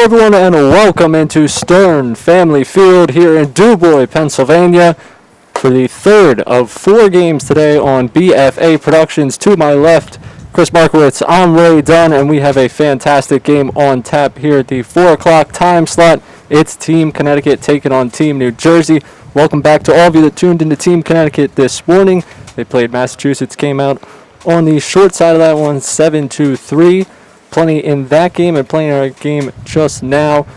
Hello everyone and welcome into Stern Family Field here in DuBois, Pennsylvania for the third of 4 games today on BFA Productions. To my left, Chris Markowitz, I'm Ray Dunn, and we have a fantastic game on tap here at the 4 o'clock time slot. It's Team Connecticut taking on Team New Jersey. Welcome back to all of you that tuned into Team Connecticut this morning. They played Massachusetts, came out on the short side of that one, 7-3. Plenty in that game, and playing our game just now.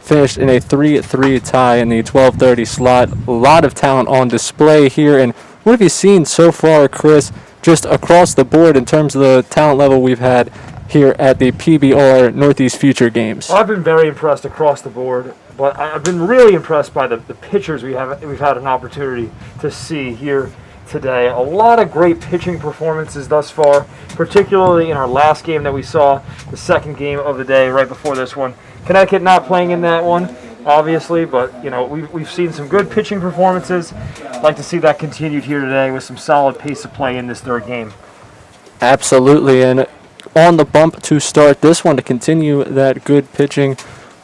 Finished in a 3-3 tie in the 12:30 slot. A lot of talent on display here. And what have you seen so far, Chris, just across the board in terms of the talent level we've had here at the PBR Northeast Future Games? Well, I've been very impressed across the board, but I've been really impressed by the pitchers we've had an opportunity to see here today. A lot of great pitching performances thus far, particularly in our last game that we saw, the second game of the day right before this one. Connecticut not playing in that one, obviously, but you know we've seen some good pitching performances. I'd like to see that continued here today with some solid pace of play in this third game. Absolutely, and on the bump to start this one to continue that good pitching,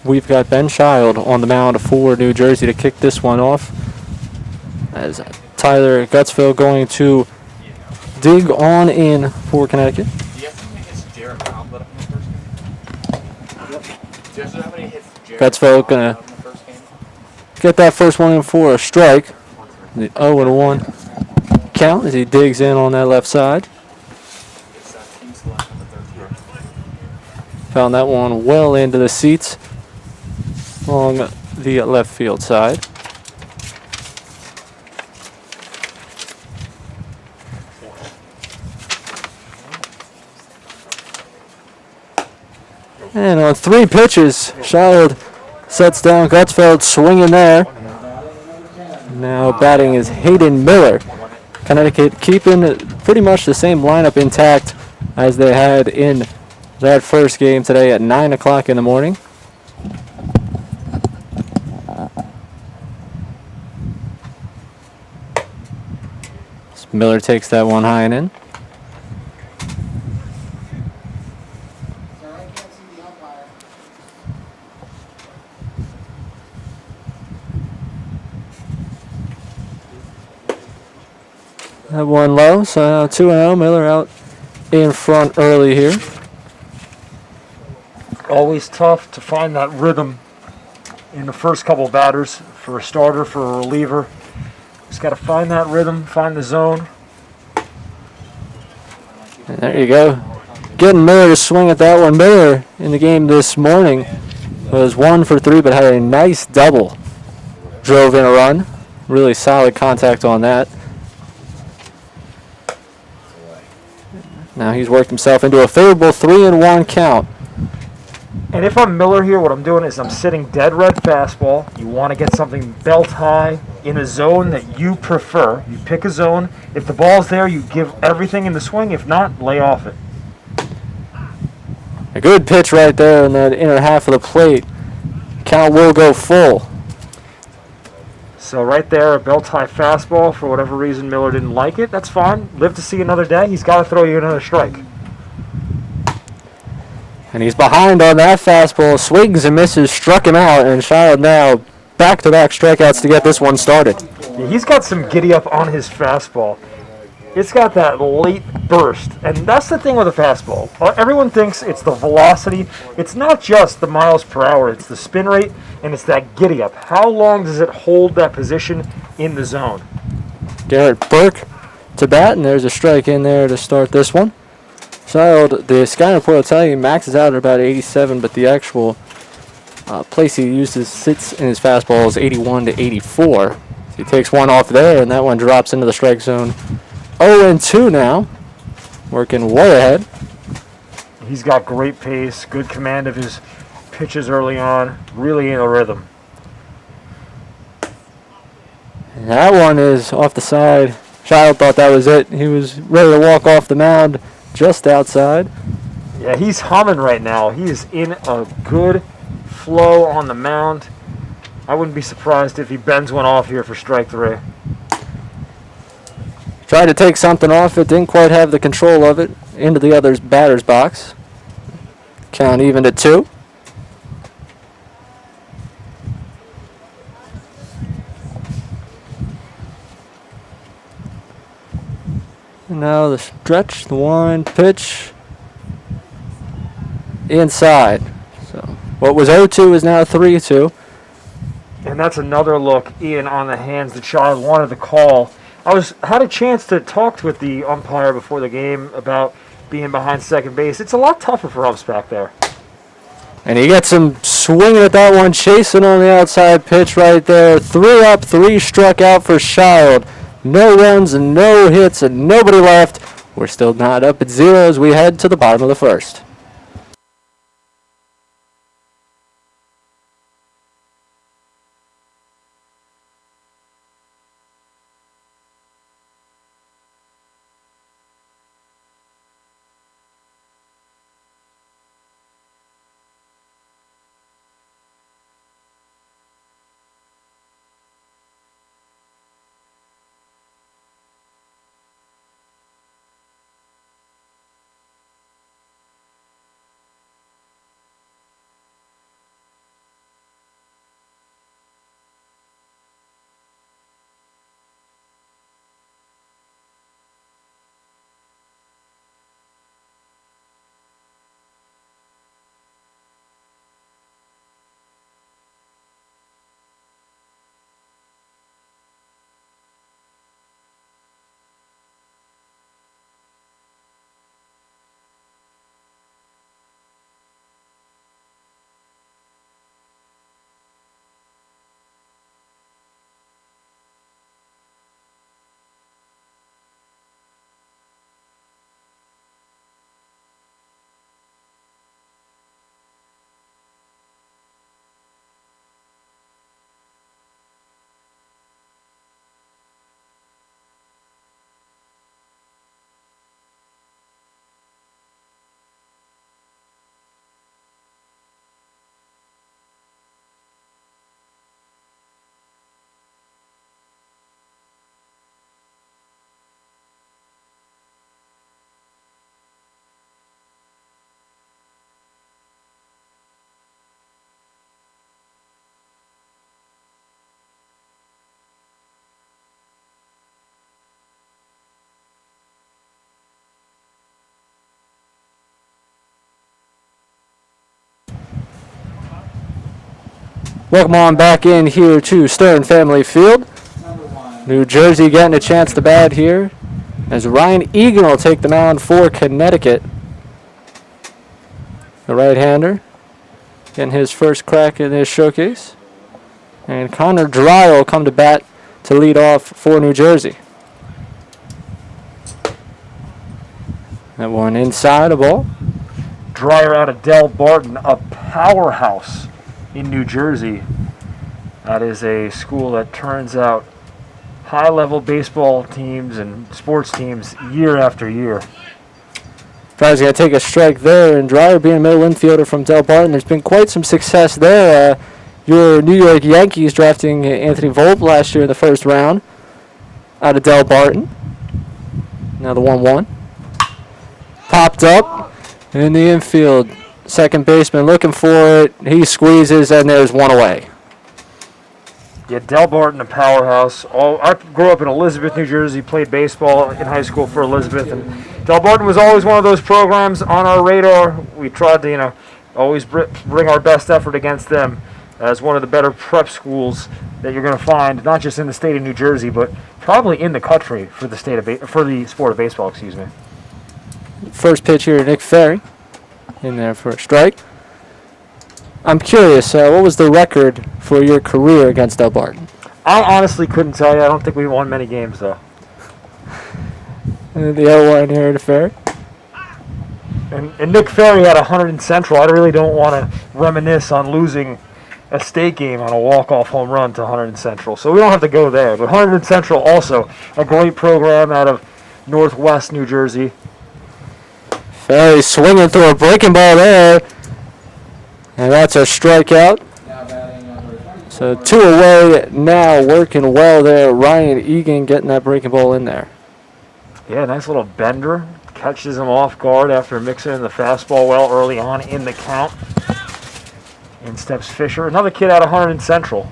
we've got Ben Child on the mound for New Jersey to kick this one off. As Tyler Gutsville going to dig on in for Connecticut. Gutsville going to get that first one in for a strike. The 0-1 count as he digs in on that left side. Found that one well into the seats along the left field side. And on 3 pitches, Child sets down Gutsfeld swinging there. Now batting is Hayden Miller. Connecticut keeping pretty much the same lineup intact as they had in that first game today at 9 o'clock in the morning. Miller takes that one high and in. That one low, so now 2-0. Miller out in front early here. Always tough to find that rhythm in the first couple batters for a starter, for a reliever. Just got to find that rhythm, find the zone. And there you go. Getting Miller to swing at that one. Miller in the game this morning was 1 for 3, but had a nice double. Drove in a run. Really solid contact on that. Now he's worked himself into a favorable 3-1 count. And if I'm Miller here, what I'm doing is I'm sitting dead red fastball. You want to get something belt high in a zone that you prefer. You pick a zone. If the ball's there, you give everything in the swing. If not, lay off it. A good pitch right there in that inner half of the plate. Count will go full. So right there, a belt-high fastball. For whatever reason, Miller didn't like it. That's fine. Live to see another day. He's got to throw you another strike. And he's behind on that fastball. Swings and misses, struck him out, and Child now back-to-back strikeouts to get this one started. Yeah, he's got some giddy-up on his fastball. It's got that late burst, and that's the thing with a fastball. Everyone thinks it's the velocity. It's not just the miles per hour. It's the spin rate, and it's that giddy-up. How long does it hold that position in the zone? Garrett Burke to bat, and there's a strike in there to start this one. Child, the sky report will tell you maxes out at about 87, but the actual place he uses sits in his fastball is 81 to 84. So he takes one off there, and that one drops into the strike zone. 0-2 now, working way ahead. He's got great pace, good command of his pitches early on, really in a rhythm. And that one is off the side. Child thought that was it. He was ready to walk off the mound just outside. Yeah, he's humming right now. He is in a good flow on the mound. I wouldn't be surprised if he bends one off here for strike 3. Tried to take something off it, didn't quite have the control of it, into the other's batter's box. Count even to 2. And now the stretch, the wind, pitch. Inside. So what was 0-2 is now 3-2. And that's another look, Ian, on the hands the child wanted to call. Had a chance to talk with the umpire before the game about being behind second base. It's a lot tougher for umps back there. And he gets him swinging at that one, chasing on the outside pitch right there. 3 up, 3 struck out for Child. No runs and no hits and nobody left. We're still not up at 0 as we head to the bottom of the first. Welcome on back in here to Stern Family Field. New Jersey getting a chance to bat here as Ryan Egan will take the mound for Connecticut. The right-hander getting his first crack in his showcase. And Connor Dry will come to bat to lead off for New Jersey. That one inside a ball. Dreyer out of Del Barton, a powerhouse in New Jersey. That is a school that turns out high-level baseball teams and sports teams year after year. Dryer's got to take a strike there, and Dreyer being a middle infielder from Del Barton, there's been quite some success there. Your New York Yankees drafting Anthony Volpe last year in the first round out of Del Barton. Now the 1-1. Popped up in the infield. Second baseman looking for it. He squeezes, and there's one away. Yeah, Del Barton, a powerhouse. I grew up in Elizabeth, New Jersey, played baseball in high school for Elizabeth, and Del Barton was always one of those programs on our radar. We tried to, always bring our best effort against them as one of the better prep schools that you're going to find, not just in the state of New Jersey, but probably in the country for the sport of baseball. Excuse me. First pitch here, Nick Ferry, in there for a strike. I'm curious, what was the record for your career against Del Barton? I honestly couldn't tell you. I don't think we won many games, though. And the 0-1 here to Ferry. And Nick Ferry had 100 in Central. I really don't want to reminisce on losing a state game on a walk-off home run to 100 in Central. So we don't have to go there. But 100 in Central also a great program out of Northwest New Jersey. Ferry swinging through a breaking ball there. And that's a strikeout. So 2 away now, working well there. Ryan Egan getting that breaking ball in there. Yeah, nice little bender. Catches him off guard after mixing in the fastball well early on in the count. In steps Fisher. Another kid out of 100 in Central.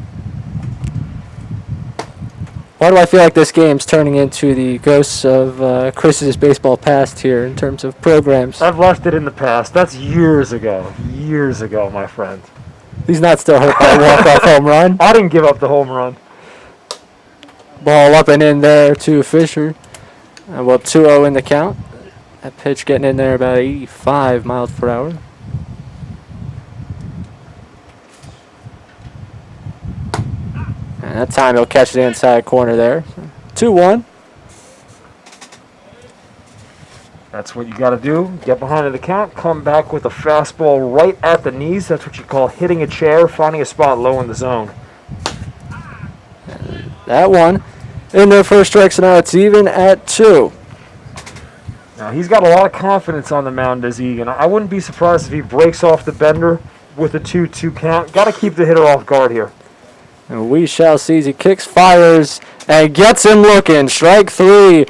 Why do I feel like this game's turning into the ghosts of Chris's baseball past here in terms of programs? I've left it in the past. That's years ago. Years ago, my friend. He's not still hurt by a walk-off home run. I didn't give up the home run. Ball up and in there to Fisher. Well, 2-0 in the count. That pitch getting in there about 85 miles per hour. And that time he'll catch the inside corner there. 2-1. That's what you got to do. Get behind the count, come back with a fastball right at the knees. That's what you call hitting a chair, finding a spot low in the zone. That one in there for strikes, so now it's even at 2. Now, he's got a lot of confidence on the mound, does Egan. I wouldn't be surprised if he breaks off the bender with a 2-2 count. Got to keep the hitter off guard here. And we shall see as he kicks, fires, and gets him looking. Strike 3.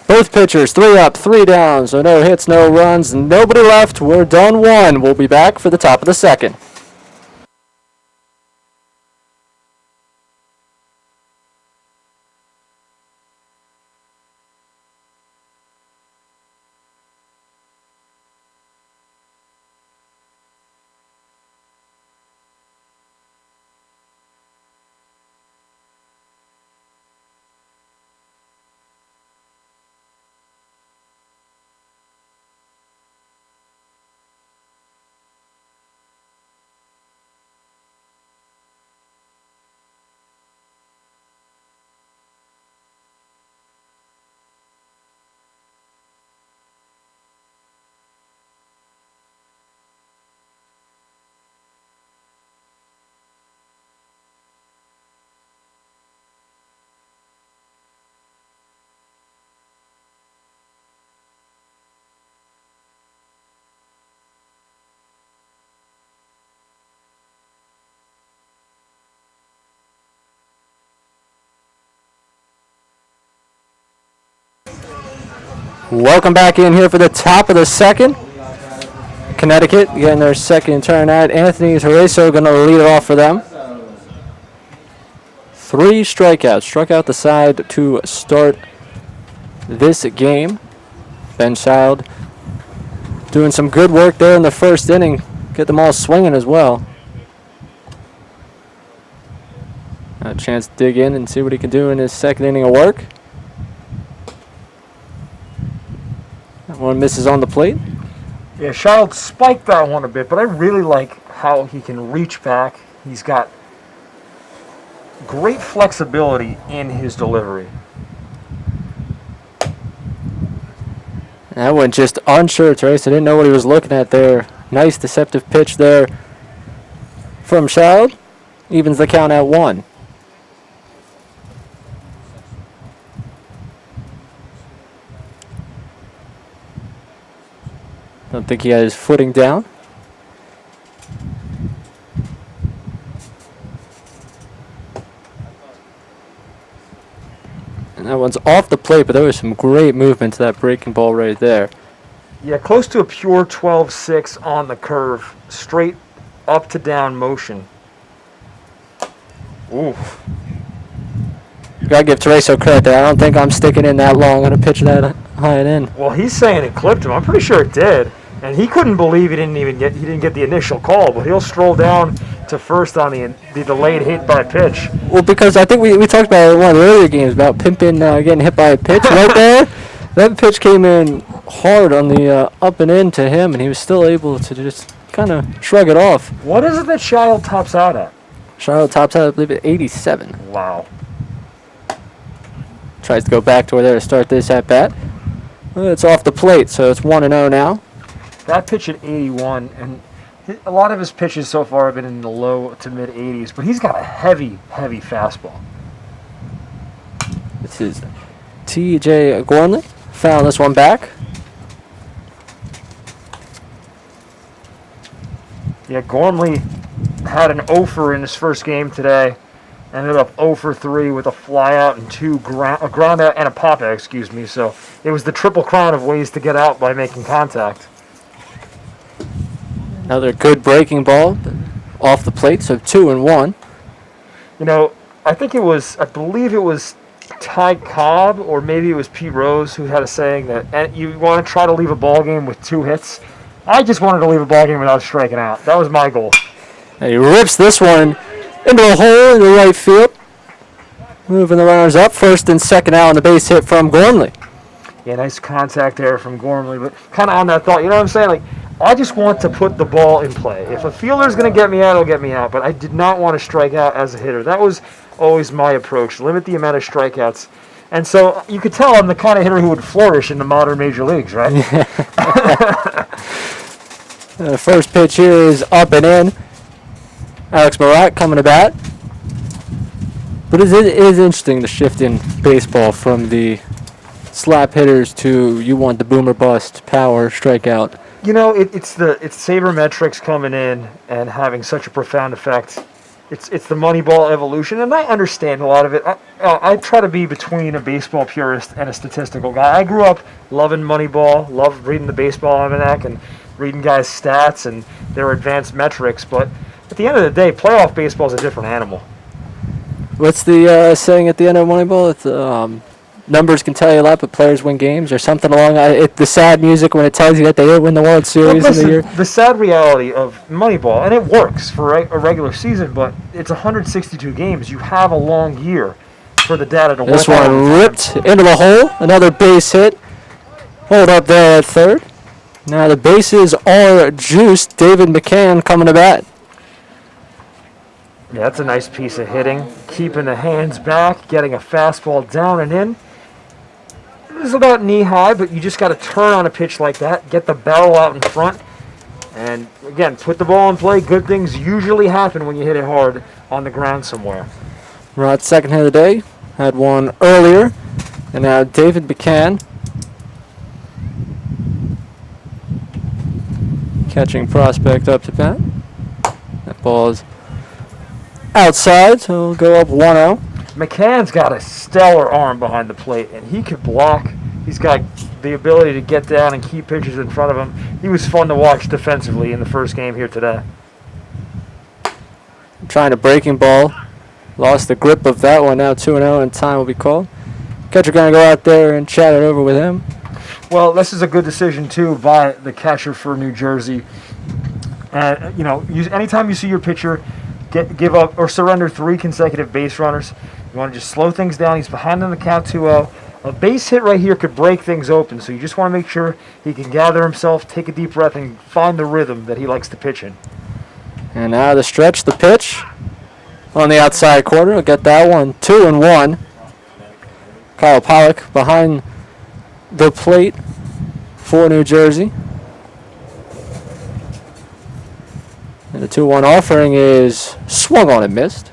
Both pitchers, 3 up, 3 down. So no hits, no runs, nobody left. We're done 1. We'll be back for the top of the second. Welcome back in here for the top of the second. Connecticut getting their second turn at. Anthony Tereso going to lead it off for them. 3 strikeouts. Struck out the side to start this game. Ben Child doing some good work there in the first inning. Get them all swinging as well. A chance to dig in and see what he can do in his second inning of work. That one misses on the plate. Yeah, Child spiked that one a bit, but I really like how he can reach back. He's got great flexibility in his delivery. That one just unsure. Trace, I didn't know what he was looking at there. Nice deceptive pitch there from Child. Evens the count at 1. Don't think he had his footing down. And that one's off the plate, but there was some great movement to that breaking ball right there. Yeah, close to a pure 12-6 on the curve. Straight up to down motion. Ooh. Gotta give Tereso credit there. I don't think I'm sticking in that long on a pitch that high and in. Well, he's saying it clipped him. I'm pretty sure it did. And he couldn't believe he didn't get the initial call, but he'll stroll down to first on the delayed hit by pitch. Well, because I think we talked about it in one of the earlier games about Pimpin getting hit by a pitch right there. That pitch came in hard on the up and in to him, and he was still able to just kind of shrug it off. What is it that Child tops out at? Charlotte tops out, I believe, at 87. Wow. Tries to go back to where there to start this at bat. Well, it's off the plate, so it's 1-0 now. That pitch at 81, and a lot of his pitches so far have been in the low to mid 80s, but he's got a heavy, heavy fastball. This is T.J. Gormley. Found this one back. Yeah, Gormley had an offer in his first game today. Ended up 0 for 3 with a fly out and a ground out and a pop out, excuse me. So it was the triple crown of ways to get out by making contact. Another good breaking ball off the plate, so 2-1. You know, I believe it was Ty Cobb, or maybe it was Pete Rose, who had a saying that you want to try to leave a ball game with 2 hits. I just wanted to leave a ball game without striking out. That was my goal. And he rips this one into a hole in the right field. Moving the runners up, first and second out on the base hit from Gormley. Yeah, nice contact there from Gormley, but kind of on that thought, you know what I'm saying? Like, I just want to put the ball in play. If a fielder's going to get me out, he'll get me out, but I did not want to strike out as a hitter. That was always my approach, limit the amount of strikeouts. And so you could tell I'm the kind of hitter who would flourish in the modern major leagues, right? The first pitch here is up and in. Alex Marat coming to bat. But it is interesting the shift in baseball from the slap hitters to you want the boomer bust, power, strikeout. You know, it's sabermetrics coming in and having such a profound effect. It's the Moneyball evolution, and I understand a lot of it. I try to be between a baseball purist and a statistical guy. I grew up loving Moneyball, loved reading the baseball almanac and reading guys' stats and their advanced metrics, but at the end of the day, playoff baseball is a different animal. What's the saying at the end of Moneyball? It's numbers can tell you a lot, but players win games, or something along the sad music when it tells you that they didn't win the World Series in the year. The sad reality of Moneyball, and it works for a regular season, but it's 162 games. You have a long year for the data to work. This one ripped into the hole. Another base hit. Hold up there at third. Now the bases are juiced. David McCann coming to bat. Yeah, that's a nice piece of hitting. Keeping the hands back, getting a fastball down and in. This is about knee high, but you just got to turn on a pitch like that, get the barrel out in front, and again, put the ball in play. Good things usually happen when you hit it hard on the ground somewhere. Rod's second hit of the day. Had one earlier. And now David McCann. Catching prospect up to bat. That ball is outside, so it'll go up 1-0. McCann's got a stellar arm behind the plate, and he could block. He's got the ability to get down and keep pitchers in front of him. He was fun to watch defensively in the first game here today. Trying a breaking ball. Lost the grip of that one. Now 2-0, and time will be called. Catcher going to go out there and chat it over with him. Well, this is a good decision, too, by the catcher for New Jersey. You know, anytime you see your pitcher give up or surrender 3 consecutive base runners, you want to just slow things down. He's behind on the count 2-0. A base hit right here could break things open, so you just want to make sure he can gather himself, take a deep breath, and find the rhythm that he likes to pitch in. And now the stretch, the pitch on the outside corner. We'll get that one. 2-1. Kyle Pollock behind the plate for New Jersey. And the 2-1 offering is swung on and missed.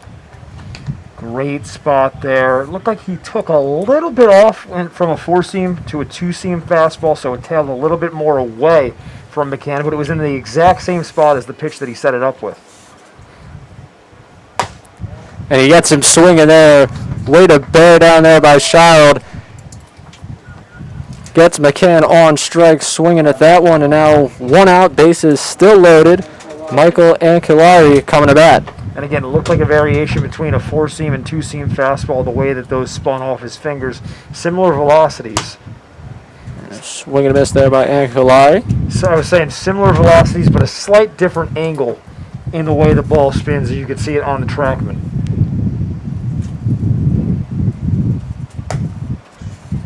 Great spot there. It looked like he took a little bit off from a 4-seam to a 2-seam fastball, so it tailed a little bit more away from McCann, but it was in the exact same spot as the pitch that he set it up with. And he gets him swinging there. Way to bear down there by Child. Gets McCann on strike, swinging at that one, and now 1 out, bases still loaded. Michael Anculari coming to bat. And again, it looked like a variation between a 4-seam and 2-seam fastball, the way that those spun off his fingers. Similar velocities. Swing and a miss there by Anculari. So I was saying similar velocities, but a slight different angle in the way the ball spins, as you can see it on the TrackMan.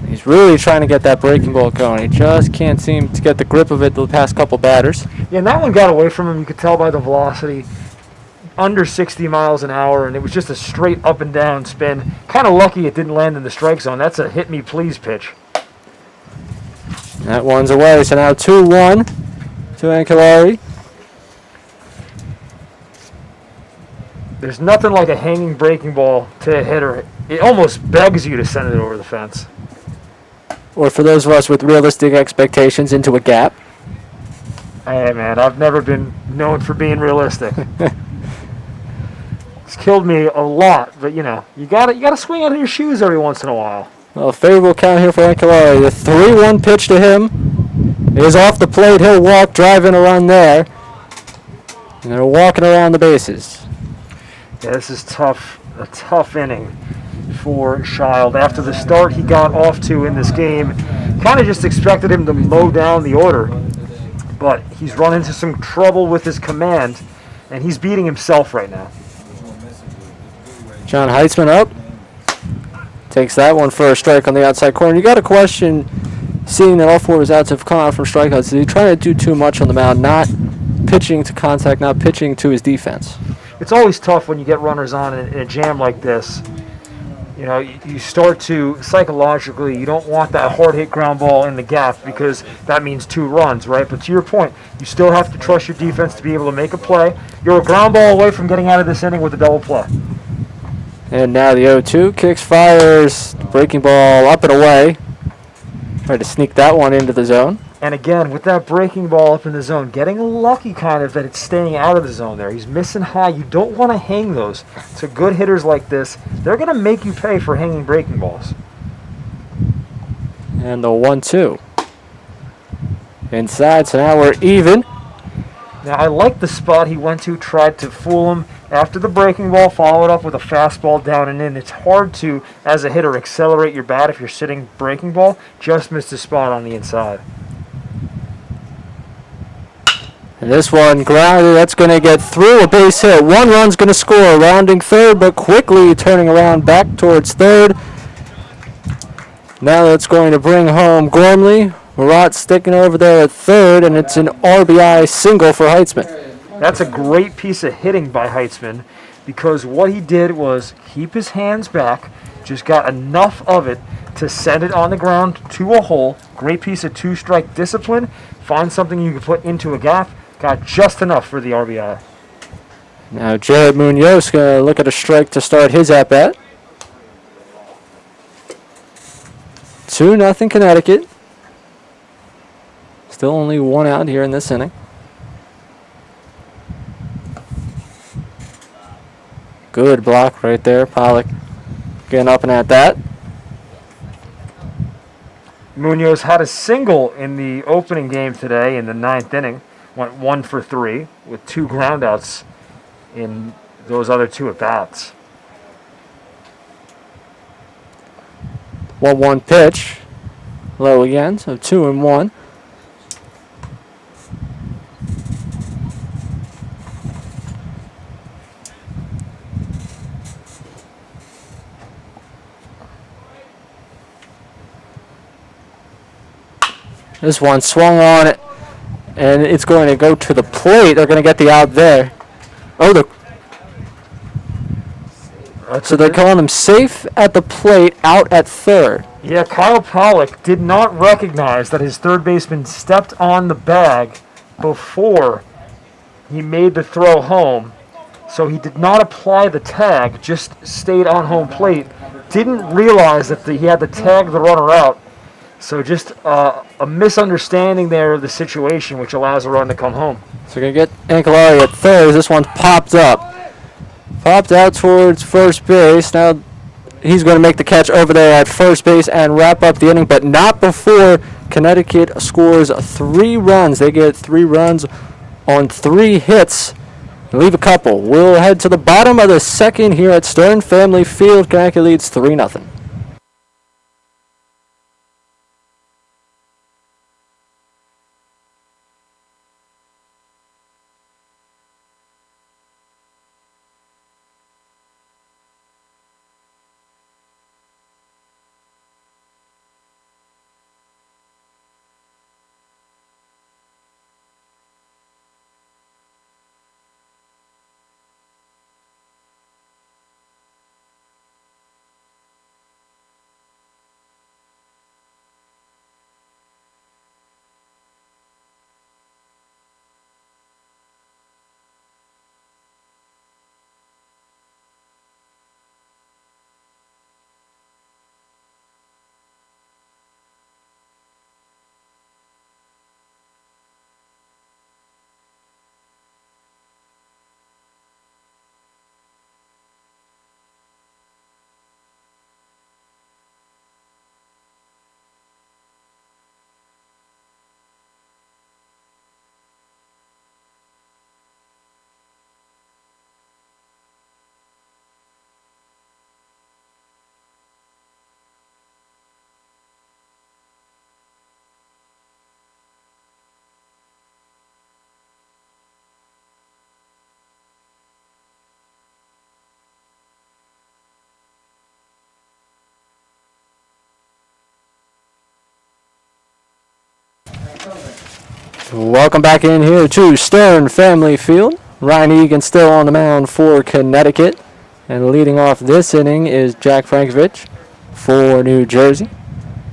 He's really trying to get that breaking ball going. He just can't seem to get the grip of it the past couple batters. Yeah, and that one got away from him. You could tell by the velocity. Under 60 miles an hour, and it was just a straight up and down spin. Kind of lucky it didn't land in the strike zone. That's a hit me please pitch. That one's away, so now 2-1 to Anculari. There's nothing like a hanging breaking ball to a hitter. It almost begs you to send it over the fence. Or for those of us with realistic expectations, into a gap. Hey man, I've never been known for being realistic. It's killed me a lot, but you know, you gotta swing out of your shoes every once in a while. Well, favorable count here for Anculari. The 3-1 pitch to him is off the plate. He'll walk, drive in a run there. And they're walking around the bases. Yeah, this is tough. A tough inning. for Child. After the start he got off to in this game, kind of just expected him to mow down the order, but he's run into some trouble with his command, and he's beating himself right now. John Heitzman up. Takes that one for a strike on the outside corner. You got a question, seeing that all four of his outs have come out from strikeouts. Is he trying to do too much on the mound, not pitching to contact, not pitching to his defense? It's always tough when you get runners on in a jam like this. You know, you start to, psychologically, you don't want that hard hit ground ball in the gap because that means 2 runs, right? But to your point, you still have to trust your defense to be able to make a play. You're a ground ball away from getting out of this inning with a double play. And now the 0-2, kicks, fires, breaking ball up and away. Tried to sneak that one into the zone. And again, with that breaking ball up in the zone, getting lucky kind of that it's staying out of the zone there. He's missing high. You don't want to hang those. So good hitters like this, they're going to make you pay for hanging breaking balls. And the 1-2. Inside, so now we're even. Now, I like the spot he went to, tried to fool him. After the breaking ball, followed up with a fastball down and in. It's hard to, as a hitter, accelerate your bat if you're sitting breaking ball. Just missed a spot on the inside. And this one grounded. That's going to get through a base hit. 1 run's going to score, rounding third, but quickly turning around back towards third. Now that's going to bring home Gormley. Murat sticking over there at third, and it's an RBI single for Heitzman. That's a great piece of hitting by Heitzman because what he did was keep his hands back, just got enough of it to send it on the ground to a hole. Great piece of 2-strike discipline. Find something you can put into a gap. Got just enough for the RBI. Now Jared Munoz going to look at a strike to start his at-bat. 2-0 Connecticut. Still only 1 out here in this inning. Good block right there. Pollock getting up and at that. Munoz had a single in the opening game today in the 9th inning. Went 1 for 3 with 2 groundouts in those other 2 at-bats. 1-1 pitch. Low again, so 2-1. This one swung on it, and it's going to go to the plate. They're going to get the out there. Oh, so they're calling him safe at the plate, out at third. Yeah, Kyle Pollock did not recognize that his third baseman stepped on the bag before he made the throw home. So he did not apply the tag, just stayed on home plate. Didn't realize that he had to tag the runner out. So just a misunderstanding there of the situation, which allows a run to come home. So we're going to get Ancelari at third. This one's popped up. Popped out towards first base. Now he's going to make the catch over there at first base and wrap up the inning, but not before Connecticut scores 3 runs. They get 3 runs on 3 hits. Leave a couple. We'll head to the bottom of the second here at Stern Family Field. Connecticut leads 3-0. Welcome back in here to Stern Family Field. Ryan Egan still on the mound for Connecticut. And leading off this inning is Jack Frankovich for New Jersey.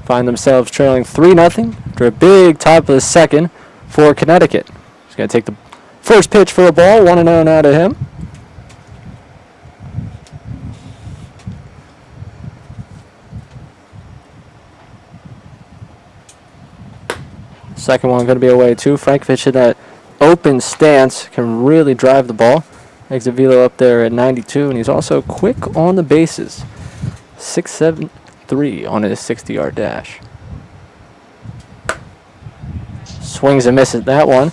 Find themselves trailing 3-0 after a big top of the second for Connecticut. He's going to take the first pitch for a ball, 1-0 out of him. Second one going to be away too. Frankovich in that open stance can really drive the ball. Exit velo up there at 92, and he's also quick on the bases. 6.73 on his 60-yard dash. Swings and misses that one.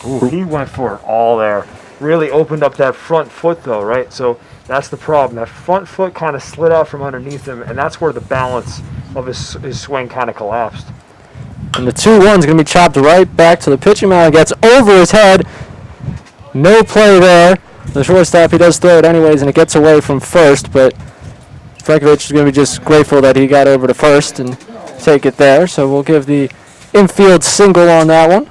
Ooh, he went for it all there. Really opened up that front foot though, right? So that's the problem. That front foot kind of slid out from underneath him, and that's where the balance of his swing kind of collapsed. And the 2-1's going to be chopped right back to the pitching mound. Gets over his head. No play there. The shortstop, he does throw it anyways, and it gets away from first, but Frankovich is going to be just grateful that he got over to first and take it there. So we'll give the infield single on that one.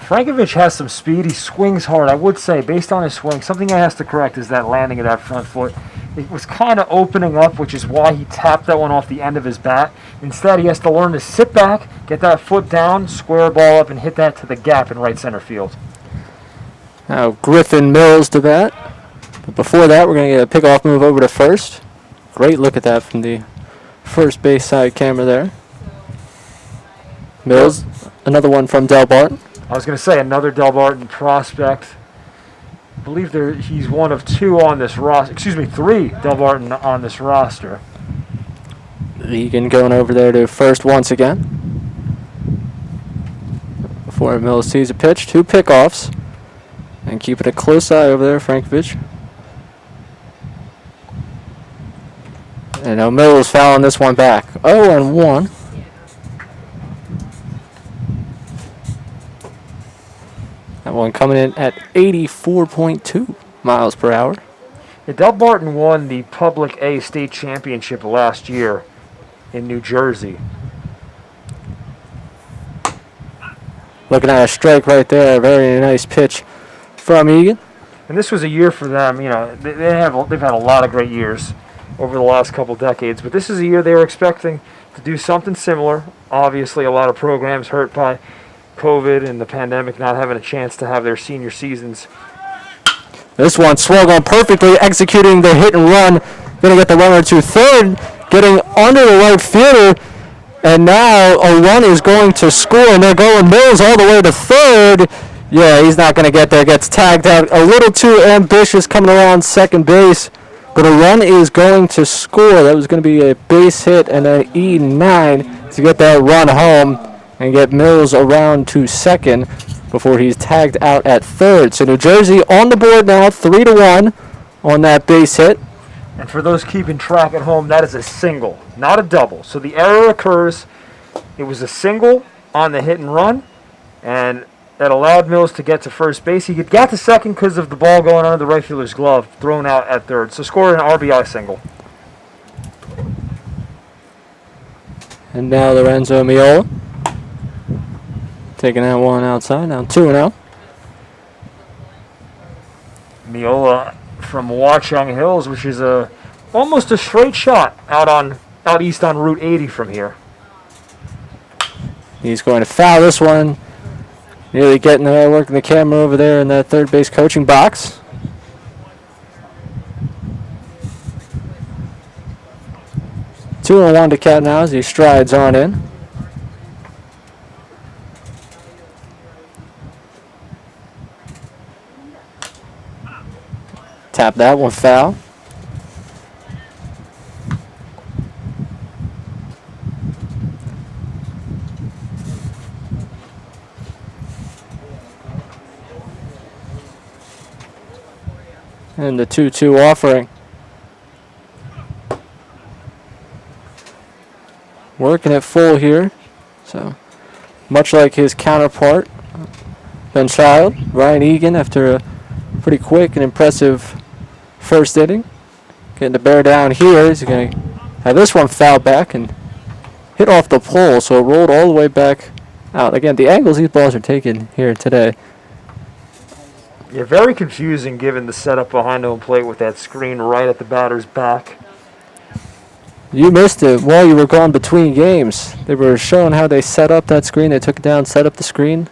Frankovich has some speed. He swings hard. I would say, based on his swing, something I has to correct is that landing of that front foot. It was kind of opening up, which is why he tapped that one off the end of his bat. Instead, he has to learn to sit back, get that foot down, square a ball up, and hit that to the gap in right center field. Now Griffin Mills to bat. But before that, we're going to get a pickoff move over to first. Great look at that from the first base side camera there. Mills, another one from Del Barton. I was going to say another Del Barton prospect. I believe he's one of two on this roster. Excuse me, 3 Del Barton on this roster. Egan going over there to first once again. Before Mills sees a pitch, 2 pickoffs. And keeping a close eye over there, Frankovich. And now Mills fouling this one back. 0-1. That one coming in at 84.2 miles per hour. Yeah, Del Barton won the Public A state championship last year in New Jersey. Looking at a strike right there. A very nice pitch from Egan. And this was a year for them. You know, they've had a lot of great years over the last couple decades, but this is a year they were expecting to do something similar. Obviously, a lot of programs hurt by COVID and the pandemic, not having a chance to have their senior seasons. This one swung on perfectly, executing the hit and run. Going to get the runner to third, getting under the right fielder, and now a run is going to score, and they're going Mills all the way to third. Yeah, he's not going to get there. Gets tagged out. A little too ambitious coming around second base, but a run is going to score. That was going to be a base hit and an E9 to get that run home and get Mills around to second before he's tagged out at third. So New Jersey on the board now, 3-1 on that base hit. And for those keeping track at home, that is a single, not a double. So the error occurs. It was a single on the hit and run, and that allowed Mills to get to first base. He got to second because of the ball going under the right fielder's glove, thrown out at third. So scored an RBI single. And now Lorenzo Miola taking that one outside. Now 2-0. Miola from Watchung Hills, which is almost a straight shot out east on Route 80 from here. He's going to foul this one. Nearly getting there, working the camera over there in that third base coaching box. Two and one to Cat now as he strides on in. Tap that one foul. And the 2-2 offering. Working it full here. So, much like his counterpart, Ben Child, Ryan Egan, after a pretty quick and impressive first inning. Getting to bear down here. He's going to have this one fouled back and hit off the pole. So it rolled all the way back out. Again, the angles these balls are taking here today. Yeah, very confusing given the setup behind home plate with that screen right at the batter's back. You missed it while you were gone between games. They were showing how they set up that screen. They took it down, set up the screen.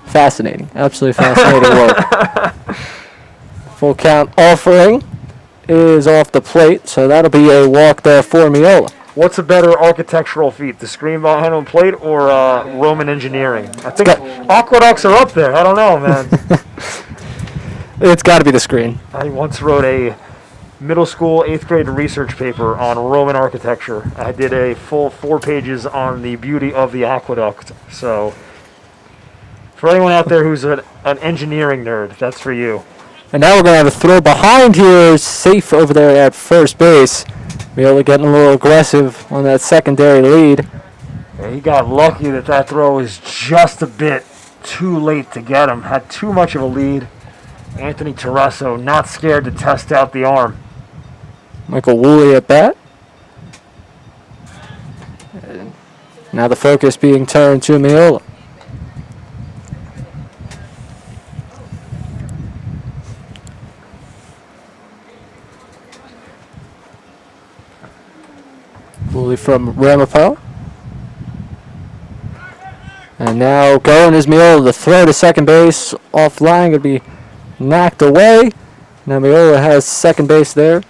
Fascinating. Absolutely fascinating work. Full count offering is off the plate, so that'll be a walk there for Miola. What's a better architectural feat, the screen behind home plate or Roman engineering? I think aqueducts are up there. I don't know, man. It's got to be the screen. I once wrote a middle school 8th grade research paper on Roman architecture. I did a full 4 pages on the beauty of the aqueduct. So, for anyone out there who's an engineering nerd, that's for you. And now we're going to have a throw behind here, safe over there at first base. Miola getting a little aggressive on that secondary lead. Yeah, he got lucky that throw was just a bit too late to get him. Had too much of a lead. Anthony Terrasso not scared to test out the arm. Michael Woolley at bat. And now the focus being turned to Miola. Woolley from Ramapo. And now going is Miola. The throw to second base offline going to be knocked away. Now Miola has second base there.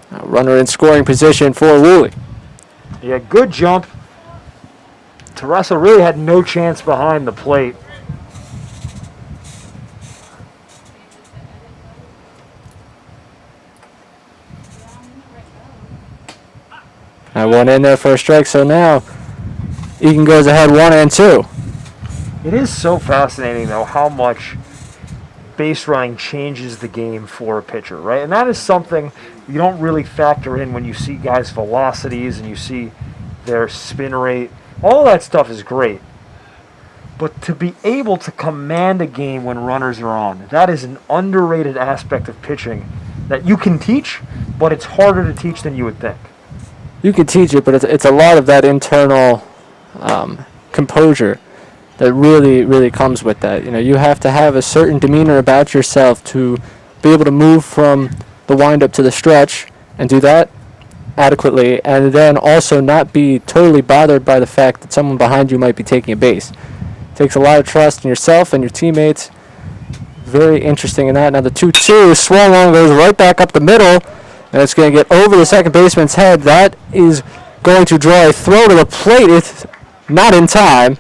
Now runner in scoring position for Woolley. Yeah, good jump. Terrasso really had no chance behind the plate. I one in there for a strike, so now Egan goes ahead 1-2. It is so fascinating, though, how much base running changes the game for a pitcher, right? And that is something you don't really factor in when you see guys' velocities and you see their spin rate. All that stuff is great. But to be able to command a game when runners are on, that is an underrated aspect of pitching that you can teach, but it's harder to teach than you would think. You can teach it, but it's a lot of that internal composure that really comes with that. You know, you have to have a certain demeanor about yourself to be able to move from the windup to the stretch and do that adequately, and then also not be totally bothered by the fact that someone behind you might be taking a base. It takes a lot of trust in yourself and your teammates. Very interesting in that. Now the 2-2 swung on, goes right back up the middle. And it's going to get over the second baseman's head. That is going to draw a throw to the plate. It's not in time.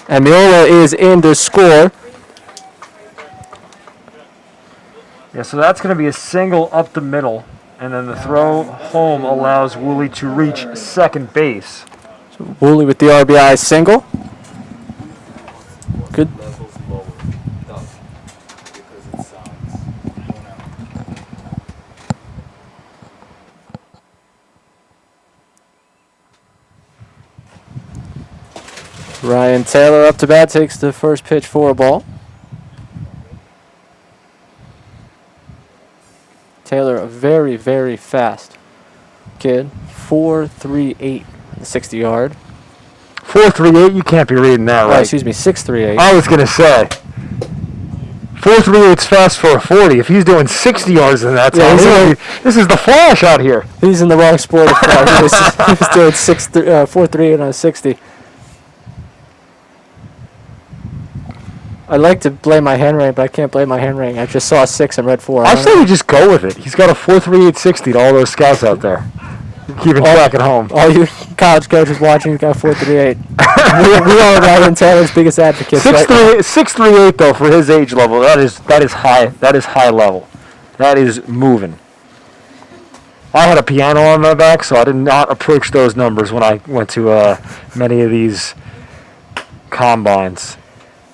And Miola is in to score. Yeah, so that's going to be a single up the middle. And then the throw home allows Woolley to reach second base. So Woolley with the RBI single. Good. Ryan Taylor up to bat, takes the first pitch for a ball. Taylor, a very fast kid. 4.38, 60-yard. 4.38, you can't be reading that right. Excuse me, 6.38. I was going to say. 4.38's fast for a 40. If he's doing 60 yards in that time, this is the Flash out here. He's in the wrong sport. He was doing 4.38 on a 60. I'd like to blame my handwriting, but I can't blame my handwriting. I just saw a 6 and read 4. I say we just go with it. He's got a 4.38 60 to all those scouts out there. Keeping track at home. All you college coaches watching, he's got 4.38. we are Ryan Taylor's biggest advocates. 6.38 though for his age level. That is high. That is high level. That is moving. I had a piano on my back, so I did not approach those numbers when I went to many of these combines.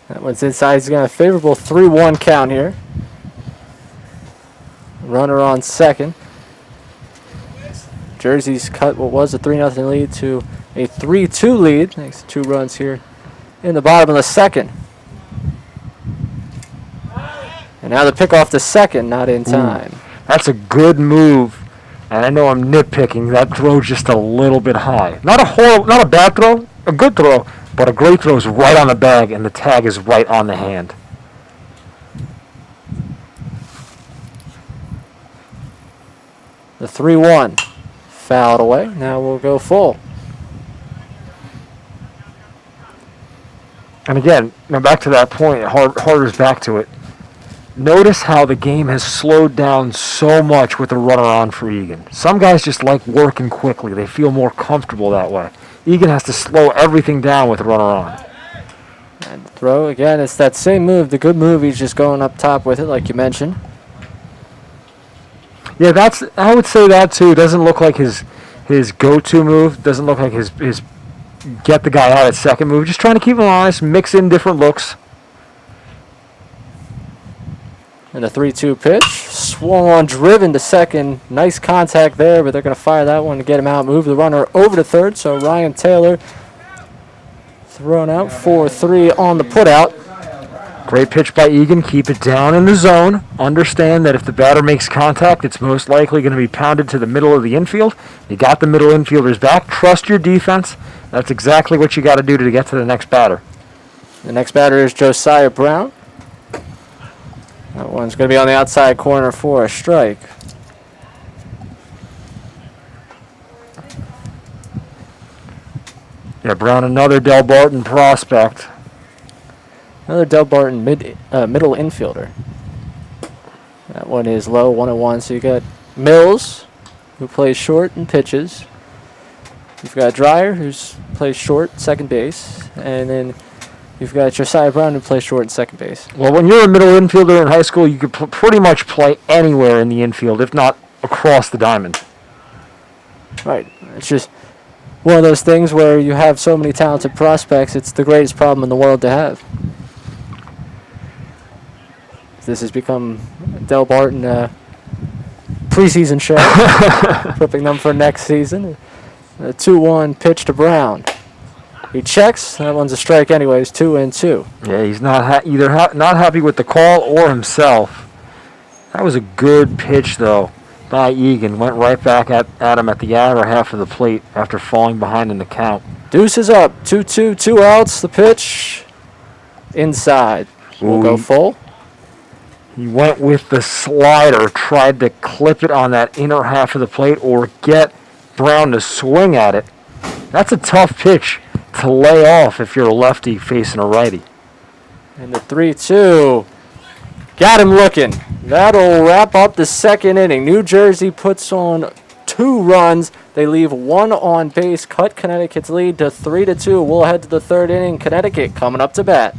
That one's inside. He's got a favorable 3-1 count here. Runner on second. Jersey's cut what was a 3-0 lead to a 3-2 lead. Thanks to 2 runs here in the bottom of the second. And now the pick off the second, not in time. That's a good move And I know I'm nitpicking. That throw's just a little bit high. Not a bad throw, a good throw, but a great throw is right on the bag, and the tag is right on the hand. The 3-1 fouled away. Now we'll go full. And again, now back to that point, Harder's back to it. Notice how the game has slowed down so much with the runner on for Egan. Some guys just like working quickly. They feel more comfortable that way. Egan has to slow everything down with the runner on. And throw again. It's that same move. The good move. He's just going up top with it, like you mentioned. Yeah, I would say that too. Doesn't look like his go-to move. Doesn't look like his get the guy out at second move. Just trying to keep him honest, mix in different looks. And a 3-2 pitch. Swung on, driven to second. Nice contact there, but they're going to fire that one to get him out. Move the runner over to third. So Ryan Taylor thrown out for 3 on the putout. Great pitch by Egan. Keep it down in the zone. Understand that if the batter makes contact, it's most likely going to be pounded to the middle of the infield. You got the middle infielders back. Trust your defense. That's exactly what you got to do to get to the next batter. The next batter is Josiah Brown. That one's going to be on the outside corner for a strike. Yeah, Brown, another Del Barton prospect. Another Del Barton middle infielder. That one is low, 1-1. So you got Mills, who plays short and pitches. You've got Dreyer, who plays short, second base. And then you've got Josiah Brown, who plays short and second base. Well, when you're a middle infielder in high school, you could pretty much play anywhere in the infield, if not across the diamond. Right. It's just one of those things where you have so many talented prospects, it's the greatest problem in the world to have. This has become Del Barton preseason show, prepping them for next season. A 2-1 pitch to Brown. He checks. That one's a strike anyways, 2-2. Yeah, he's not not happy with the call or himself. That was a good pitch, though, by Egan. Went right back at him at the outer half of the plate after falling behind in the count. Deuce is up. 2-2, 2 outs. The pitch inside. We'll go full. He went with the slider, tried to clip it on that inner half of the plate or get Brown to swing at it. That's a tough pitch to lay off if you're a lefty facing a righty. And the 3-2. Got him looking. That'll wrap up the second inning. New Jersey puts on 2 runs. They leave 1 on base, cut Connecticut's lead to 3-2. We'll head to the third inning. Connecticut coming up to bat.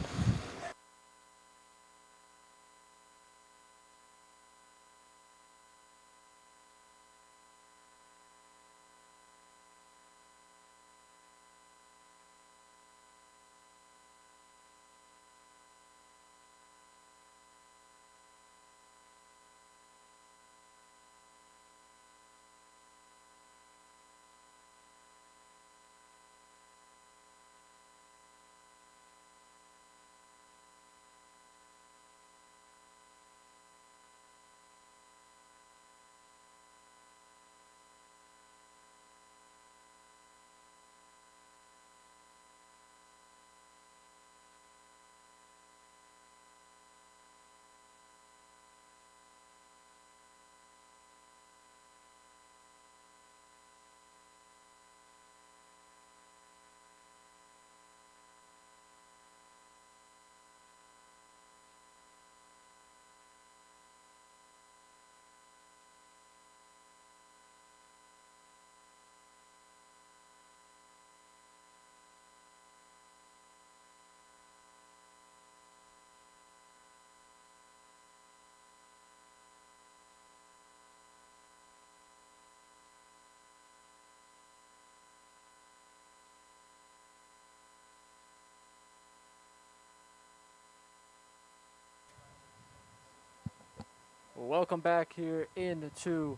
Welcome back here into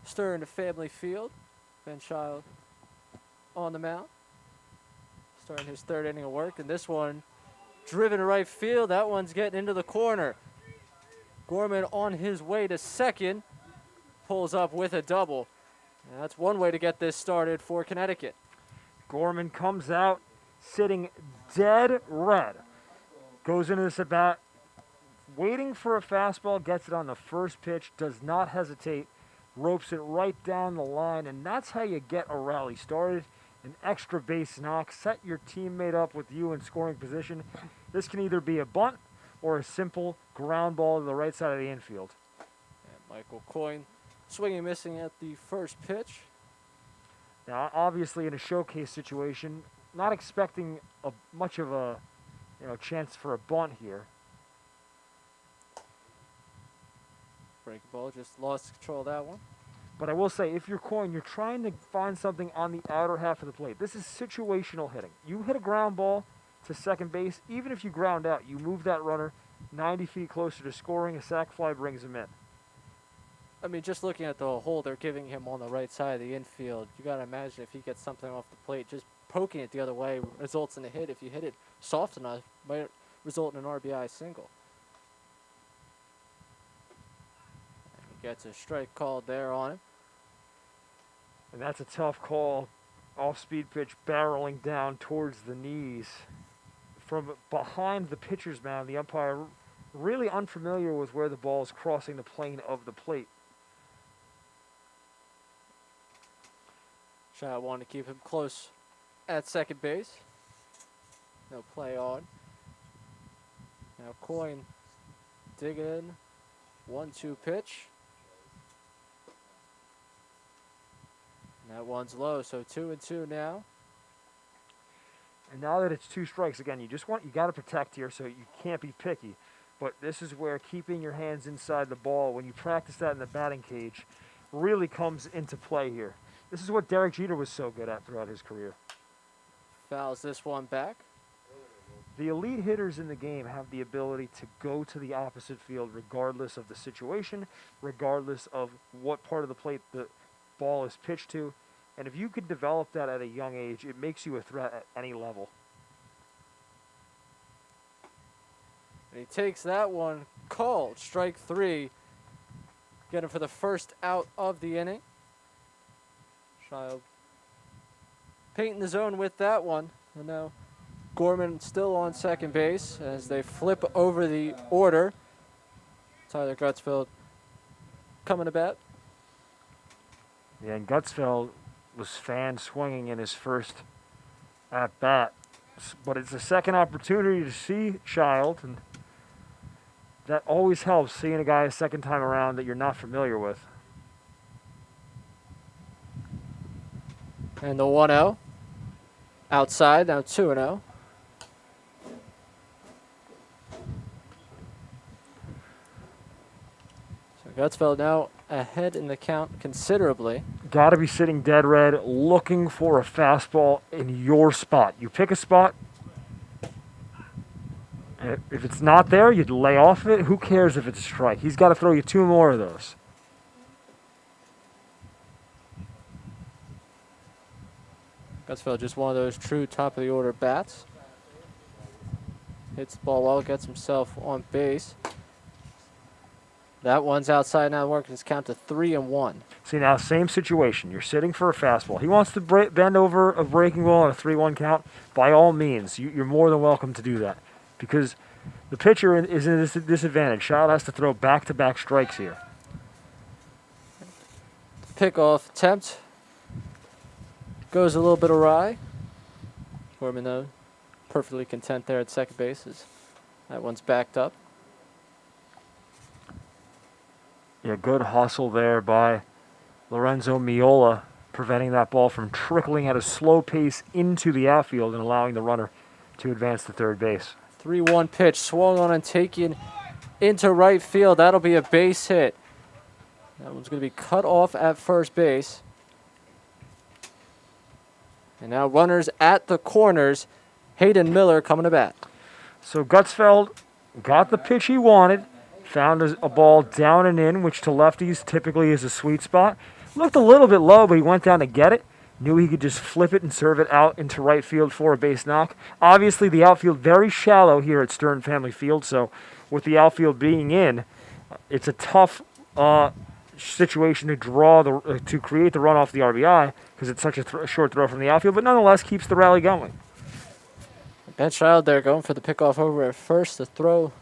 Stern Family Field. Ben Child on the mound, starting his third inning of work, and this one driven to right field. That one's getting into the corner. Gorman on his way to second. pulls up with a double. And that's one way to get this started for Connecticut. Gorman comes out sitting dead red. Goes into this at bat, waiting for a fastball, gets it on the first pitch, does not hesitate, ropes it right down the line, and that's how you get a rally started. An extra base knock, set your teammate up with you in scoring position. This can either be a bunt or a simple ground ball to the right side of the infield. And Michael Coyne swinging and missing at the first pitch. Now, obviously, in a showcase situation, not expecting much of a chance for a bunt here. Breaking ball, just lost control of that one. But I will say, if you're Coyne, you're trying to find something on the outer half of the plate. This is situational hitting. You hit a ground ball to second base, even if you ground out, you move that runner 90 feet closer to scoring. A sac fly brings him in. I mean, just looking at the hole they're giving him on the right side of the infield, you got to imagine if he gets something off the plate, just poking it the other way results in a hit. If you hit it soft enough, might result in an RBI single. And he gets a strike called there on him. And that's a tough call. Off-speed pitch barreling down towards the knees. From behind the pitcher's mound, the umpire really unfamiliar with where the ball is crossing the plane of the plate. Child wanted to keep him close at second base. No play on. Now Coyne digging in. 1-2 pitch. And that one's low, so 2-2 now. And now that it's 2 strikes, again, you got to protect here, so you can't be picky. But this is where keeping your hands inside the ball, when you practice that in the batting cage, really comes into play here. This is what Derek Jeter was so good at throughout his career. Fouls this one back. The elite hitters in the game have the ability to go to the opposite field regardless of the situation, regardless of what part of the plate the ball is pitched to. And if you could develop that at a young age, it makes you a threat at any level. And he takes that one called. Strike 3. Get him for the first out of the inning. Child painting the zone with that one. And now Gorman still on second base as they flip over the order. Tyler Gutsfeld coming to bat. Yeah, and Gutsfeld was fan swinging in his first at bat. But it's a second opportunity to see Child, and that always helps, seeing a guy a second time around that you're not familiar with. And the 1-0. Outside, now 2-0. So Gutsfeld now ahead in the count considerably. Got to be sitting dead red, looking for a fastball in your spot. You pick a spot. If it's not there, you'd lay off it. Who cares if it's a strike? He's got to throw you 2 more of those. Gutsfeld just one of those true top of the order bats. Hits the ball well, gets himself on base. That one's outside now, working his count to 3-1. See, now, same situation. You're sitting for a fastball. He wants to bend over a breaking ball on a 3-1 count. By all means, you're more than welcome to do that, because the pitcher is in a disadvantage. Child has to throw back-to-back strikes here. Pickoff attempt goes a little bit awry. Gorman, though, perfectly content there at second base. That one's backed up. Yeah, good hustle there by Lorenzo Miola, preventing that ball from trickling at a slow pace into the outfield and allowing the runner to advance to third base. 3-1 pitch, swung on and taken into right field. That'll be a base hit. That one's going to be cut off at first base. And now runners at the corners. Hayden Miller coming to bat. So Gutsfeld got the pitch he wanted, found a ball down and in, which to lefties typically is a sweet spot. Looked a little bit low, but he went down to get it. Knew he could just flip it and serve it out into right field for a base knock. Obviously, the outfield very shallow here at Stern Family Field, so with the outfield being in, it's a tough situation to to create the run off the RBI because it's such a short throw from the outfield, but nonetheless keeps the rally going. Ben Child there going for the pickoff over at first. The throw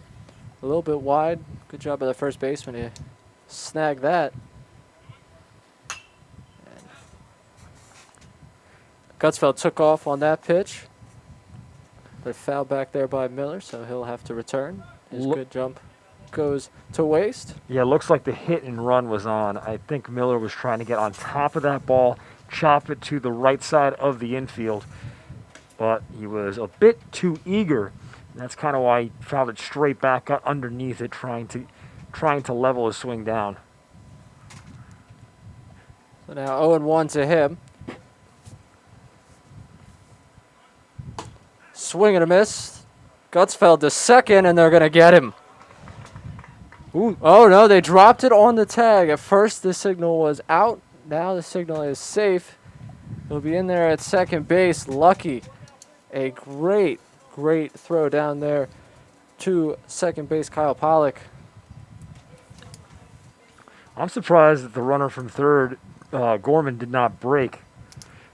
a little bit wide. Good job by the first baseman to snag that. And Gutzfeld took off on that pitch. But foul back there by Miller, so he'll have to return. His good jump goes to waste. Yeah, looks like the hit and run was on. I think Miller was trying to get on top of that ball, chop it to the right side of the infield, but he was a bit too eager. That's kind of why he fouled it straight back up underneath it, trying to level his swing down. So now 0-1 to him. Swing and a miss. Gutzfeld to second, and they're going to get him. Ooh. Oh, no, they dropped it on the tag. At first, the signal was out. Now the signal is safe. He'll be in there at second base. Lucky. A great throw down there to second base, Kyle Pollock. I'm surprised that the runner from third, Gorman, did not break.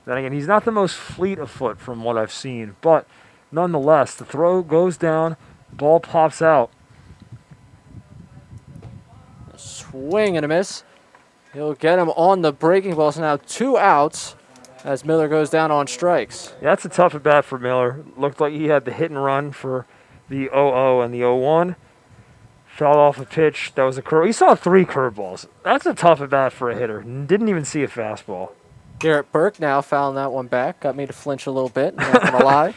Then again, he's not the most fleet of foot from what I've seen, but nonetheless, the throw goes down, ball pops out. A swing and a miss. He'll get him on the breaking ball, so now 2 outs as Miller goes down on strikes. Yeah, that's a tough at bat for Miller. Looked like he had the hit and run for the 0-0 and the 0-1. Fell off a pitch. That was a curve. He saw 3 curveballs. That's a tough at bat for a hitter. Didn't even see a fastball. Garrett Burke now fouling that one back. Got me to flinch a little bit, not going to lie.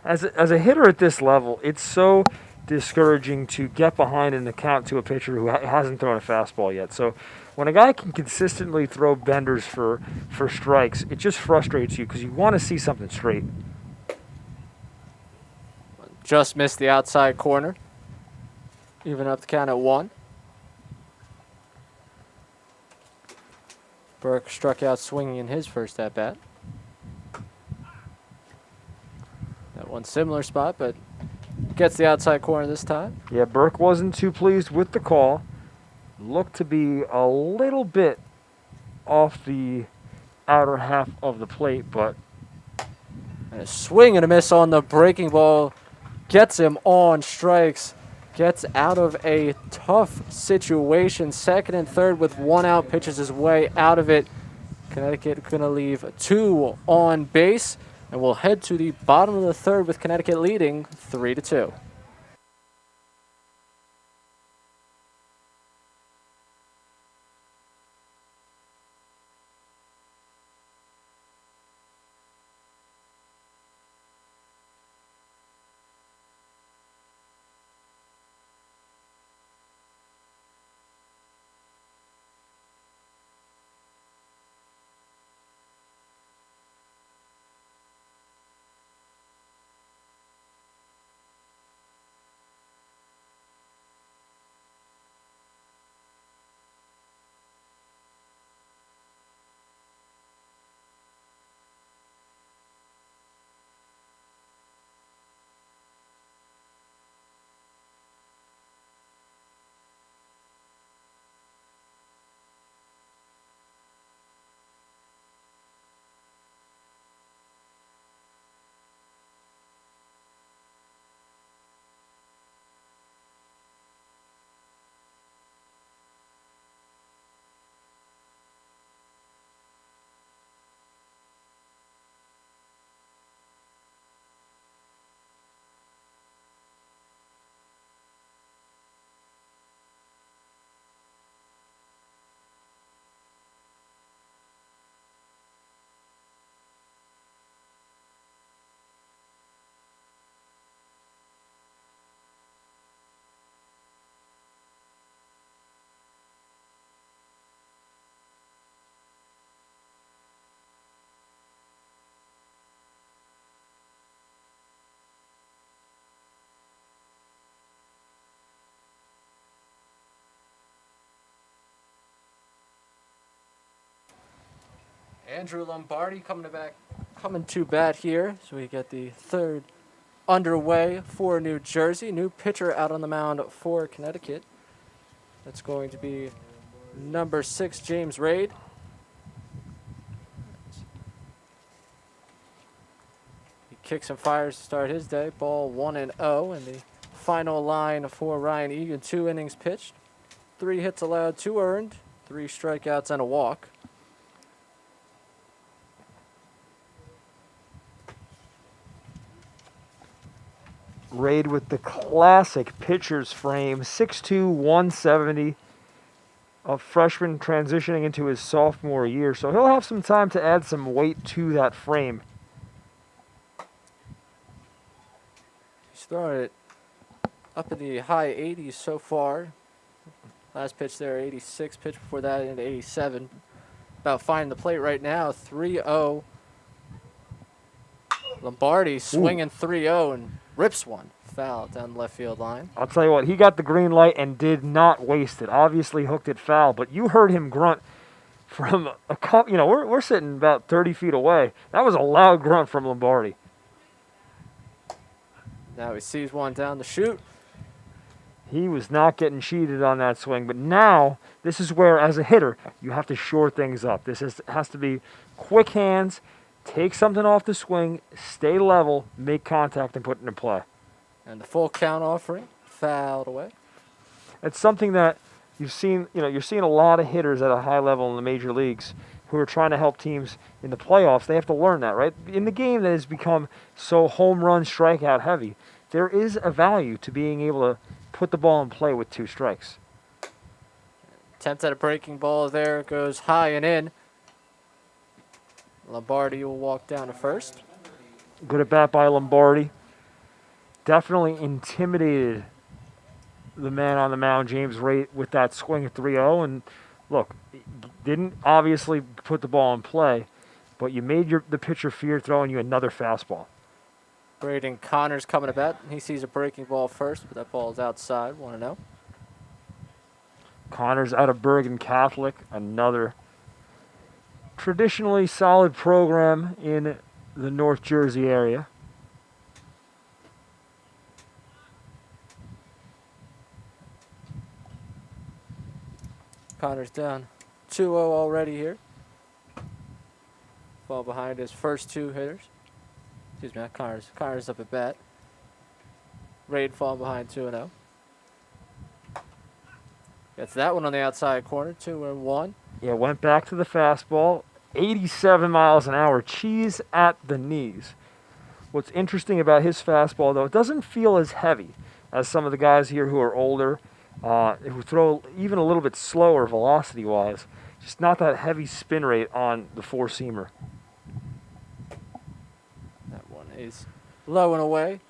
As a hitter at this level, it's so discouraging to get behind in the count to a pitcher who hasn't thrown a fastball yet. So when a guy can consistently throw benders for strikes, it just frustrates you because you want to see something straight. Just missed the outside corner. Even up the count at 1. Burke struck out swinging in his first at-bat. That one similar spot, but gets the outside corner this time. Yeah, Burke wasn't too pleased with the call. Looked to be a little bit off the outer half of the plate, but... And a swing and a miss on the breaking ball. Gets him on strikes. Gets out of a tough situation. Second and third with 1 out. Pitches his way out of it. Connecticut going to leave 2 on base. And we'll head to the bottom of the third with Connecticut leading 3-2. Andrew Lombardi coming to bat here. So we get the third underway for New Jersey. New pitcher out on the mound for Connecticut. That's going to be number 6, James Reid. He kicks and fires to start his day. Ball 1-0, and the final line for Ryan Egan. 2 innings pitched, 3 hits allowed, 2 earned, 3 strikeouts, and a walk. Reid with the classic pitcher's frame, 6'2", 170. A freshman transitioning into his sophomore year, so he'll have some time to add some weight to that frame. He's throwing it up in the high 80s so far. Last pitch there, 86. Pitch before that into 87. About finding the plate right now, 3-0. Lombardi swinging 3-0 and rips one. Foul down the left field line. I'll tell you what, he got the green light and did not waste it. Obviously hooked it foul, but you heard him grunt from a couple, we're sitting about 30 feet away. That was a loud grunt from Lombardi. Now he sees one down the chute. He was not getting cheated on that swing, but now this is where, as a hitter, you have to shore things up. This has to be quick hands, take something off the swing, stay level, make contact, and put it in play. And the full count offering, fouled away. It's something that you've seen, you're seeing a lot of hitters at a high level in the major leagues who are trying to help teams in the playoffs. They have to learn that, right? In the game that has become so home run, strikeout heavy, there is a value to being able to put the ball in play with 2 strikes. Attempt at a breaking ball there, goes high and in. Lombardi will walk down to first. Good at bat by Lombardi. Definitely intimidated the man on the mound, James Reid, with that swing at 3-0. And look, didn't obviously put the ball in play, but you made the pitcher fear throwing you another fastball. Braden Connors coming to bat. He sees a breaking ball first, but that ball is outside. 1-0. Connors out of Bergen Catholic, another traditionally solid program in the North Jersey area. Connors down 2-0 already here. Fall behind his first 2 hitters. Excuse me, not Connors. Connors up at bat. Reid fall behind 2-0. Gets that one on the outside corner, 2-1. Yeah, went back to the fastball. 87 miles an hour, cheese at the knees. What's interesting about his fastball, though, it doesn't feel as heavy as some of the guys here who are older, who throw even a little bit slower velocity-wise. Just not that heavy spin rate on the 4-seamer. That one is low and away.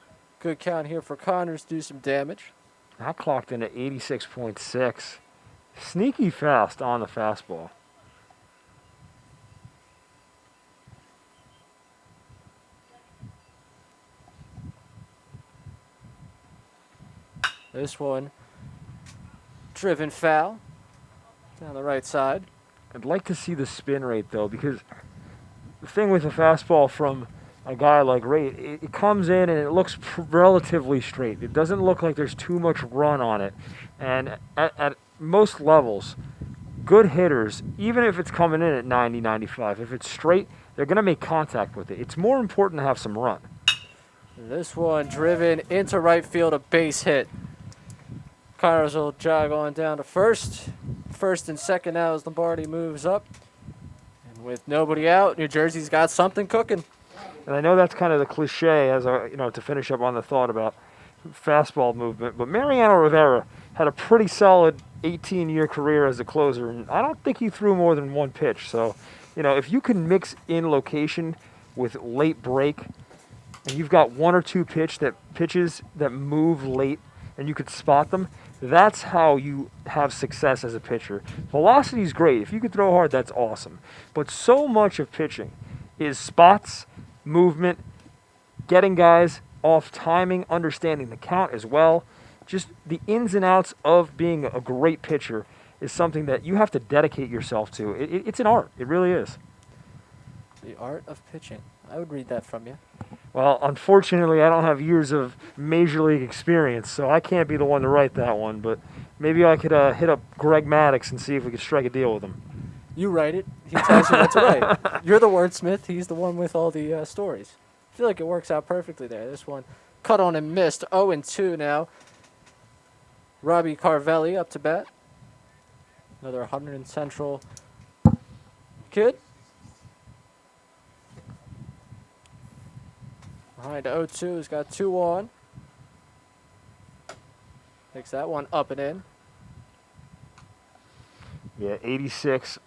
Good count here for Connors, do some damage. That clocked in at 86.6. Sneaky fast on the fastball. This one, driven foul down the right side. I'd like to see the spin rate, though, because the thing with a fastball from a guy like Reid, it comes in and it looks relatively straight. It doesn't look like there's too much run on it. And at most levels, good hitters, even if it's coming in at 90, 95, if it's straight, they're going to make contact with it. It's more important to have some run. This one driven into right field, a base hit. Connors will jog on down to first. First and second now as Lombardi moves up. And with nobody out, New Jersey's got something cooking. And I know that's kind of the cliche as to finish up on the thought about fastball movement, but Mariano Rivera had a pretty solid 18-year career as a closer, and I don't think he threw more than 1 pitch. So, if you can mix in location with late break, and you've got 1 or 2 pitches that move late, and you could spot them, that's how you have success as a pitcher. Velocity is great. If you can throw hard, that's awesome. But so much of pitching is spots, movement, getting guys off timing, understanding the count as well. Just the ins and outs of being a great pitcher is something that you have to dedicate yourself to. It's an art. It really is. The art of pitching. I would read that from you. Well, unfortunately, I don't have years of major league experience, so I can't be the one to write that one. But Maybe I could hit up Greg Maddox and see if we could strike a deal with him. You write it. He tells you what to write. You're the wordsmith. He's the one with all the stories. I feel like it works out perfectly there. This one cut on and missed. 0-2 now. Robbie Carvelli up to bat. Another 100 Central kid. Behind 0-2, he's got 2 on. Takes that one up and in. Yeah, 86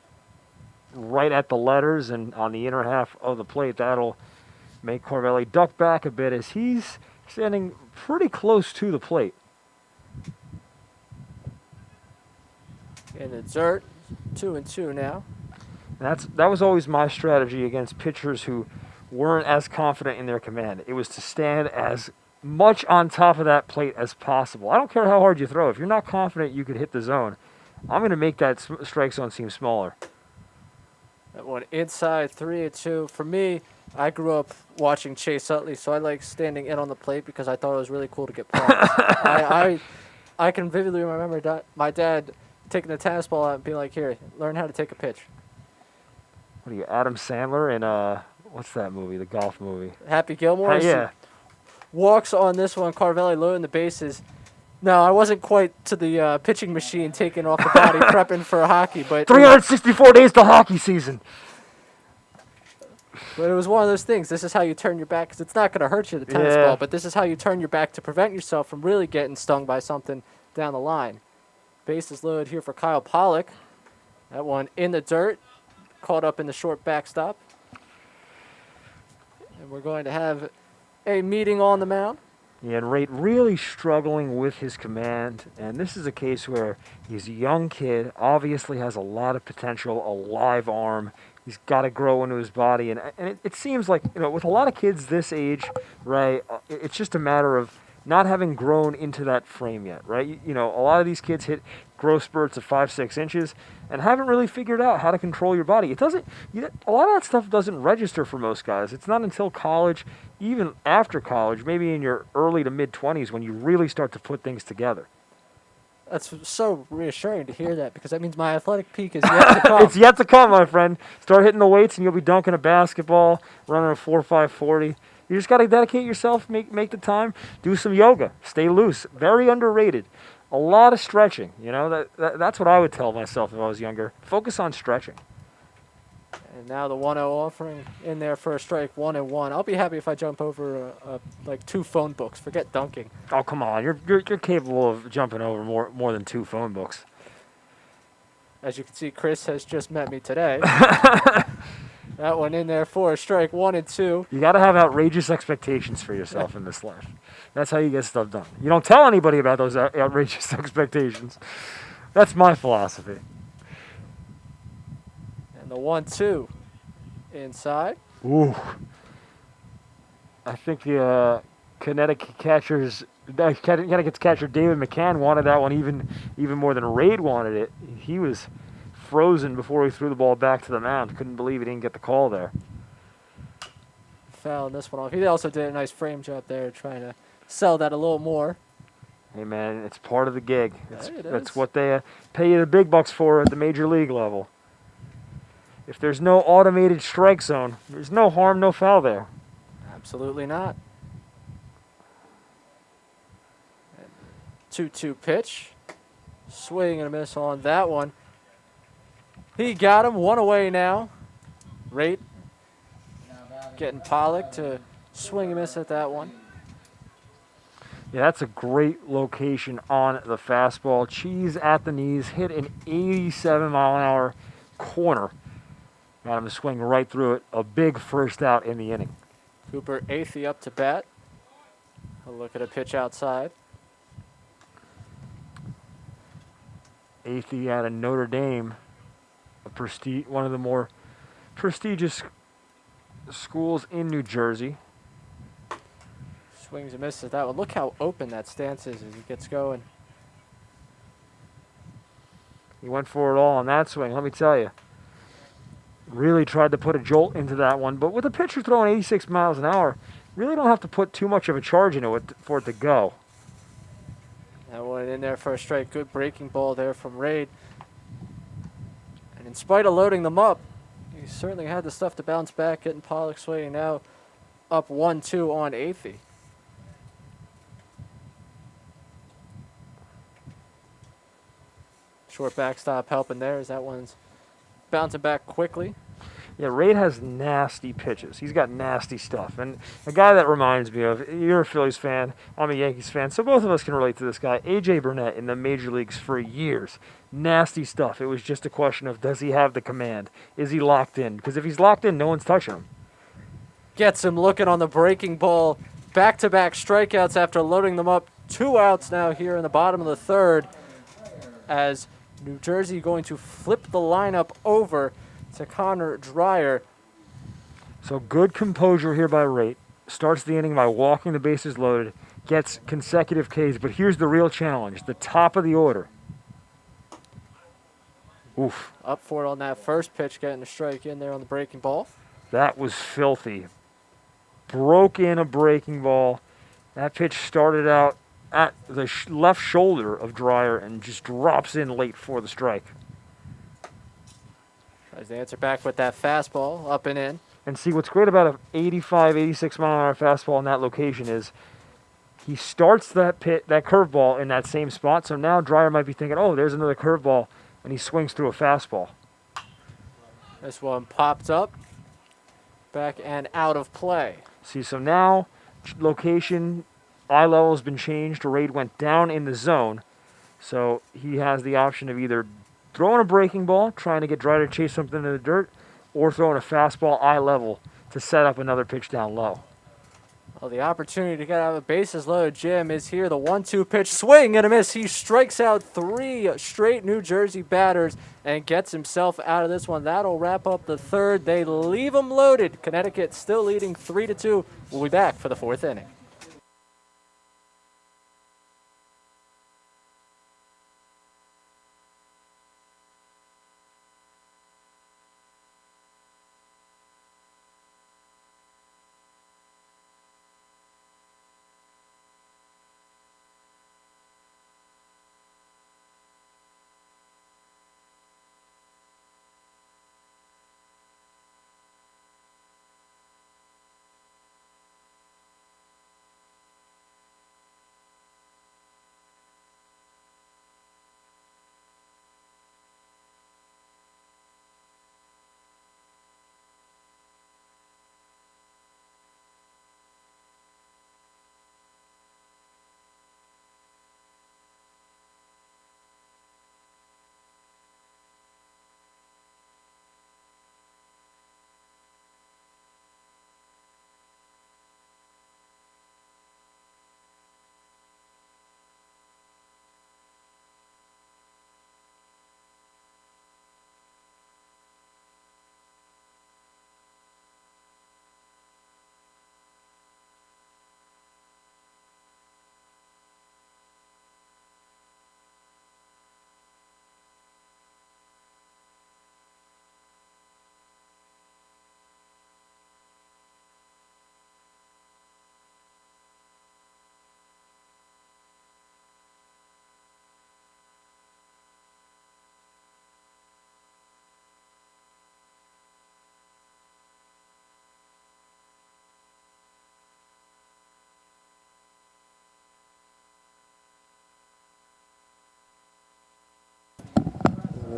right at the letters and on the inner half of the plate. That'll make Carvelli duck back a bit as he's standing pretty close to the plate. In the dirt, 2-2 now. That was always my strategy against pitchers who weren't as confident in their command. It was to stand as much on top of that plate as possible. I don't care how hard you throw. If you're not confident you could hit the zone, I'm going to make that strike zone seem smaller. That one inside, 3-2. For me, I grew up watching Chase Utley, so I like standing in on the plate because I thought it was really cool to get points. I can vividly remember my dad taking the tennis ball out and being like, "Here, learn how to take a pitch." What are you, Adam Sandler in what's that movie? The golf movie. Happy Gilmore. Yeah. Walks on this one. Carvelli loading the bases. No, I wasn't quite to the pitching machine taking off the body, prepping for hockey, but 364 days to hockey season. But it was one of those things. This is how you turn your back, because it's not going to hurt you, the tennis ball, but this is how you turn your back to prevent yourself from really getting stung by something down the line. Bases loaded here for Kyle Pollock. That one in the dirt, caught up in the short backstop. And we're going to have a meeting on the mound. Yeah, and Rate really struggling with his command, and this is a case where he's a young kid, obviously has a lot of potential, a live arm. He's got to grow into his body, and it seems like, with a lot of kids this age, right, it's just a matter of not having grown into that frame yet, right? A lot of these kids hit growth spurts of 5-6 inches and haven't really figured out how to control your body. It doesn't, a lot of that stuff doesn't register for most guys. It's not until college, even after college, maybe in your early to mid-20s, when you really start to put things together. That's so reassuring to hear that, because that means my athletic peak is yet to come. It's yet to come, my friend. Start hitting the weights and you'll be dunking a basketball, running a 4.5 40. You just got to dedicate yourself, make the time, do some yoga, stay loose. Very underrated. A lot of stretching. That's what I would tell myself if I was younger. Focus on stretching. And now the 1-0 offering in there for a strike, 1-1. I'll be happy if I jump over like 2 phone books. Forget dunking. Oh, come on. You're capable of jumping over more than 2 phone books. As you can see, Chris has just met me today. That one in there for a strike, 1-2. You got to have outrageous expectations for yourself in this life. That's how you get stuff done. You don't tell anybody about those outrageous expectations. That's my philosophy. And the 1-2 inside. Ooh. I think the Connecticut catcher David McCann wanted that one even more than Raid wanted it. He was frozen before he threw the ball back to the mound. Couldn't believe he didn't get the call there. Fouling this one off. He also did a nice frame job there, trying to sell that a little more. Hey, man, it's part of the gig. That's is. what they pay you the big bucks for at the major league level. If there's no automated strike zone, there's no harm, no foul there. Absolutely not. 2-2 pitch. Swing and a miss on that one. He got him. 1 away now. Rate getting Pollock to swing and miss at that one. Yeah, that's a great location on the fastball. Cheese at the knees, hit an 87-mile-an-hour corner. Got him to swing right through it. A big first out in the inning. Cooper Athey up to bat. A look at a pitch outside. Athey out of Notre Dame, one of the more prestigious schools in New Jersey. Swings and misses at that one. Look how open that stance is as he gets going. He went for it all on that swing, let me tell you. Really tried to put a jolt into that one, but with a pitcher throwing 86 miles an hour, really don't have to put too much of a charge into it for it to go. That one in there for a strike. Good breaking ball there from Raid. And in spite of loading them up, he certainly had the stuff to bounce back, getting Pollock swinging now up 1-2 on Athey. Short backstop helping there as that one's bouncing back quickly. Yeah, Raid has nasty pitches. He's got nasty stuff. And the guy that reminds me of, you're a Phillies fan, I'm a Yankees fan, so both of us can relate to this guy, A.J. Burnett in the major leagues for years. Nasty stuff. It was just a question of, does he have the command? Is he locked in? Because if he's locked in, no one's touching him. Gets him looking on the breaking ball. Back-to-back strikeouts after loading them up. 2 outs now here in the bottom of the third as New Jersey going to flip the lineup over to Connor Dreyer. So good composure here by Raid. Starts the inning by walking the bases loaded. Gets consecutive Ks. But here's the real challenge. The top of the order. Oof. Up for it on that first pitch, getting a strike in there on the breaking ball. That was filthy. Broke in a breaking ball. That pitch started out at the left shoulder of Dreyer and just drops in late for the strike. Tries to answer back with that fastball, up and in. And see, what's great about an 85, 86 mile an hour fastball in that location is he starts that curveball in that same spot. So now Dreyer might be thinking, oh, there's another curveball, and he swings through a fastball. This one popped up, back and out of play. See, so now location, eye level has been changed. Raid went down in the zone. So he has the option of either throwing a breaking ball, trying to get Dreyer to chase something in the dirt, or throwing a fastball eye level to set up another pitch down low. Well, the opportunity to get out of the bases loaded, Jim, is here. The 1-2 pitch, swing and a miss. He strikes out 3 straight New Jersey batters and gets himself out of this one. That'll wrap up the third. They leave him loaded. Connecticut still leading 3-2. We'll be back for the 4th inning.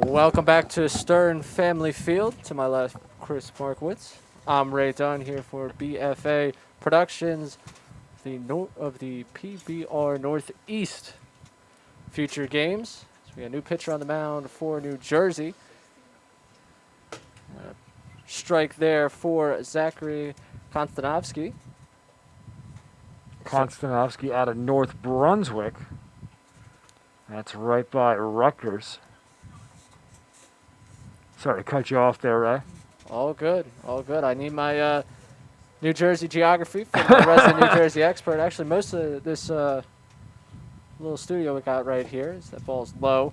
Welcome back to Stern Family Field. To my left, Chris Markowitz. I'm Ray Dunn here for BFA Productions, of the PBR Northeast future games. So we got a new pitcher on the mound for New Jersey. Strike there for Zachary Konstanovsky. Konstanovsky out of North Brunswick. That's right by Rutgers. Sorry to cut you off there, Ray. All good, all good. I need my New Jersey geography from the resident New Jersey expert. Actually, most of this little studio we got right here, is that ball's low,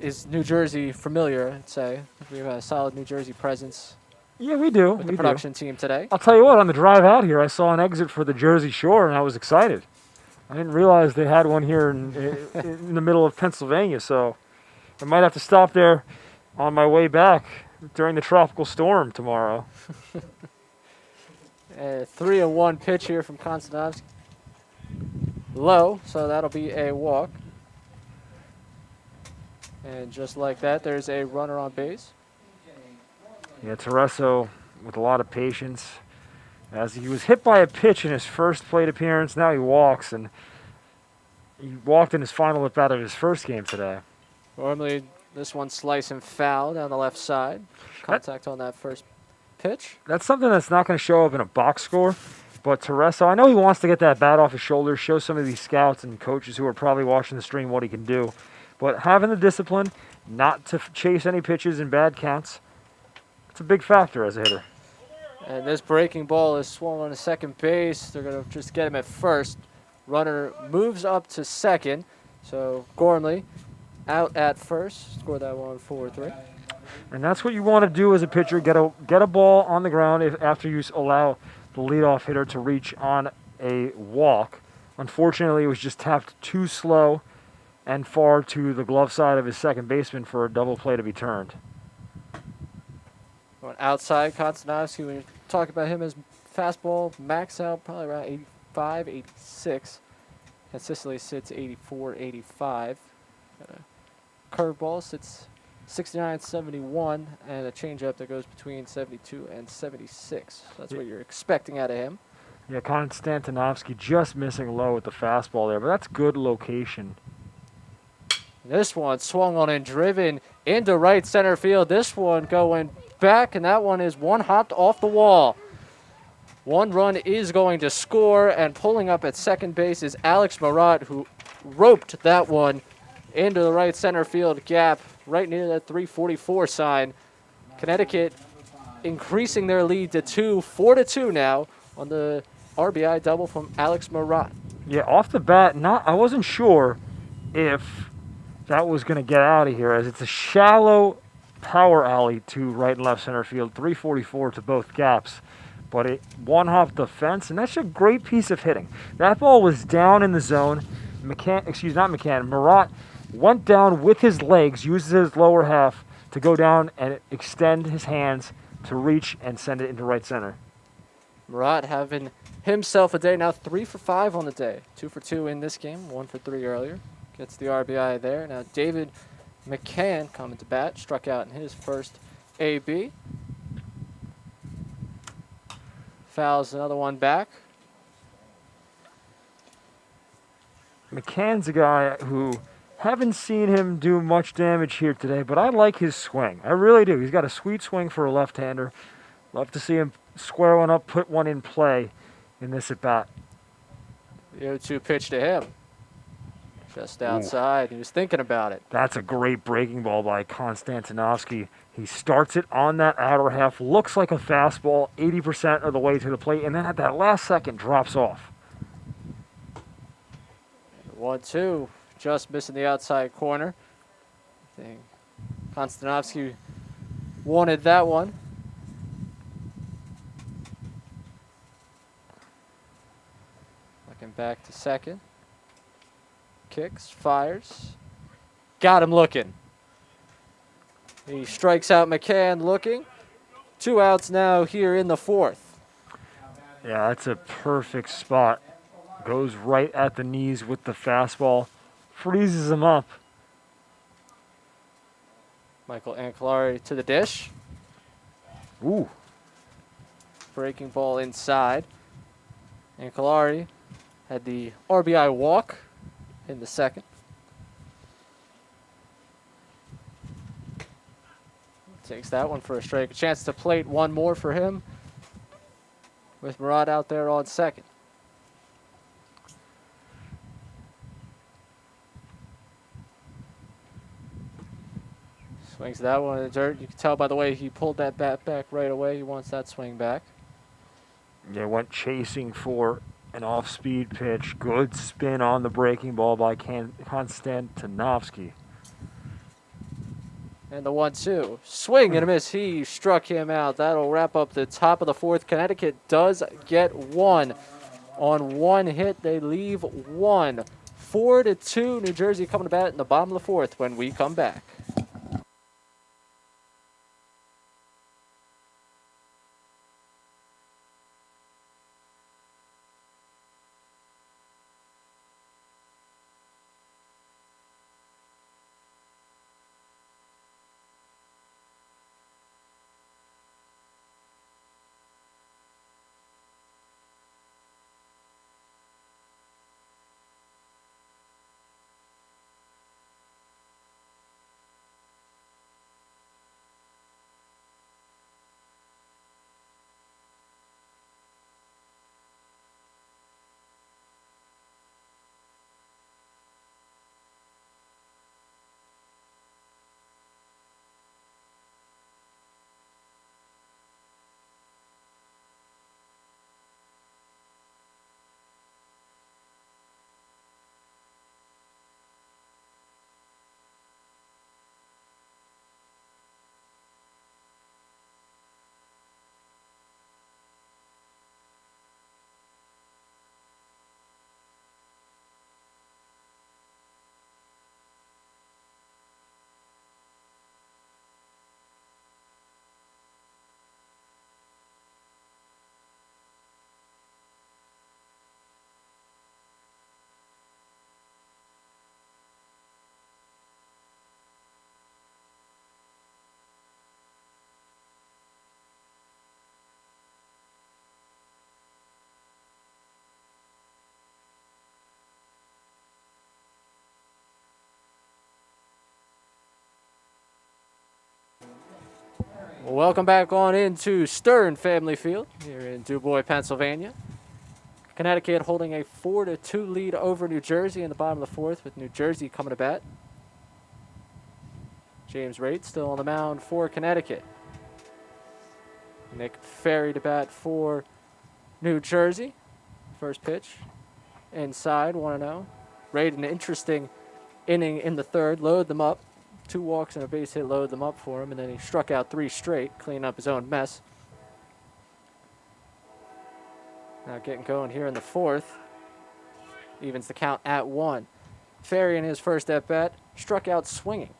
is New Jersey familiar, I'd say. We have a solid New Jersey presence. Yeah, we do. With the production team today. I'll tell you what, on the drive out here, I saw an exit for the Jersey Shore, and I was excited. I didn't realize they had one here in the middle of Pennsylvania, so I might have to stop there on my way back during the tropical storm tomorrow. A 3-1 pitch here from Konstanovsky. Low, so that'll be a walk. And just like that, there's a runner on base. Yeah, Tereso with a lot of patience. As he was hit by a pitch in his first plate appearance, now he walks, and he walked in his final at-bat of his first game today. Normally, this one slice and foul down the left side. Contact on that first pitch. That's something that's not going to show up in a box score, but Tereso, I know he wants to get that bat off his shoulders, show some of these scouts and coaches who are probably watching the stream what he can do. But having the discipline not to chase any pitches in bad counts, it's a big factor as a hitter. And this breaking ball is swung on to second base. They're going to just get him at first. Runner moves up to second. So Gormley out at first. Score that one 4-3. And that's what you want to do as a pitcher, get a ball on the ground after you allow the leadoff hitter to reach on a walk. Unfortunately, it was just tapped too slow and far to the glove side of his second baseman for a double play to be turned. Going outside, Konstanovsky, when you talk about him as fastball, max out probably around 85, 86. Consistently sits 84, 85. Got a curveball sits 69, 71, and a changeup that goes between 72 and 76. That's what you're expecting out of him. Yeah, Konstantinovsky just missing low with the fastball there, but that's good location. This one swung on and driven into right center field. This one going back, and that one is one hopped off the wall. One run is going to score, and pulling up at second base is Alex Marat, who roped that one into the right center field gap, right near that 344 sign. Connecticut increasing their lead to 4-2 now on the RBI double from Alex Marat. Yeah, off the bat, I wasn't sure if that was going to get out of here, as it's a shallow power alley to right and left center field, 344 to both gaps. But it one-hopped the fence, and that's a great piece of hitting. That ball was down in the zone. Marat went down with his legs, uses his lower half to go down and extend his hands to reach and send it into right center. Marat having himself a day now, 3 for 5 on the day. 2 for 2 in this game, 1 for 3 earlier. Gets the RBI there. Now David McCann coming to bat, struck out in his first AB. Fouls another one back. McCann's a guy who haven't seen him do much damage here today, but I like his swing. I really do. He's got a sweet swing for a left-hander. Love to see him square one up, put one in play in this at-bat. The 0-2 pitch to him. Just outside. He was thinking about it. That's a great breaking ball by Konstantinovsky. He starts it on that outer half, looks like a fastball 80% of the way to the plate, and then at that last second drops off. 1-2, just missing the outside corner. I think Konstanovsky wanted that one. Looking back to second. Kicks, fires. Got him looking. He strikes out McCann looking. 2 outs now here in the 4th. Yeah, that's a perfect spot. Goes right at the knees with the fastball. Freezes him up. Michael Ancolari to the dish. Ooh. Breaking ball inside. Ancolari had the RBI walk in the second. Takes that one for a strike. A chance to plate one more for him with Marat out there on second. Swings that one in the dirt. You can tell by the way he pulled that bat back right away. He wants that swing back. Yeah, went chasing for an off-speed pitch. Good spin on the breaking ball by Konstantinovsky. And the 1-2. Swing and a miss. He struck him out. That'll wrap up the top of the 4th. Connecticut does get one On one hit, they leave one. 4-2, New Jersey coming to bat in the bottom of the fourth when we come back. Welcome back on into Stern Family Field here in DuBois, Pennsylvania. Connecticut holding a 4-2 lead over New Jersey in the bottom of the fourth, with New Jersey coming to bat. James Raitt still on the mound for Connecticut. Nick Ferry to bat for New Jersey. First pitch inside, 1-0. Raitt, an interesting inning in the third, load them up. 2 walks and a base hit load them up for him, and then he struck out 3 straight, cleaning up his own mess. Now getting going here in the fourth. Evens the count at 1. Ferry in his first at-bat struck out swinging.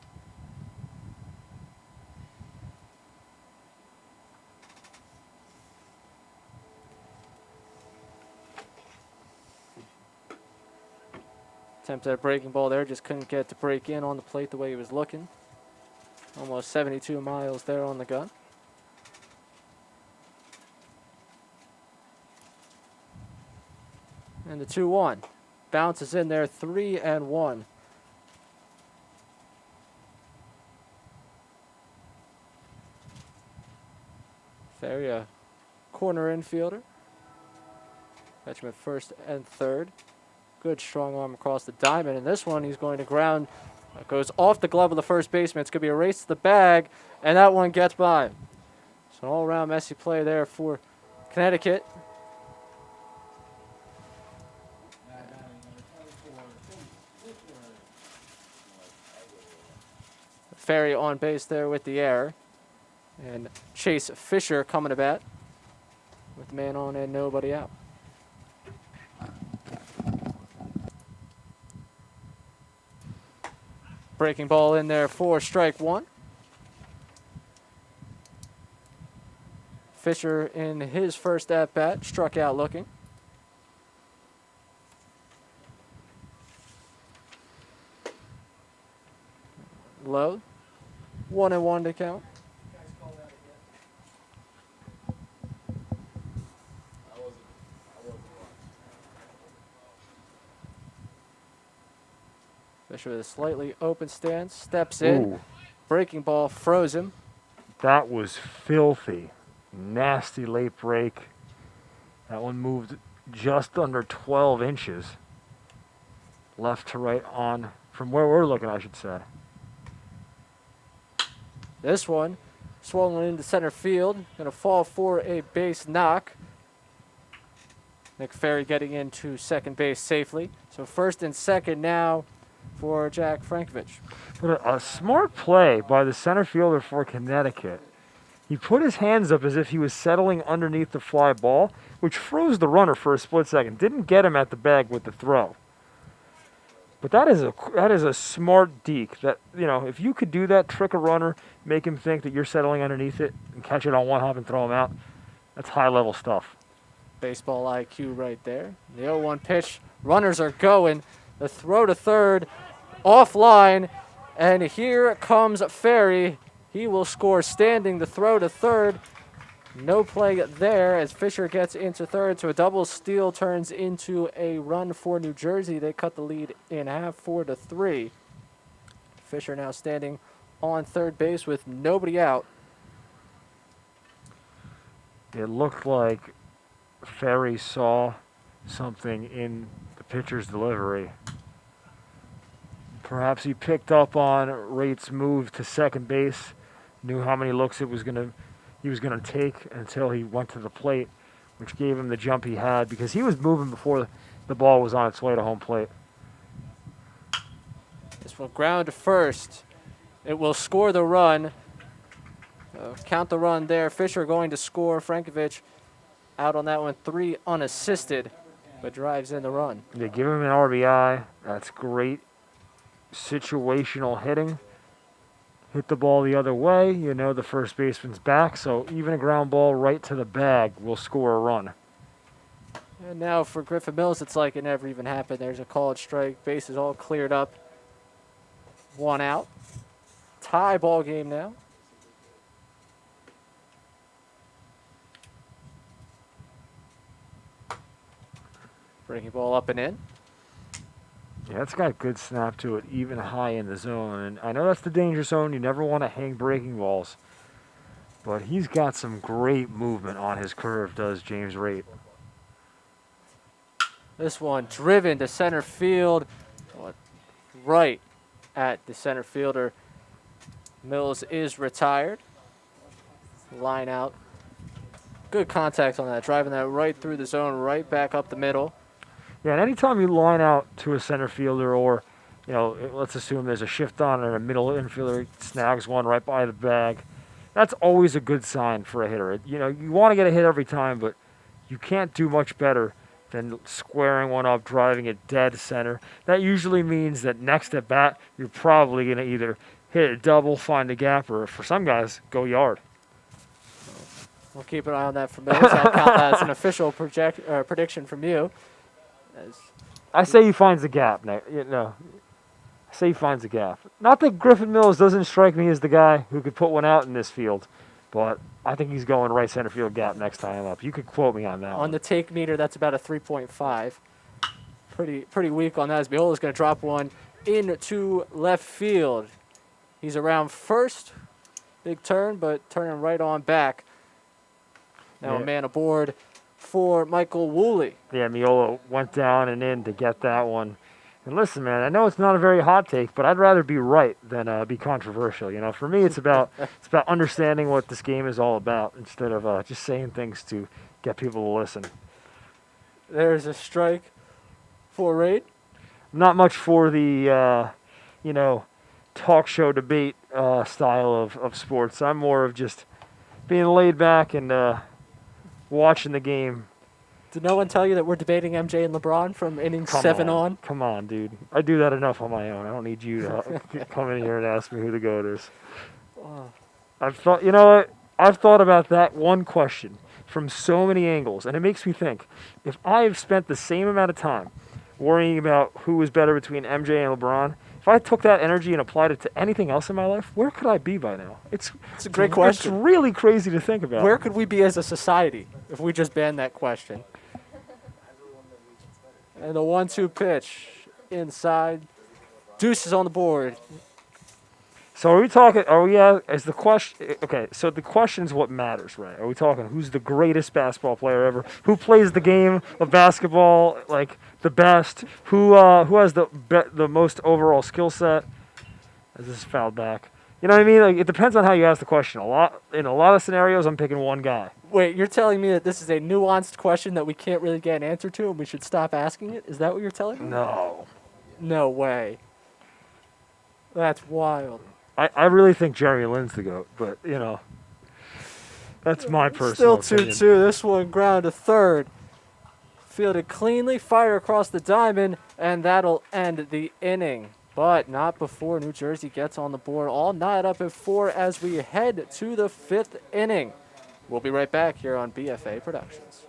Attempted a breaking ball there, just couldn't get to break in on the plate the way he was looking. Almost 72 miles there on the gun. And the 2-1. Bounces in there, 3-1. Ferry, a corner infielder. Catch him at first and third. Good strong arm across the diamond. And this one he's going to ground. Goes off the glove of the first baseman. It's going to be a race to the bag. And that one gets by. So an all-around messy play there for Connecticut. Ferry on base there with the error. And Chase Fisher coming to bat with the man on and nobody out. Breaking ball in there for strike 1. Fisher in his first at-bat struck out looking. Low. 1-1 to count. Fisher with a slightly open stance, steps in. Ooh. Breaking ball froze him. That was filthy. Nasty late break. That one moved just under 12 inches. Left to right on, from where we're looking, I should say. This one swung into center field. Going to fall for a base knock. Nick Ferry getting into second base safely. So first and second now for Jack Frankovich. But a smart play by the center fielder for Connecticut. He put his hands up as if he was settling underneath the fly ball, which froze the runner for a split second. Didn't get him at the bag with the throw. But that is a smart deke. That, if you could do that, trick a runner, make him think that you're settling underneath it, and catch it on one hop and throw him out, that's high level stuff. Baseball IQ right there. The 0-1 pitch. Runners are going. The throw to third, offline, and here comes Ferry. He will score standing. The throw to third. No play there as Fisher gets into third, so a double steal turns into a run for New Jersey. They cut the lead in half, 4-3. Fisher now standing on third base with nobody out. It looked like Ferry saw something in the pitcher's delivery. Perhaps he picked up on Rate's move to second base, knew how many looks he was going to take until he went to the plate, which gave him the jump he had because he was moving before the ball was on its way to home plate. This will ground to first. It will score the run. Count the run there. Fisher going to score. Frankovich out on that one, 3 unassisted, but drives in the run. They give him an RBI. That's great situational hitting. Hit the ball the other way. The first baseman's back, so even a ground ball right to the bag will score a run. And now for Griffin Mills, it's like it never even happened. There's a called strike. Base is all cleared up. 1 out. Tie ball game now. Breaking ball up and in. Yeah, it's got good snap to it, even high in the zone. And I know that's the danger zone. You never want to hang breaking balls. But he's got some great movement on his curve, does James Rate. This one driven to center field. Right at the center fielder. Mills is retired. Line out. Good contact on that. Driving that right through the zone, right back up the middle. Yeah, and anytime you line out to a center fielder or, let's assume there's a shift on and a middle infielder snags one right by the bag, that's always a good sign for a hitter. You want to get a hit every time, but you can't do much better than squaring one up, driving it dead center. That usually means that next at bat, you're probably going to either hit a double, find a gap, or for some guys, go yard. We'll keep an eye on that from Mills. I'll count that as an official prediction from you. I say he finds a gap. I say he finds a gap. Not that Griffin Mills doesn't strike me as the guy who could put one out in this field, but I think he's going right center field gap next time up. You could quote me on that one. On the take meter, that's about a 3.5. Pretty weak on that as Biola's going to drop one into left field. He's around first. Big turn, but turning right on back. Now a man aboard for Michael Woolley. Yeah, Miola went down and in to get that one. And listen, man, I know it's not a very hot take, but I'd rather be right than be controversial. For me, it's about understanding what this game is all about instead of just saying things to get people to listen. There's a strike for Rate. Not much for the talk show debate style of sports. I'm more of just being laid back and watching the game. Did no one tell you that we're debating MJ and LeBron from innings 7 on? Come on, dude. I do that enough on my own. I don't need you to come in here and ask me who the GOAT is. I've thought about that one question from so many angles, and it makes me think, if I've spent the same amount of time worrying about who was better between MJ and LeBron, if I took that energy and applied it to anything else in my life, where could I be by now? It's a great question. It's really crazy to think about. Where could we be as a society if we just banned that question? And the 1-2 pitch inside. Deuce is on the board. So is the question, okay, so the question's what matters, right? Are we talking who's the greatest basketball player ever? Who plays the game of basketball like the best? Who has the most overall skill set? As this is fouled back. You know what I mean? Like, it depends on how you ask the question. In a lot of scenarios, I'm picking one guy. Wait, you're telling me that this is a nuanced question that we can't really get an answer to and we should stop asking it? Is that what you're telling me? No. No way. That's wild. I really think Jeremy Lin's the GOAT, but, That's my personal Still opinion. 2-2. This one ground to third. Fielded cleanly, fire across the diamond, and that'll end the inning. But not before New Jersey gets on the board. All knotted up at 4 as we head to the 5th inning. We'll be right back here on BFA Productions.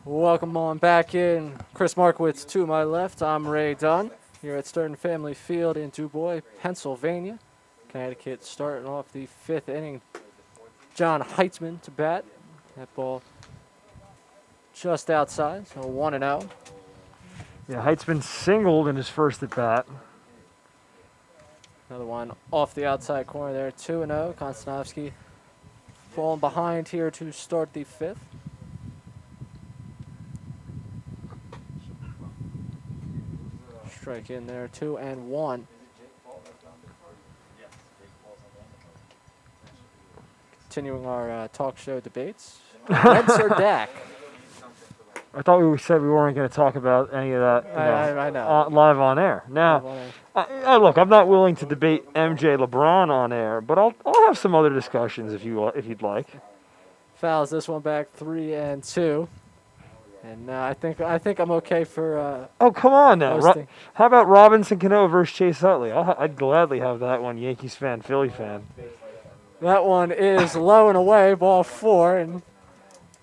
Welcome on back in. Chris Markowitz to my left. I'm Ray Dunn here at Stern Family Field in DuBois, Pennsylvania. Connecticut starting off the 5th inning. John Heitzman to bat. That ball just outside, so 1-0. Yeah, Heitzman singled in his first at bat. Another one off the outside corner there, 2-0. Konstanovsky falling behind here to start the 5th. Strike in there, 2-1. Continuing our talk show debates. Reds or Dak? I thought we said we weren't going to talk about any of that I know. live on air. Now, look, I'm not willing to debate MJ LeBron on air, but I'll have some other discussions if you'd like. Fouls this one back, 3-2. And I think I'm okay for. Oh, come on now! Hosting. How about Robinson Cano versus Chase Utley? I'd gladly have that one. Yankees fan, Philly fan. That one is low and away, ball 4, and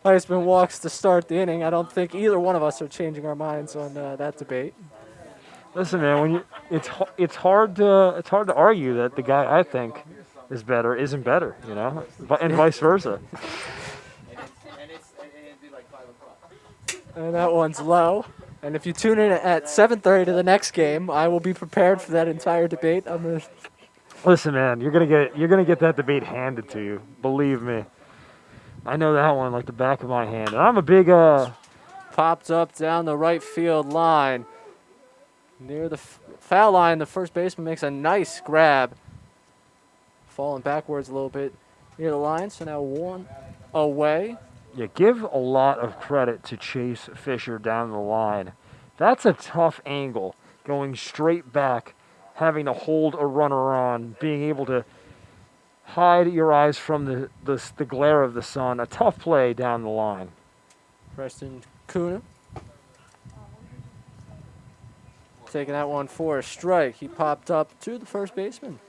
Heisman walks to start the inning. I don't think either one of us are changing our minds on that debate. Listen, man, it's hard to argue that the guy I think is better isn't better, you know, and vice versa. And that one's low. And if you tune in at 7:30 to the next game, I will be prepared for that entire debate. Listen, man, you're gonna get that debate handed to you. Believe me. I know that one like the back of my hand. And I'm a big Popped up down the right field line. Near the foul line, the first baseman makes a nice grab. Falling backwards a little bit near the line, so now 1 away. Yeah, give a lot of credit to Chase Fisher down the line. That's a tough angle, going straight back, having to hold a runner on, being able to hide your eyes from the glare of the sun. A tough play down the line. Preston Kuna taking that one for a strike. He popped up to the first baseman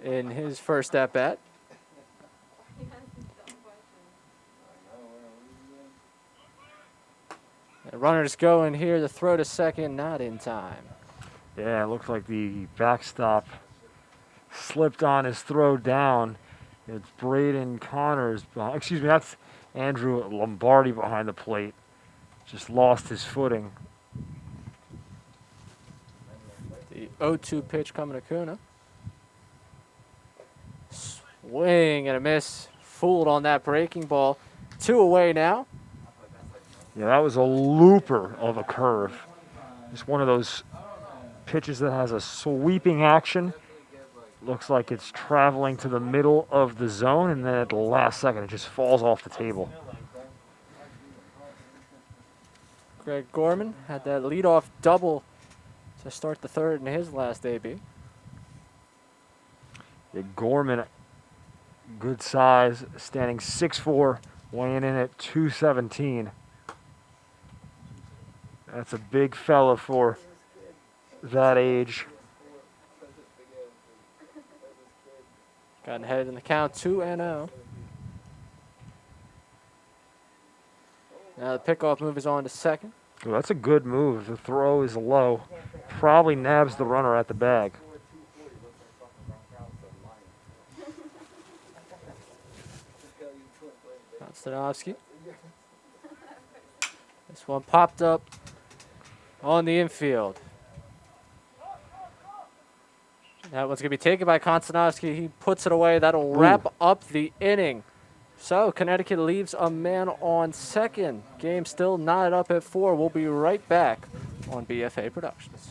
in his first at-bat. Runners going here, the throw to second, not in time. Yeah, it looks like the backstop slipped on his throw down. It's Braden Connors. That's Andrew Lombardi behind the plate. Just lost his footing. The 0-2 pitch coming to Kuna. Swing and a miss. Fooled on that breaking ball. 2 away now. Yeah, that was a looper of a curve. Just one of those Pitches that has a sweeping action. Looks like it's traveling to the middle of the zone, and then at the last second, it just falls off the table. Greg Gorman had that leadoff double to start the third in his last AB. Yeah, Gorman, good size, standing 6'4", weighing in at 217. That's a big fella for that age. Got ahead in the count, 2-0. Now the pickoff move is on to second. Oh, that's a good move. The throw is low. Probably nabs the runner at the bag. Konstanovsky. This one popped up on the infield. That one's going to be taken by Konstanovsky. He puts it away. That'll wrap up the inning. So Connecticut leaves a man on second. Game still knotted up at 4. We'll be right back on BFA Productions.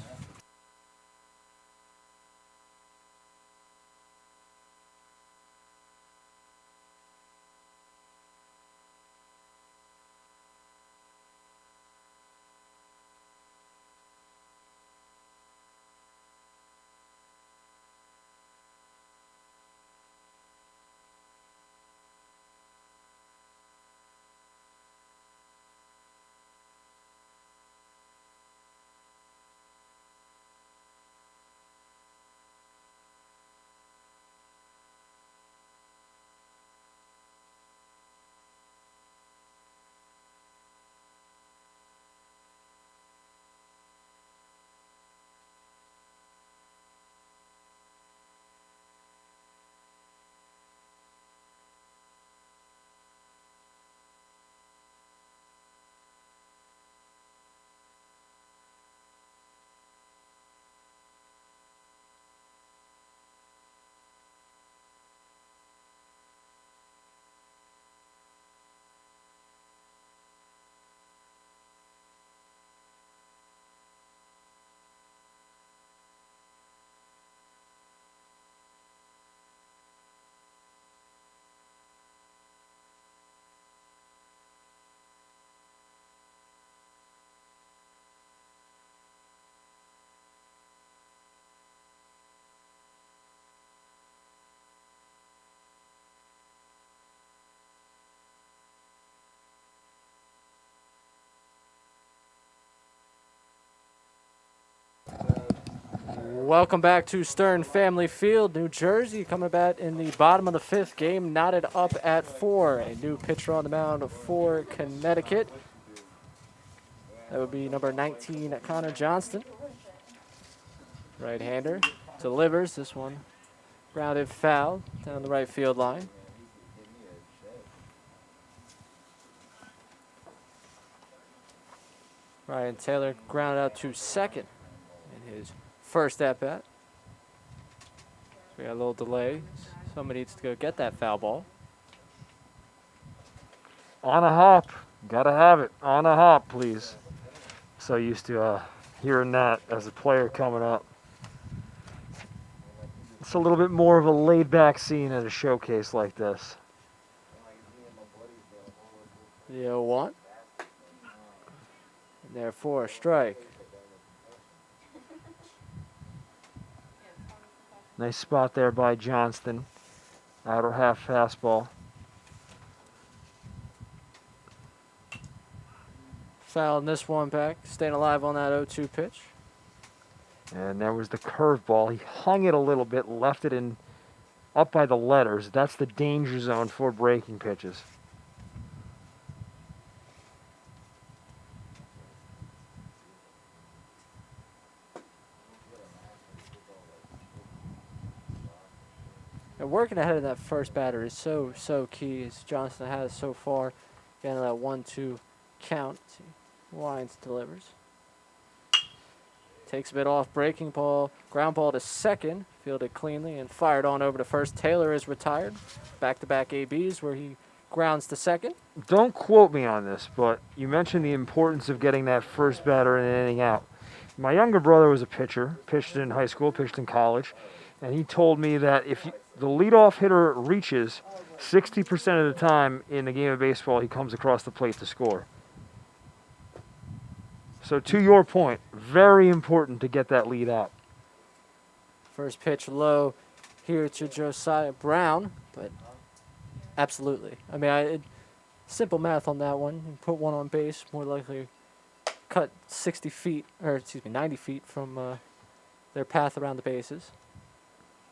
Welcome back to Stern Family Field, New Jersey. Coming back in the bottom of the 5th, game knotted up at 4. A new pitcher on the mound for Connecticut. That would be number 19, Connor Johnston. Right-hander delivers. This one grounded foul down the right field line. Ryan Taylor grounded out to second in his first at-bat. We got a little delay. Somebody needs to go get that foul ball. On a hop. Gotta have it. On a hop, please. So used to hearing that as a player coming up. It's a little bit more of a laid-back scene at a showcase like this. The 0-1. And therefore, a strike. Nice spot there by Johnston. Outer half fastball. Fouling this one back. Staying alive on that 0-2 pitch. And there was the curveball. He hung it a little bit, left it in up by the letters. That's the danger zone for breaking pitches. And working ahead of that first batter is so key, as Johnston has so far. Getting that 1-2 count. See, winds, delivers. Takes a bit off, breaking ball, ground ball to second, fielded cleanly and fired on over to first. Taylor is retired. Back-to-back ABs where he grounds to second. Don't quote me on this, but you mentioned the importance of getting that first batter in an inning out. My younger brother was a pitcher, pitched in high school, pitched in college, and he told me that if the leadoff hitter reaches 60% of the time in a game of baseball, he comes across the plate to score. So to your point, very important to get that lead out. First pitch low here to Josiah Brown, but absolutely. I mean, simple math on that one. You put one on base, more likely cut 90 feet from their path around the bases.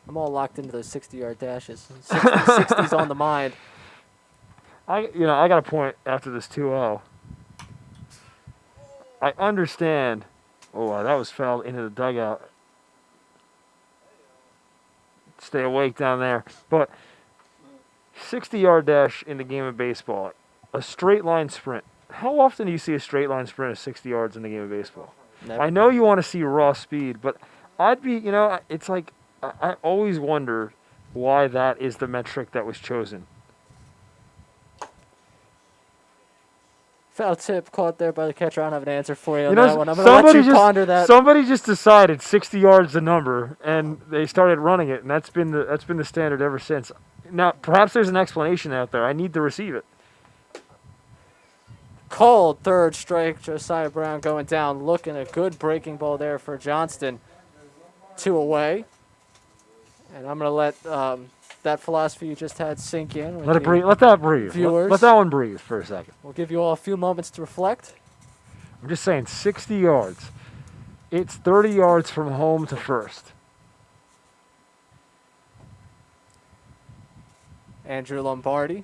I'm all locked into those 60-yard dashes. 60's on the mind. I got a point after this 2-0. I understand. Oh, that was fouled into the dugout. Stay awake down there. But 60-yard dash in the game of baseball, a straight line sprint. How often do you see a straight line sprint of 60 yards in the game of baseball? Never. I know you want to see raw speed, but I'd be, it's like I always wonder why that is the metric that was chosen. Foul tip caught there by the catcher. I don't have an answer for you on that one. I'm going to let you ponder that. Somebody just decided 60 yards the number, and they started running it, and that's been the standard ever since. Now, perhaps there's an explanation out there. I need to receive it. Called third strike. Josiah Brown going down, looking a good breaking ball there for Johnston. 2 away. And I'm going to let that philosophy you just had sink in. Let it breathe. Let that breathe. Viewers. Let that one breathe for a second. We'll give you all a few moments to reflect. I'm just saying, 60 yards. It's 30 yards from home to first. Andrew Lombardi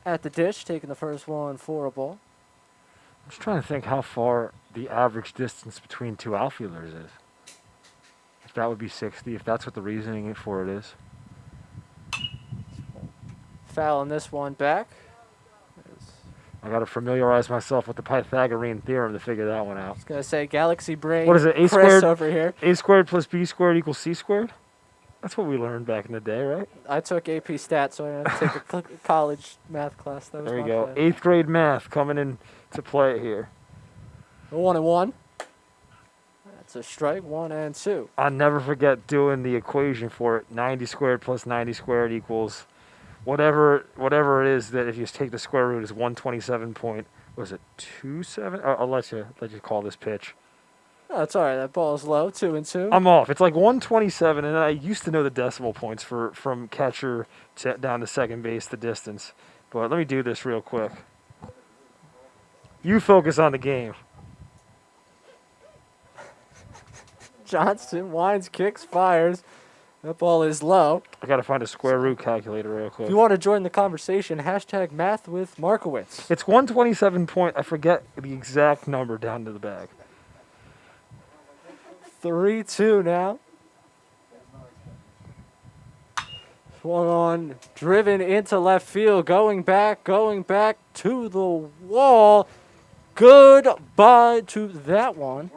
at the dish, taking the first one for a ball. I'm just trying to think how far the average distance between two outfielders is. If that would be 60, if that's what the reasoning for it is. Foul in this one back. I got to familiarize myself with the Pythagorean theorem to figure that one out. I was going to say Galaxy Brain. What is it? A Chris squared over here. A squared plus B squared equals C squared? That's what we learned back in the day, right? I took AP Stats, so I had to take a college math class. That was There you my go. plan. 8th grade math coming in to play here. 1-1. That's a strike. 1-2. I'll never forget doing the equation for it. 90 squared plus 90 squared equals whatever it is that if you take the square root is 127 point. Was it 27? I'll let you call this pitch. Oh, that's all right. That ball's low. 2-2. I'm off. It's like 127, and I used to know the decimal points from catcher down to second base, the distance. But let me do this real quick. You focus on the game. Johnston winds, kicks, fires. That ball is low. I got to find a square root calculator real quick. If you want to join the conversation, hashtag math with Markowitz. It's 127 point. I forget the exact number down to the bag. 3-2 now. Swung on, driven into left field, going back to the wall. Goodbye to that one.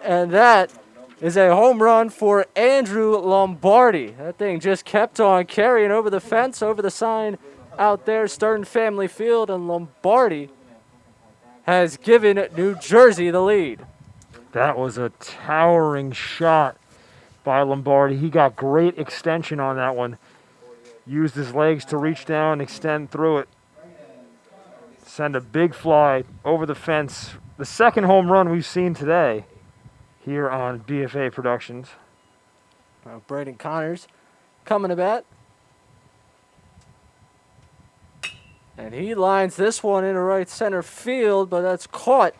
And that is a home run for Andrew Lombardi. That thing just kept on carrying over the fence, over the sign out there, Stern Family Field, and Lombardi has given New Jersey the lead. That was a towering shot by Lombardi. He got great extension on that one. Used his legs to reach down, extend through it. Send a big fly over the fence. The second home run we've seen today here on BFA Productions. Braden Connors coming to bat. And he lines this one into right center field, but that's caught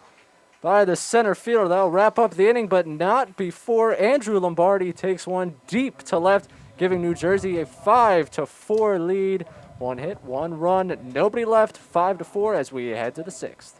by the center fielder. That'll wrap up the inning, but not before Andrew Lombardi takes one deep to left, giving New Jersey a 5-4 lead. 1 hit, 1 run, nobody left, 5-4 as we head to the 6th.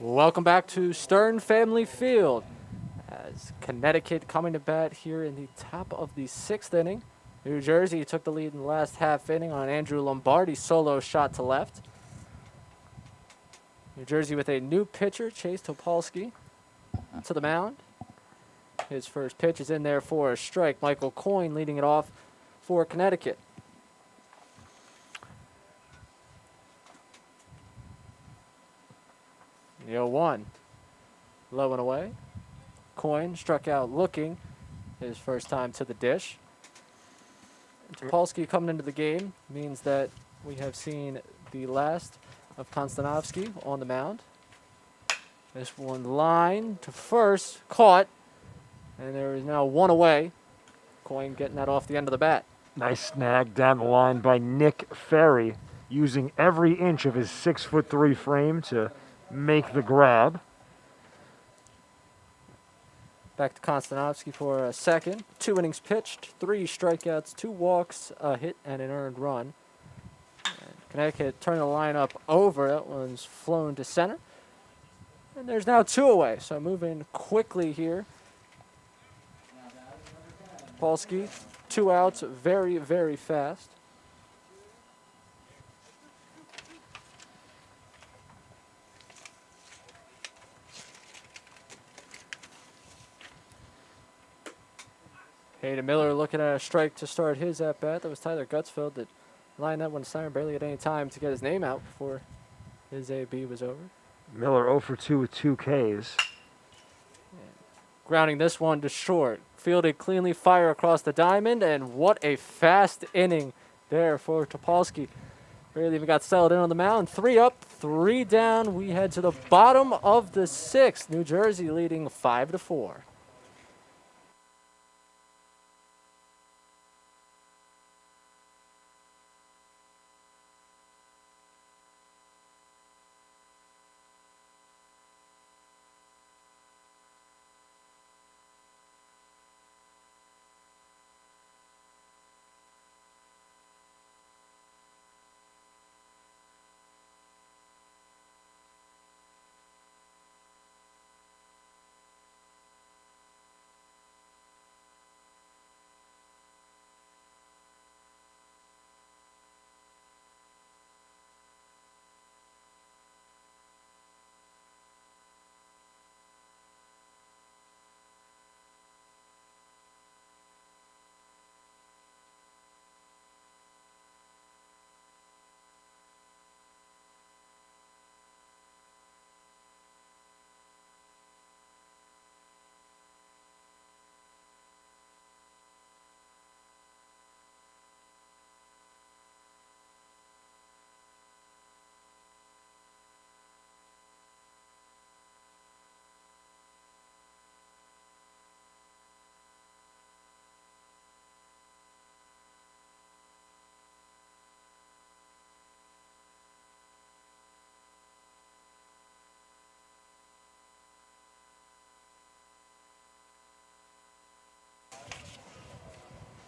Welcome back to Stern Family Field. As Connecticut coming to bat here in the top of the 6th inning. New Jersey took the lead in the last half inning on Andrew Lombardi solo shot to left. New Jersey with a new pitcher, Chase Topolsky, to the mound. His first pitch is in there for a strike. Michael Coyne leading it off for Connecticut. The 0-1. Low and away. Coyne struck out looking his first time to the dish. Topolsky coming into the game means that we have seen the last of Konstanovsky on the mound. This one line to first, caught, and there is now one away. Coyne getting that off the end of the bat. Nice snag down the line by Nick Ferry, using every inch of his 6'3" frame to make the grab. Back to Konstanovsky for a second. 2 innings pitched, 3 strikeouts, 2 walks, a hit, and an earned run. And Connecticut turning the lineup over. That one's flown to center. And there's now 2 away, so moving quickly here. Polsky, 2 outs, very, very fast. Hayden Miller looking at a strike to start his at-bat. That was Tyler Gutsfield that lined that one center barely at any time to get his name out before his AB was over. Miller 0 for 2 with 2 Ks. Grounding this one to short. Fielded cleanly, fire across the diamond, and what a fast inning there for Topolsky. Barely even got settled in on the mound. 3 up, 3 down. We head to the bottom of the 6th. New Jersey leading 5-4.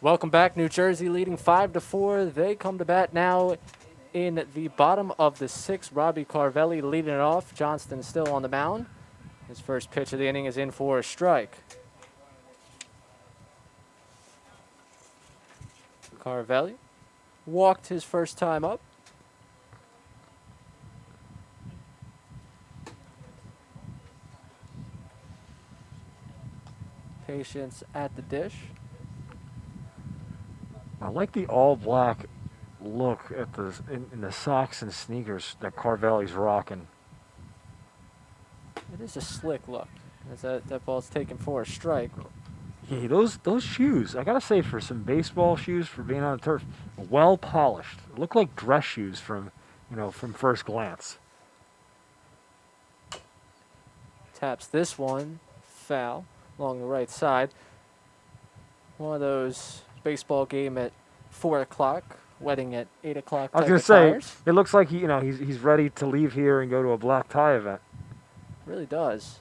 Welcome back. New Jersey leading 5-4. They come to bat now in the bottom of the 6th. Robbie Carvelli leading it off. Johnston still on the mound. His first pitch of the inning is in for a strike. Carvelli walked his first time up. Patience at the dish. I like the all-black look at in the socks and sneakers that Carvelli's rocking. It is a slick look as that ball's taken for a strike. Yeah, those shoes, I gotta say, for some baseball shoes for being on the turf, well polished. Look like dress shoes from first glance. Taps this one, foul, along the right side. One of those baseball game at 4 o'clock, wedding at 8 o'clock. I was gonna say, it looks like he's ready to leave here and go to a black tie event. Really does.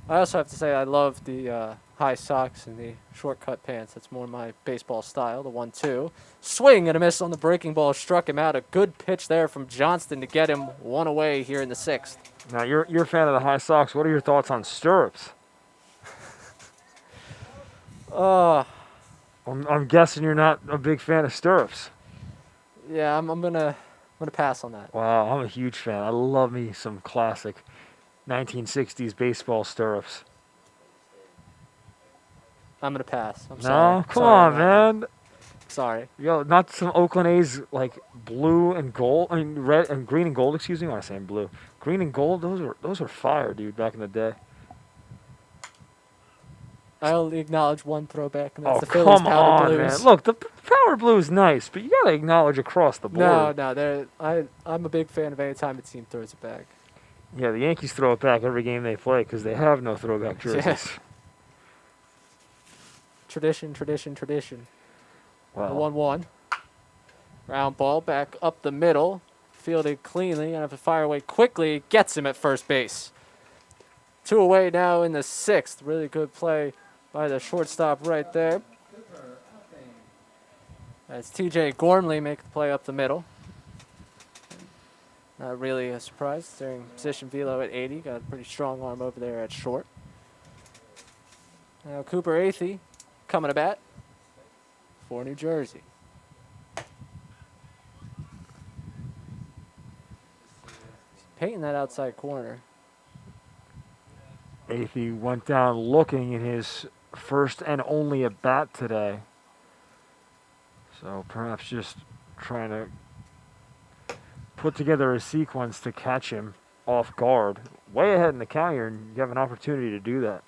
I also have to say I love the high socks and the short cut pants. That's more my baseball style. The 1-2. Swing and a miss on the breaking ball. Struck him out. A good pitch there from Johnston to get him one away here in the 6th. Now, you're a fan of the high socks. What are your thoughts on stirrups? I'm guessing you're not a big fan of stirrups. Yeah, I'm gonna pass on that. Wow, I'm a huge fan. I love me some classic 1960s baseball stirrups. I'm gonna pass. I'm sorry. No, come Sorry on, about that. man. Sorry. Yo, not some Oakland A's like blue and gold. I mean, red and green and gold. Excuse me, when I say blue, green and gold. Those were fire, dude. Back in the day. I only acknowledge one throwback, and that's Oh, the Phillies come powder on, blues. man. Look, the powder blue is nice, but you gotta acknowledge across the board. No, I'm a big fan of any time a team throws it back. Yeah, the Yankees throw it back every game they play because they have no throwback jerseys. Yeah. Tradition. Wow. The 1-1. Round ball back up the middle. Fielded cleanly and have to fire away quickly. Gets him at first base. 2 away now in the 6th. Really good play by the shortstop right there. As TJ Gormley make the play up the middle. Not really a surprise. During position velo at 80. Got a pretty strong arm over there at short. Now Cooper Athey coming to bat for New Jersey. Painting that outside corner. Athey went down looking in his first and only at bat today. So perhaps just trying to put together a sequence to catch him off guard. Way ahead in the count here, and you have an opportunity to do that.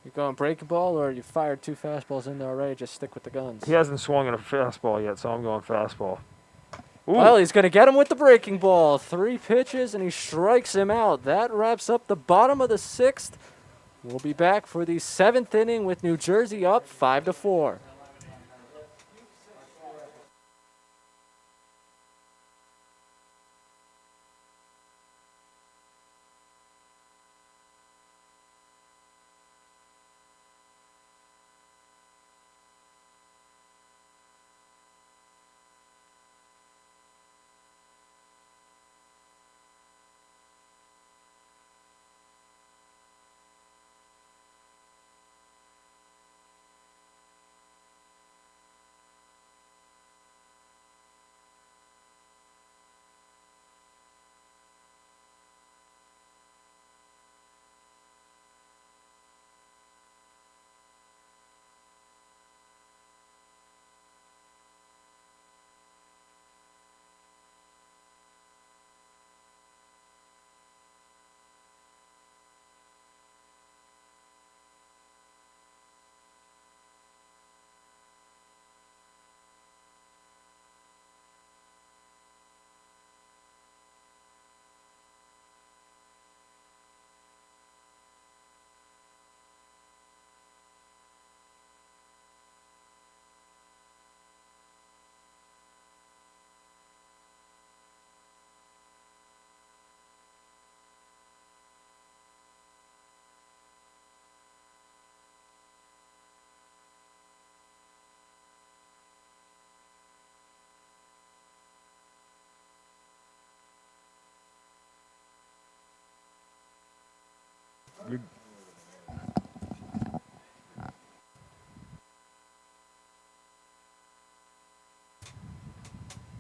You going breaking ball, or you fired 2 fastballs in there already? Just stick with the guns. He hasn't swung at a fastball yet, so I'm going fastball. Ooh. Well, he's going to get him with the breaking ball. 3 pitches, and he strikes him out. That wraps up the bottom of the 6th. We'll be back for the 7th inning with New Jersey up 5-4.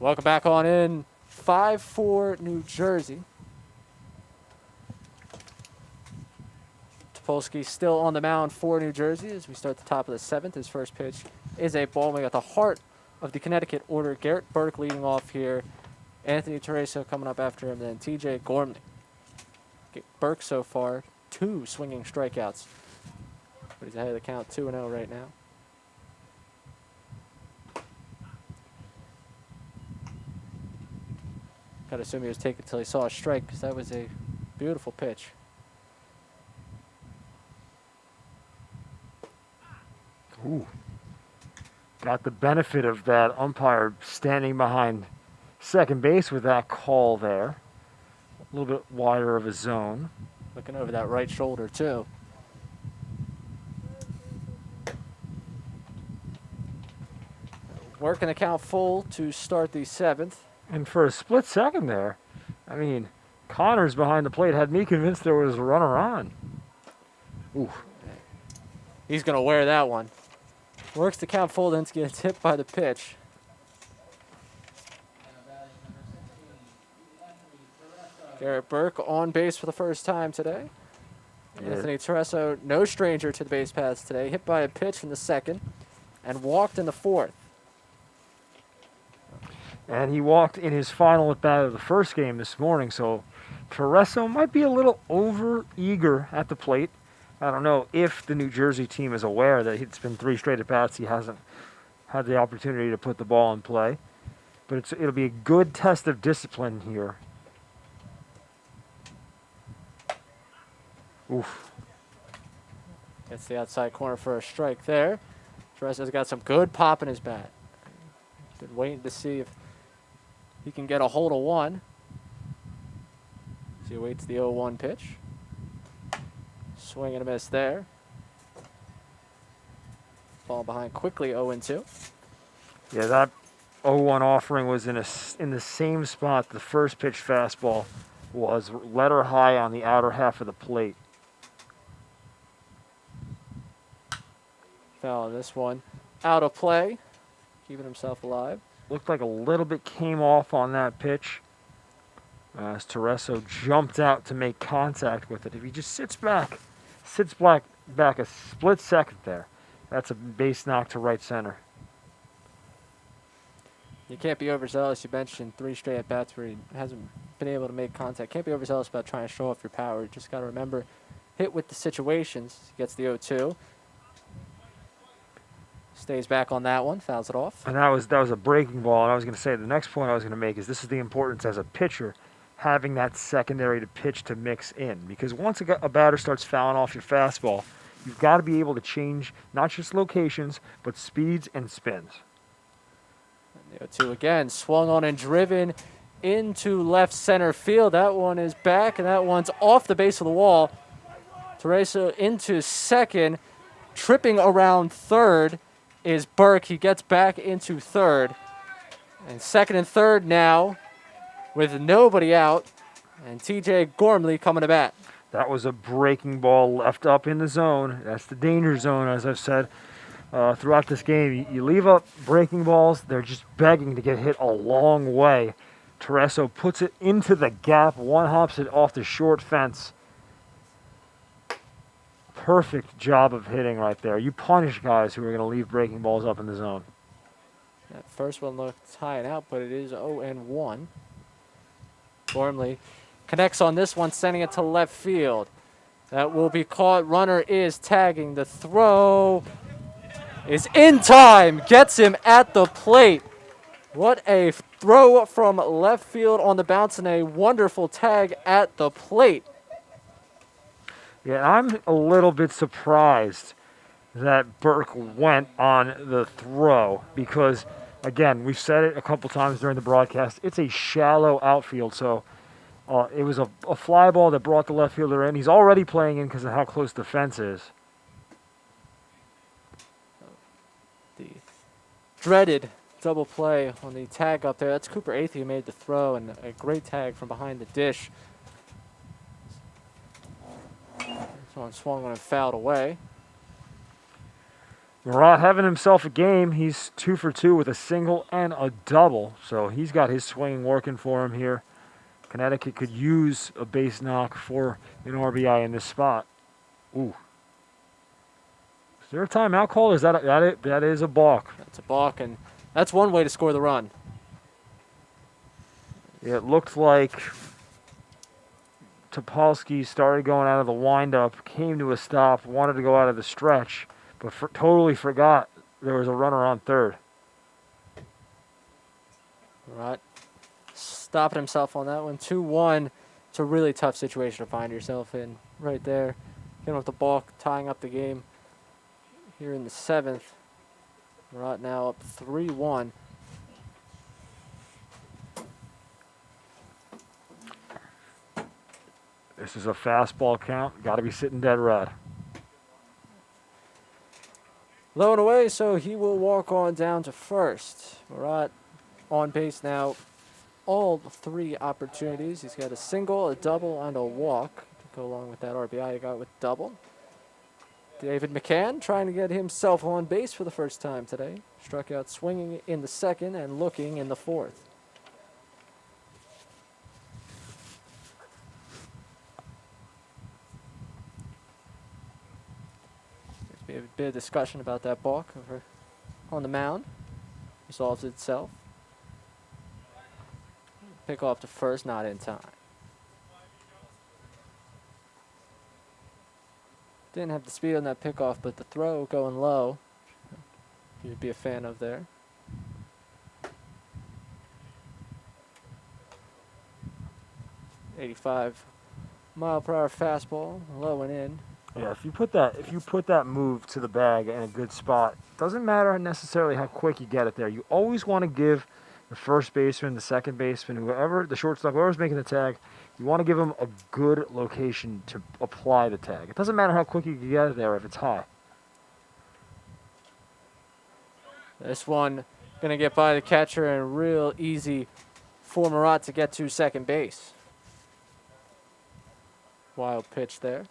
Welcome back on in. 5-4 New Jersey. Topolsky still on the mound for New Jersey as we start the top of the 7th. His first pitch is a ball. We got the heart of the Connecticut order. Garrett Burke leading off here. Anthony Tereso coming up after him. Then TJ Gormley. Burke so far, 2 swinging strikeouts. But he's ahead of the count 2-0 right now. Gotta assume he was taken until he saw a strike because that was a beautiful pitch. Ooh. Got the benefit of that umpire standing behind second base with that call there. A little bit wider of a zone. Looking over that right shoulder, too. Working the count full to start the 7th. And for a split second there, I mean, Connors behind the plate had me convinced there was a runner on. Ooh. He's going to wear that one. Works the count full, then gets hit by the pitch. Garrett Burke on base for the first time today. Yeah. Anthony Tereso, no stranger to the base paths today, hit by a pitch in the 2nd and walked in the 4th. And he walked in his final at bat of the first game this morning, so Tereso might be a little over-eager at the plate. I don't know if the New Jersey team is aware that it's been 3 straight at-bats. He hasn't had the opportunity to put the ball in play. But it'll be a good test of discipline here. Oof. Gets the outside corner for a strike there. Tereso's got some good pop in his bat. Been waiting to see if he can get a hold of one. So he waits the 0-1 pitch. Swing and a miss there. Ball behind quickly 0-2. Yeah, that 0-1 offering was in the same spot the first pitch fastball was, letter high on the outer half of the plate. Foul on this one. Out of play. Keeping himself alive. Looked like a little bit came off on that pitch as Tereso jumped out to make contact with it. If he just sits back a split second there, that's a base knock to right center. You can't be overzealous. You mentioned 3 straight at-bats where he hasn't been able to make contact. Can't be overzealous about trying to show off your power. You just got to remember, hit with the situations. He gets the 0-2. Stays back on that one, fouls it off. And that was a breaking ball. And I was going to say, the next point I was going to make is this is the importance as a pitcher, having that secondary to pitch to mix in. Because once a batter starts fouling off your fastball, you've got to be able to change not just locations, but speeds and spins. And the 0-2 again, swung on and driven into left center field. That one is back, and that one's off the base of the wall. Tereso into second, tripping around third is Burke. He gets back into third. And second and third now with nobody out. And TJ Gormley coming to bat. That was a breaking ball left up in the zone. That's the danger zone, as I've said throughout this game. You leave up breaking balls, they're just begging to get hit a long way. Tereso puts it into the gap, one-hops it off the short fence. Perfect job of hitting right there. You punish guys who are going to leave breaking balls up in the zone. That first one looked high and out, but it is 0-1. Gormley connects on this one, sending it to left field. That will be caught. Runner is tagging. The throw is in time. Gets him at the plate. What a throw from left field on the bounce and a wonderful tag at the plate. Yeah, I'm a little bit surprised that Burke went on the throw because, again, we've said it a couple times during the broadcast, it's a shallow outfield, so it was a fly ball that brought the left fielder in. He's already playing in because of how close the fence is. The dreaded double play on the tag up there. That's Cooper Athey who made the throw, and a great tag from behind the dish. Someone swung on and fouled away. Murat having himself a game. He's 2 for 2 with a single and a double, so he's got his swing working for him here. Connecticut could use a base knock for an RBI in this spot. Ooh. Is there a timeout call? Is that is a balk. That's a balk, and that's one way to score the run. It looked like Topolsky started going out of the windup, came to a stop, wanted to go out of the stretch, but totally forgot there was a runner on third. Right. Stopping himself on that one. 2-1. It's a really tough situation to find yourself in right there. Getting with the balk, tying up the game here in the 7th. Right now up 3-1. This is a fastball count. Got to be sitting dead red. Low and away, so he will walk on down to first. Murat on base now. All 3 opportunities. He's got a single, a double, and a walk to go along with that RBI he got with double. David McCann trying to get himself on base for the first time today. Struck out swinging in the second and looking in the fourth. There's been a bit of discussion about that balk over on the mound. Resolves itself. Pick off to first, not in time. Didn't have the speed on that pickoff, but the throw going low, you'd be a fan of there. .85-mile-per-hour fastball, low and in. Yeah, if you put that move to the bag in a good spot, doesn't matter necessarily how quick you get it there. You always want to give the first baseman, the second baseman, whoever, the shortstop, whoever's making the tag, you want to give them a good location to apply the tag. It doesn't matter how quick you can get it there if it's high. This one going to get by the catcher and real easy for Murat to get to second base. Wild pitch there.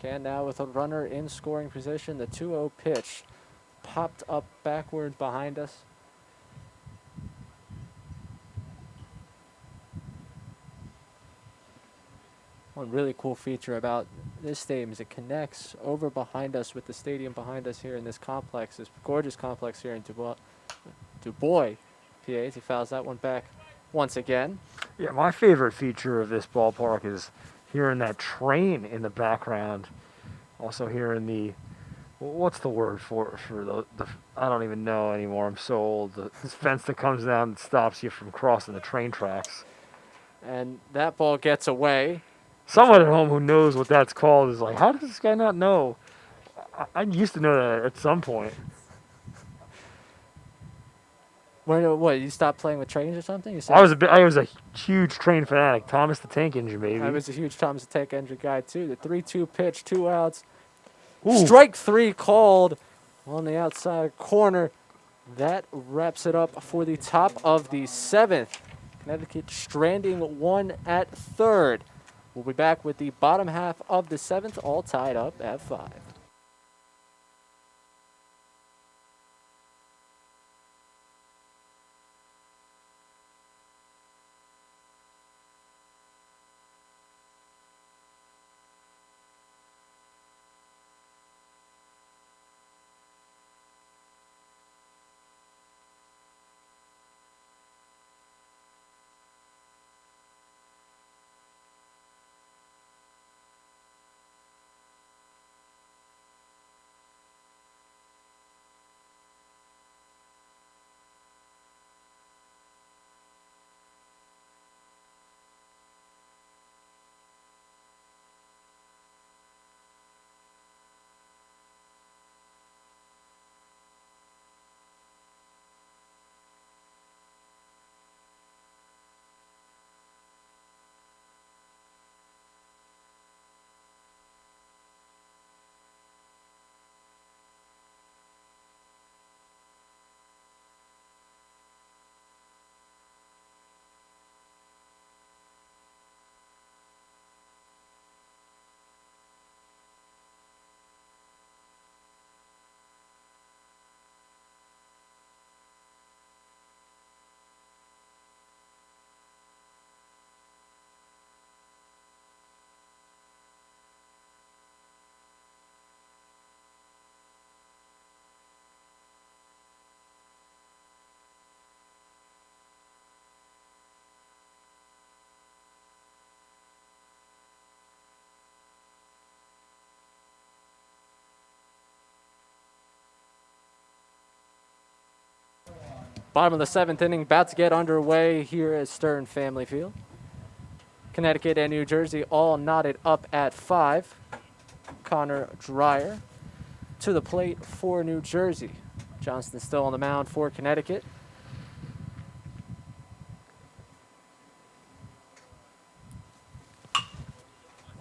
And now with a runner in scoring position, the 2-0 pitch popped up backward behind us. One really cool feature about this stadium is it connects over behind us with the stadium behind us here in this complex, this gorgeous complex here in DuBois, PA. He fouls that one back once again. Yeah, my favorite feature of this ballpark is hearing that train in the background. Also hearing the, what's the word for the I don't even know anymore. I'm so old. The fence that comes down that stops you from crossing the train tracks. And that ball gets away. Someone at home who knows what that's called is like, how does this guy not know? I used to know that at some point. What, you stopped playing with trains or something? You said I was a huge train fanatic. Thomas the Tank Engine, baby. I was a huge Thomas the Tank Engine guy, too. The 3-2 pitch, 2 outs. Ooh. Strike 3 called on the outside corner. That wraps it up for the top of the 7th. Connecticut stranding 1 at third. We'll be back with the bottom half of the 7th, all tied up at 5. Bottom of the 7th inning, about to get underway here at Stern Family Field. Connecticut and New Jersey all knotted up at 5. Connor Dreyer to the plate for New Jersey. Johnston still on the mound for Connecticut.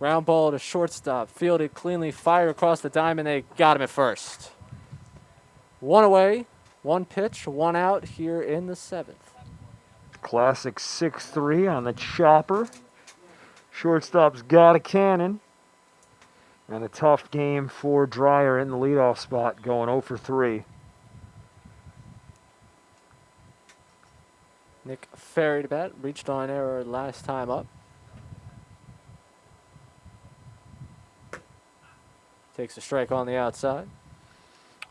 Ground ball to shortstop. Fielded cleanly. Fire across the diamond. They got him at first. One away. One pitch. One out here in the 7th. Classic 6-3 on the chopper. Shortstop's got a cannon. And a tough game for Dreyer in the leadoff spot, going 0 for 3. Nick Ferry to bat. Reached on error last time up. Takes a strike on the outside.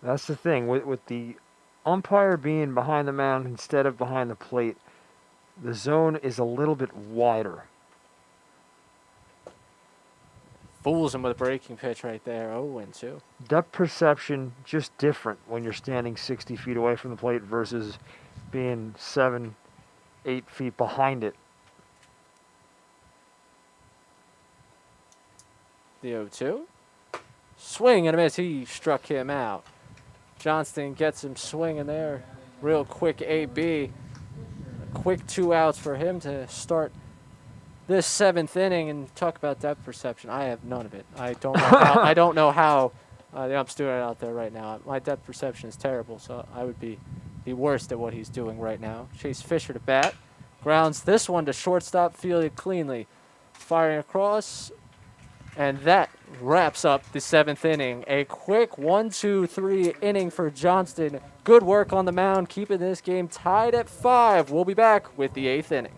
That's the thing. With the umpire being behind the mound instead of behind the plate, the zone is a little bit wider. Fools him with a breaking pitch right there. 0-2. Depth perception just different when you're standing 60 feet away from the plate versus being 7, 8 feet behind it. The 0-2. Swing and a miss. He struck him out. Johnston gets him swinging there. Real quick AB. A quick 2 outs for him to start this 7th inning. And talk about depth perception. I have none of it. I don't know how the ump's doing it out there right now. My depth perception is terrible, so I would be the worst at what he's doing right now. Chase Fisher to bat. Grounds this one to shortstop. Fielded cleanly. Firing across. And that wraps up the 7th inning. A quick 1-2-3 inning for Johnston. Good work on the mound, keeping this game tied at 5. We'll be back with the 8th inning.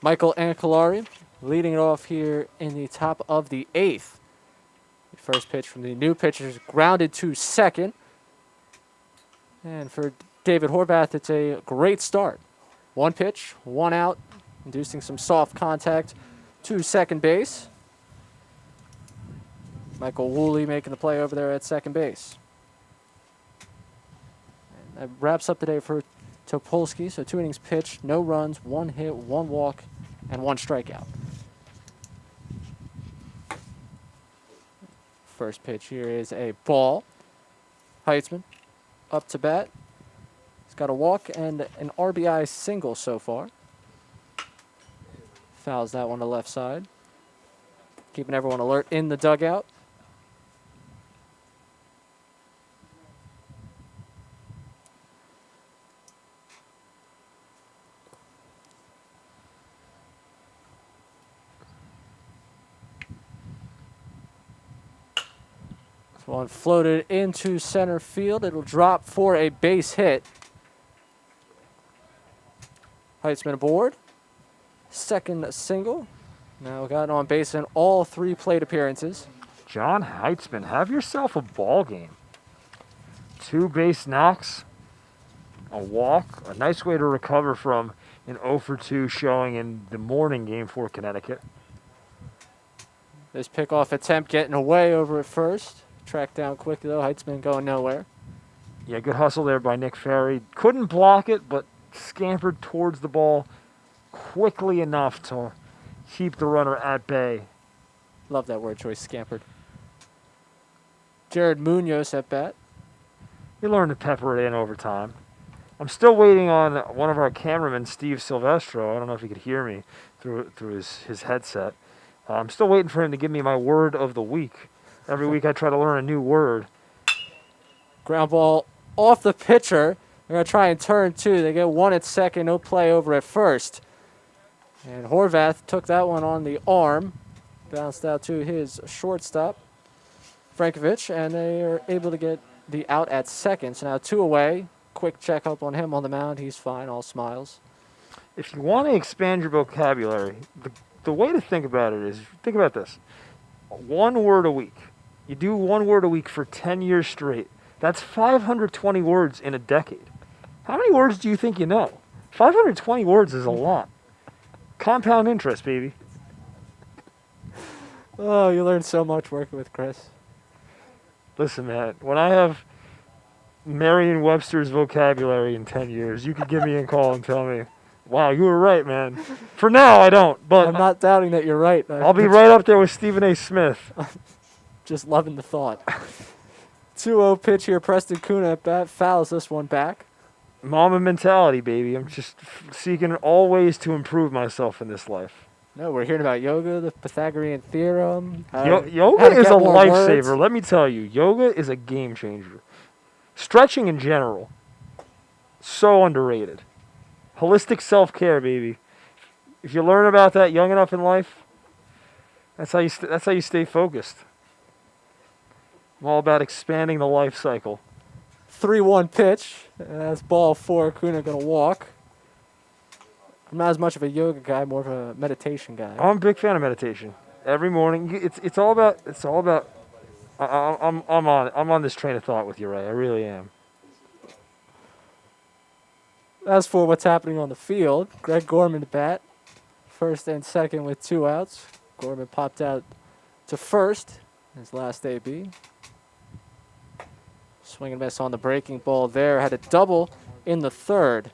Michael Ancelari leading it off here in the top of the 8th. The first pitch from the new pitchers grounded to second. And for David Horvath, it's a great start. 1 pitch, 1 out, inducing some soft contact to second base. Michael Woolley making the play over there at second base. And that wraps up the day for Topolsky. So 2 innings pitched, no runs, 1 hit, 1 walk, and 1 strikeout. First pitch here is a ball. Heitzman up to bat. He's got a walk and an RBI single so far. Fouls that one to left side. Keeping everyone alert in the dugout. One floated into center field. It'll drop for a base hit. Heitzman aboard. Second single. Now got on base in all 3 plate appearances. John Heitzman, have yourself a ball game. 2 base knocks, a walk, a nice way to recover from an 0 for 2 showing in the morning game for Connecticut. This pickoff attempt getting away over at first. Tracked down quickly though. Heitzman going nowhere. Yeah, good hustle there by Nick Ferry. Couldn't block it, but scampered towards the ball quickly enough to keep the runner at bay. Love that word choice, scampered. Jared Munoz at bat. You learn to pepper it in over time. I'm still waiting on one of our cameramen, Steve Silvestro. I don't know if he could hear me through his headset. I'm still waiting for him to give me my word of the week. Every week I try to learn a new word. Ground ball off the pitcher. They're going to try and turn two. They get one at second, no play over at first. And Horvath took that one on the arm. Bounced out to his shortstop, Frankovich, and they are able to get the out at second. So now 2 away. Quick checkup on him on the mound. He's fine, all smiles. If you want to expand your vocabulary, the way to think about it is, think about this. 1 word a week. You do 1 word a week for 10 years straight. That's 520 words in a decade. How many words do you think you know? 520 words is a lot. Compound interest, baby. Oh, you learn so much working with Chris. Listen, man, when I have Merriam-Webster's vocabulary in 10 years, you could give me a call and tell me, wow, you were right, man. For now, I don't, but I'm not doubting that you're right. I'll be right up there with Stephen A. Smith. Just loving the thought. 2-0 pitch here. Preston Kuna at bat. Fouls this one back. Mama mentality, baby. I'm just seeking all ways to improve myself in this life. No, we're hearing about yoga, the Pythagorean theorem. Yoga is a lifesaver. Let me tell you, yoga is a game changer. Stretching in general, so underrated. Holistic self-care, baby. If you learn about that young enough in life, that's how you stay focused. I'm all about expanding the life cycle. 3-1 pitch. And that's ball 4. Kuna going to walk. I'm not as much of a yoga guy, more of a meditation guy. I'm a big fan of meditation. Every morning, it's all about. I'm on this train of thought with you, Ray. I really am. As for what's happening on the field, Greg Gorman to bat. First and second with 2 outs. Gorman popped out to first. His last AB. Swing and miss on the breaking ball there. Had a double in the third.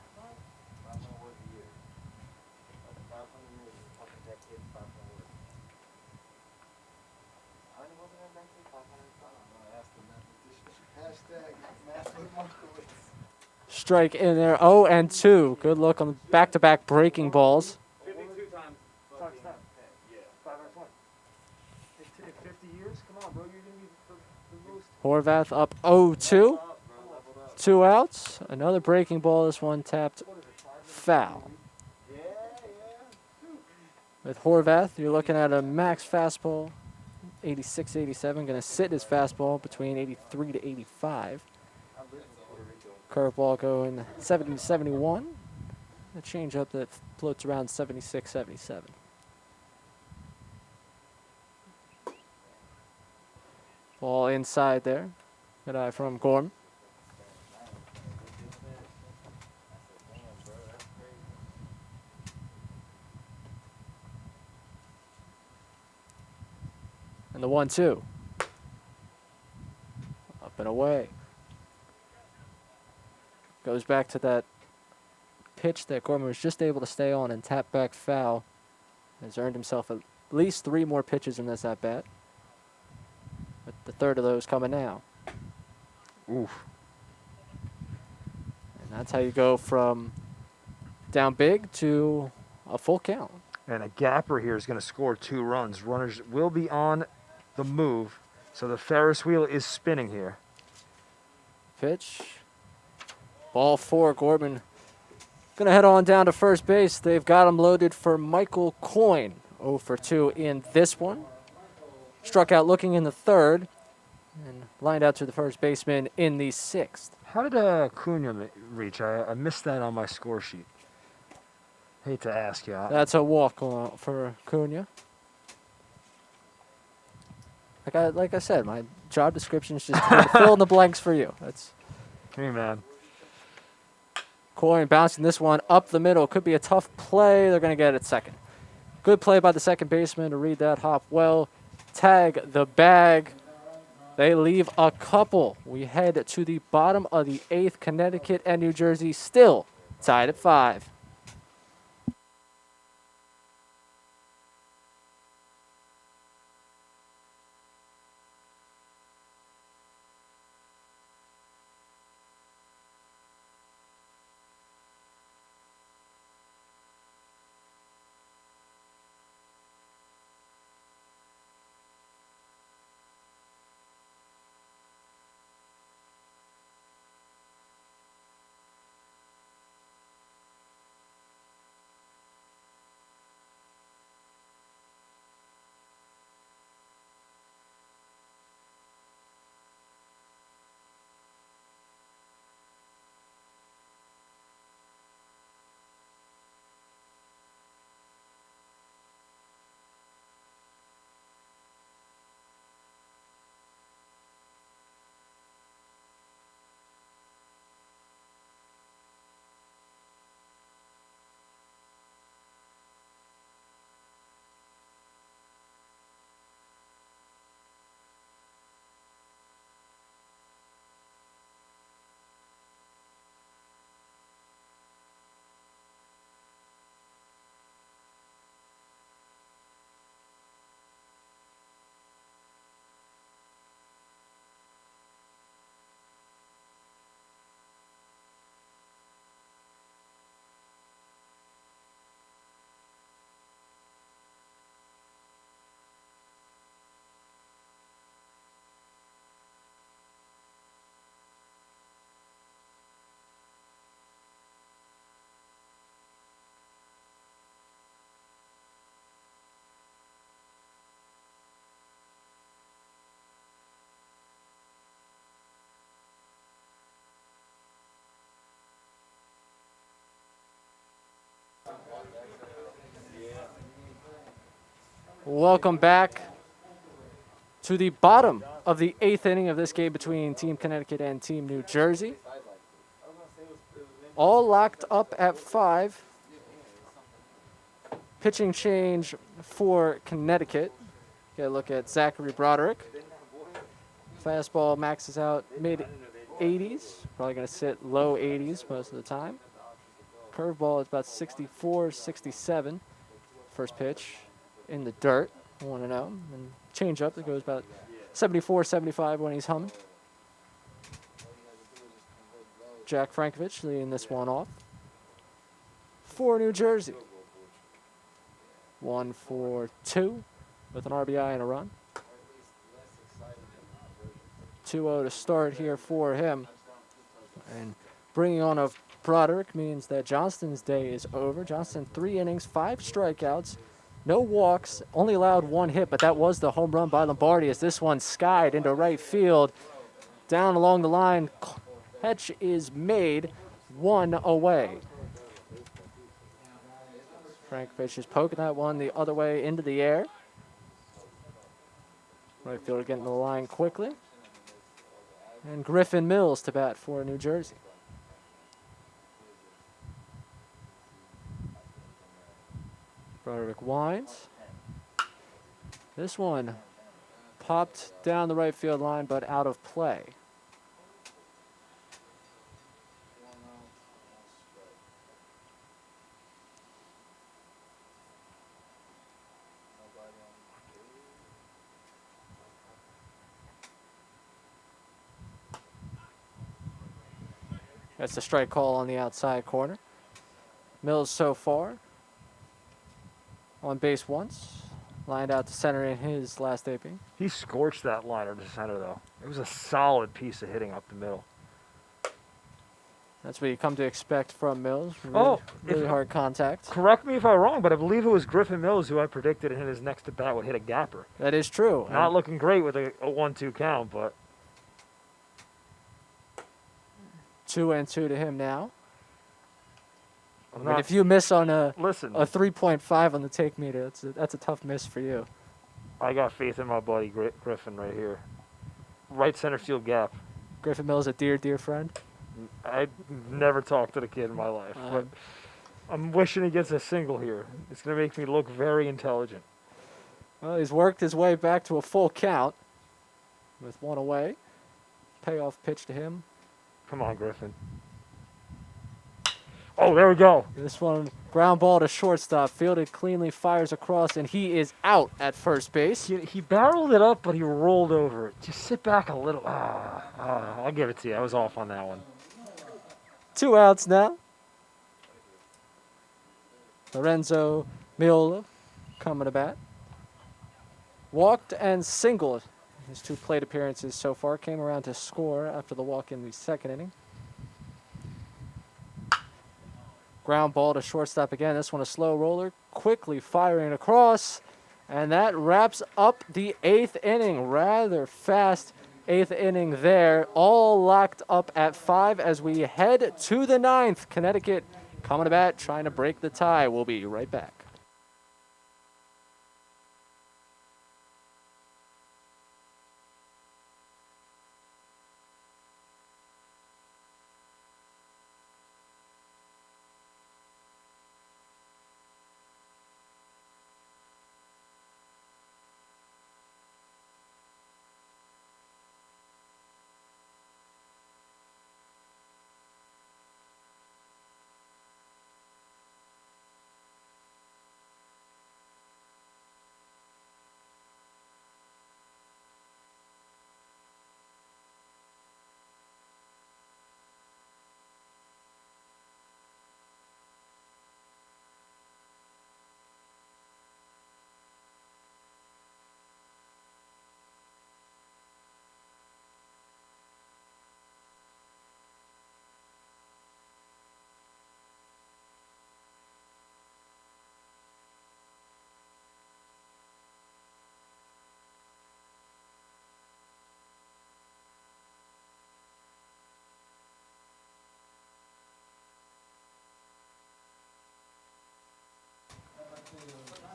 Strike in there. 0-2. Good look on the back-to-back breaking balls. 52 times. 50 years? Come on, bro. You're going to be the most. Horvath up 0-2. 2 outs. Another breaking ball. This one tapped foul. With Horvath, you're looking at a max fastball, 86, 87. Going to sit his fastball between 83 to 85. Curveball going 70 to 71. A changeup that floats around 76, 77. Ball inside there. Good eye from Gorm. And the 1-2. Up and away. Goes back to that pitch that Gorman was just able to stay on and tap back foul. Has earned himself at least 3 more pitches in this at-bat. With the third of those coming now. Oof. And that's how you go from down big to a full count. And a gapper here is going to score 2 runs. Runners will be on the move, so the Ferris wheel is spinning here. Pitch. Ball 4, Gorman going to head on down to first base. They've got him loaded for Michael Coyne. 0 for 2 in this one. Struck out looking in the third and lined out to the first baseman in the 6th. How did Cunha reach? I missed that on my score sheet. Hate to ask you. That's a walk for Cunha. Like I said, my job description is just to fill in the blanks for you. That's. Hey, man. Coyne bouncing this one up the middle. Could be a tough play. They're going to get it second. Good play by the second baseman to read that hop well. Tag the bag. They leave a couple. We head to the bottom of the 8th. Connecticut and New Jersey still tied at 5. Welcome back to the bottom of the 8th inning of this game between Team Connecticut and Team New Jersey. All locked up at 5. Pitching change for Connecticut. Get a look at Zachary Broderick. Fastball maxes out mid-80s. Probably going to sit low 80s most of the time. Curveball is about 64, 67. First pitch in the dirt. I want to know. And change up, it goes about 74, 75 when he's humming. Jack Frankovich leading this one off for New Jersey. 1 for 2 with an RBI and a run. 2-0 to start here for him. And bringing on of Broderick means that Johnston's day is over. Johnston, 3 innings, 5 strikeouts, no walks, only allowed 1 hit, but that was the home run by Lombardi as this one skied into right field. Down along the line, catch is made, 1 away. Frankovich is poking that one the other way into the air. Right fielder getting the line quickly. And Griffin Mills to bat for New Jersey. Broderick winds. This one popped down the right field line, but out of play. That's the strike call on the outside corner. Mills so far on base once. Lined out to center in his last AP. He scorched that liner to center, though. It was a solid piece of hitting up the middle. That's what you come to expect from Mills. Really hard contact. Correct me if I'm wrong, but I believe it was Griffin Mills who I predicted in his next at bat would hit a gapper. That is true. Not looking great with a 1-2 count, but 2-2 to him now. I mean, if you miss on a 3.5 on the take meter, that's a tough miss for you. I got faith in my buddy Griffin right here. Right center field gap. Griffin Mills, a dear friend. I never talked to the kid in my life, but I'm wishing he gets a single here. It's going to make me look very intelligent. Well, he's worked his way back to a full count with 1 away. Payoff pitch to him. Come on, Griffin. Oh, there we go. This one, ground ball to shortstop, fielded cleanly, fires across, and he is out at first base. He barreled it up, but he rolled over it. Just sit back a little. I'll give it to you. I was off on that one. 2 outs now. Lorenzo Miola coming to bat. Walked and singled. His 2 plate appearances so far. Came around to score after the walk in the 2nd inning. Ground ball to shortstop again. This one a slow roller. Quickly firing across. And that wraps up the 8th inning. Rather fast 8th inning there. All locked up at 5 as we head to the 9th. Connecticut coming to bat, trying to break the tie. We'll be right back.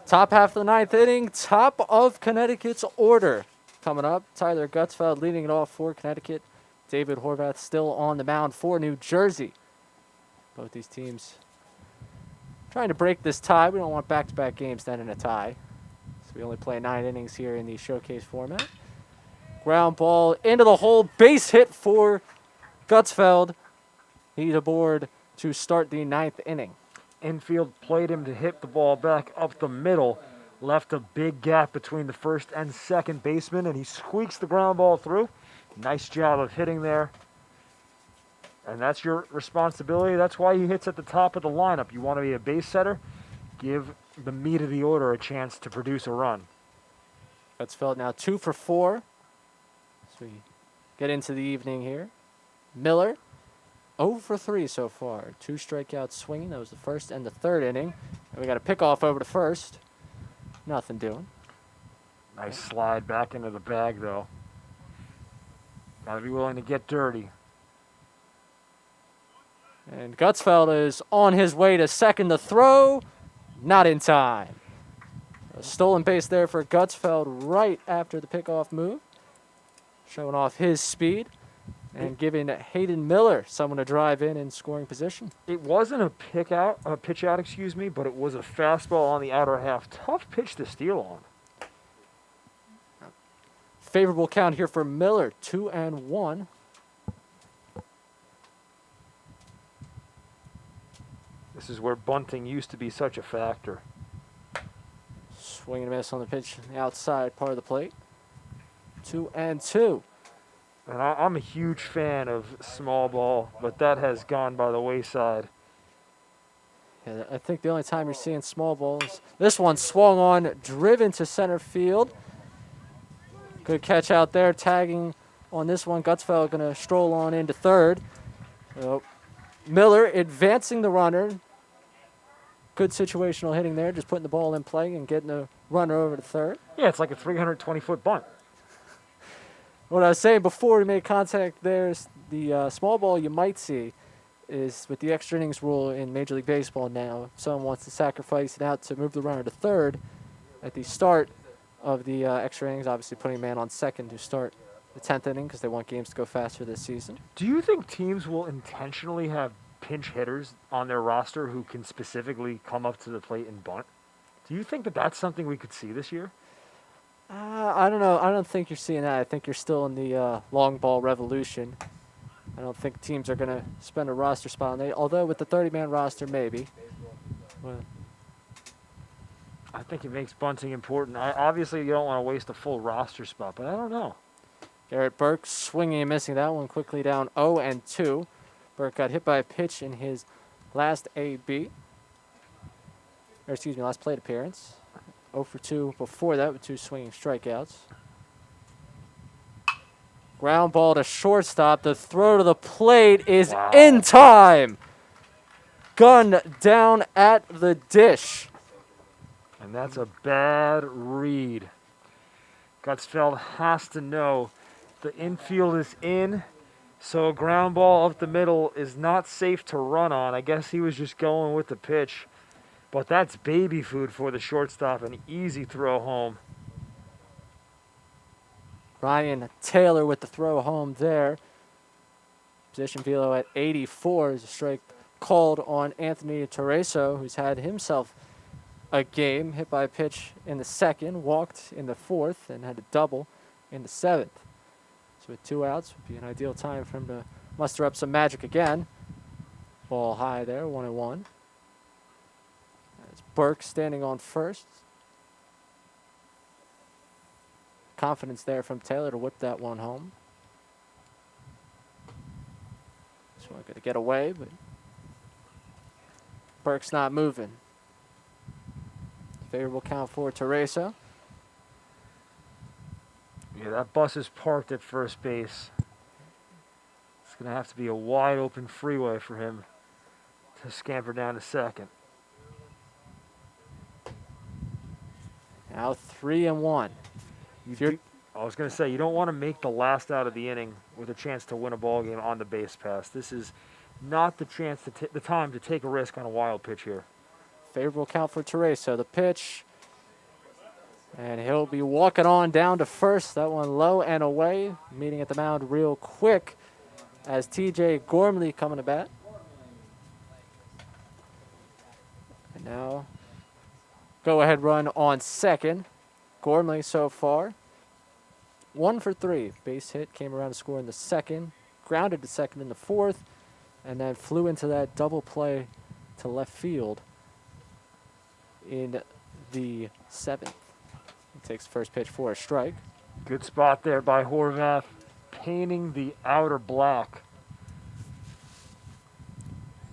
Top half of the ninth inning, top of Connecticut's order. Coming up, Tyler Gutsfeld leading it off for Connecticut. David Horvath still on the mound for New Jersey. Both these teams trying to break this tie. We don't want back-to-back games to end in a tie. So we only play 9 innings here in the showcase format. Ground ball into the hole. Base hit for Gutsfeld. He's aboard to start the 9th inning. Infield played him to hit the ball back up the middle. Left a big gap between the first and second baseman, and he squeaks the ground ball through. Nice job of hitting there. And that's your responsibility. That's why he hits at the top of the lineup. You want to be a base setter, give the meat of the order a chance to produce a run. Gutsfeld now 2 for 4. So we get into the evening here. Miller, 0 for 3 so far. 2 strikeouts swinging. That was the first and the third inning. And we got a pickoff over to first. Nothing doing. Nice slide back into the bag, though. Got to be willing to get dirty. And Gutsfeld is on his way to second. The throw, not in time. A stolen base there for Gutsfeld right after the pickoff move. Showing off his speed and giving Hayden Miller someone to drive in scoring position. It wasn't a pitch out, but it was a fastball on the outer half. Tough pitch to steal on. Favorable count here for Miller, 2-1. This is where bunting used to be such a factor. Swing and a miss on the pitch, the outside part of the plate. 2-2. And I'm a huge fan of small ball, but that has gone by the wayside. Yeah, I think the only time you're seeing small balls, this one swung on, driven to center field. Good catch out there, tagging on this one. Gutsfeld going to stroll on into third. So Miller advancing the runner. Good situational hitting there, just putting the ball in play and getting the runner over to third. Yeah, it's like a 320-foot bunt. What I was saying before we made contact there is the small ball you might see is with the extra innings rule in Major League Baseball now. If someone wants to sacrifice it out to move the runner to third at the start of the extra innings, obviously putting a man on second to start the 10th inning because they want games to go faster this season. Do you think teams will intentionally have pinch hitters on their roster who can specifically come up to the plate and bunt? Do you think that that's something we could see this year? I don't know. I don't think you're seeing that. I think you're still in the long ball revolution. I don't think teams are going to spend a roster spot on it, although with the 30-man roster, maybe. Well, I think it makes bunting important. Obviously, you don't want to waste a full roster spot, but I don't know. Garrett Burke swinging and missing that one quickly down 0-2. Burke got hit by a pitch in his last last plate appearance. 0 for 2 before that with 2 swinging strikeouts. Ground ball to shortstop. The throw to the plate is in time. Gun down at the dish. And that's a bad read. Gutsfeld has to know the infield is in, so a ground ball up the middle is not safe to run on. I guess he was just going with the pitch. But that's baby food for the shortstop, an easy throw home. Ryan Taylor with the throw home there. Position velo at 84 is a strike called on Anthony Tereso, who's had himself a game, hit by a pitch in the second, walked in the fourth, and had a double in the seventh. So with 2 outs would be an ideal time for him to muster up some magic again. Ball high there, 1-1. That's Burke standing on first. Confidence there from Taylor to whip that one home. Just not going to get away, but Burke's not moving. Favorable count for Tereso. Yeah, that bus is parked at first base. It's going to have to be a wide open freeway for him to scamper down to second. Now 3-1. I was going to say, you don't want to make the last out of the inning with a chance to win a ball game on the base pass. This is not the chance to the time to take a risk on a wild pitch here. Favorable count for Tereso. The pitch And he'll be walking on down to first. That one low and away. Meeting at the mound real quick as TJ Gormley coming to bat. And now, go-ahead run on second. Gormley so far, 1 for 3. Base hit, came around to score in the second. Grounded to second in the fourth. And then flew into that double play to left field in the seventh. He takes first pitch for a strike. Good spot there by Horvath, painting the outer black.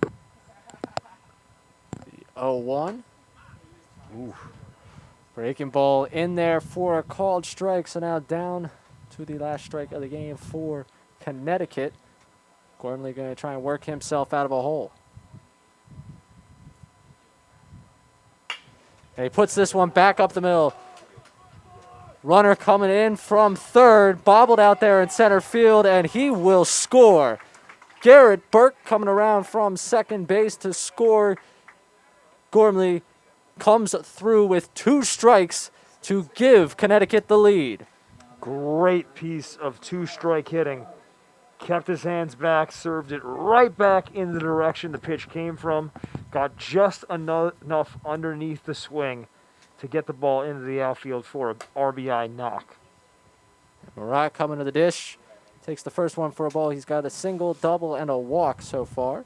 The 0-1. Ooh. Breaking ball in there for a called strike. So now down to the last strike of the game for Connecticut. Gormley going to try and work himself out of a hole. And he puts this one back up the middle. Runner coming in from third, bobbled out there in center field, and he will score. Garrett Burke coming around from second base to score. Gormley comes through with 2 strikes to give Connecticut the lead. Great piece of 2-strike hitting. Kept his hands back, served it right back in the direction the pitch came from. Got just enough underneath the swing to get the ball into the outfield for an RBI knock. Marat coming to the dish. Takes the first one for a ball. He's got a single, double, and a walk so far.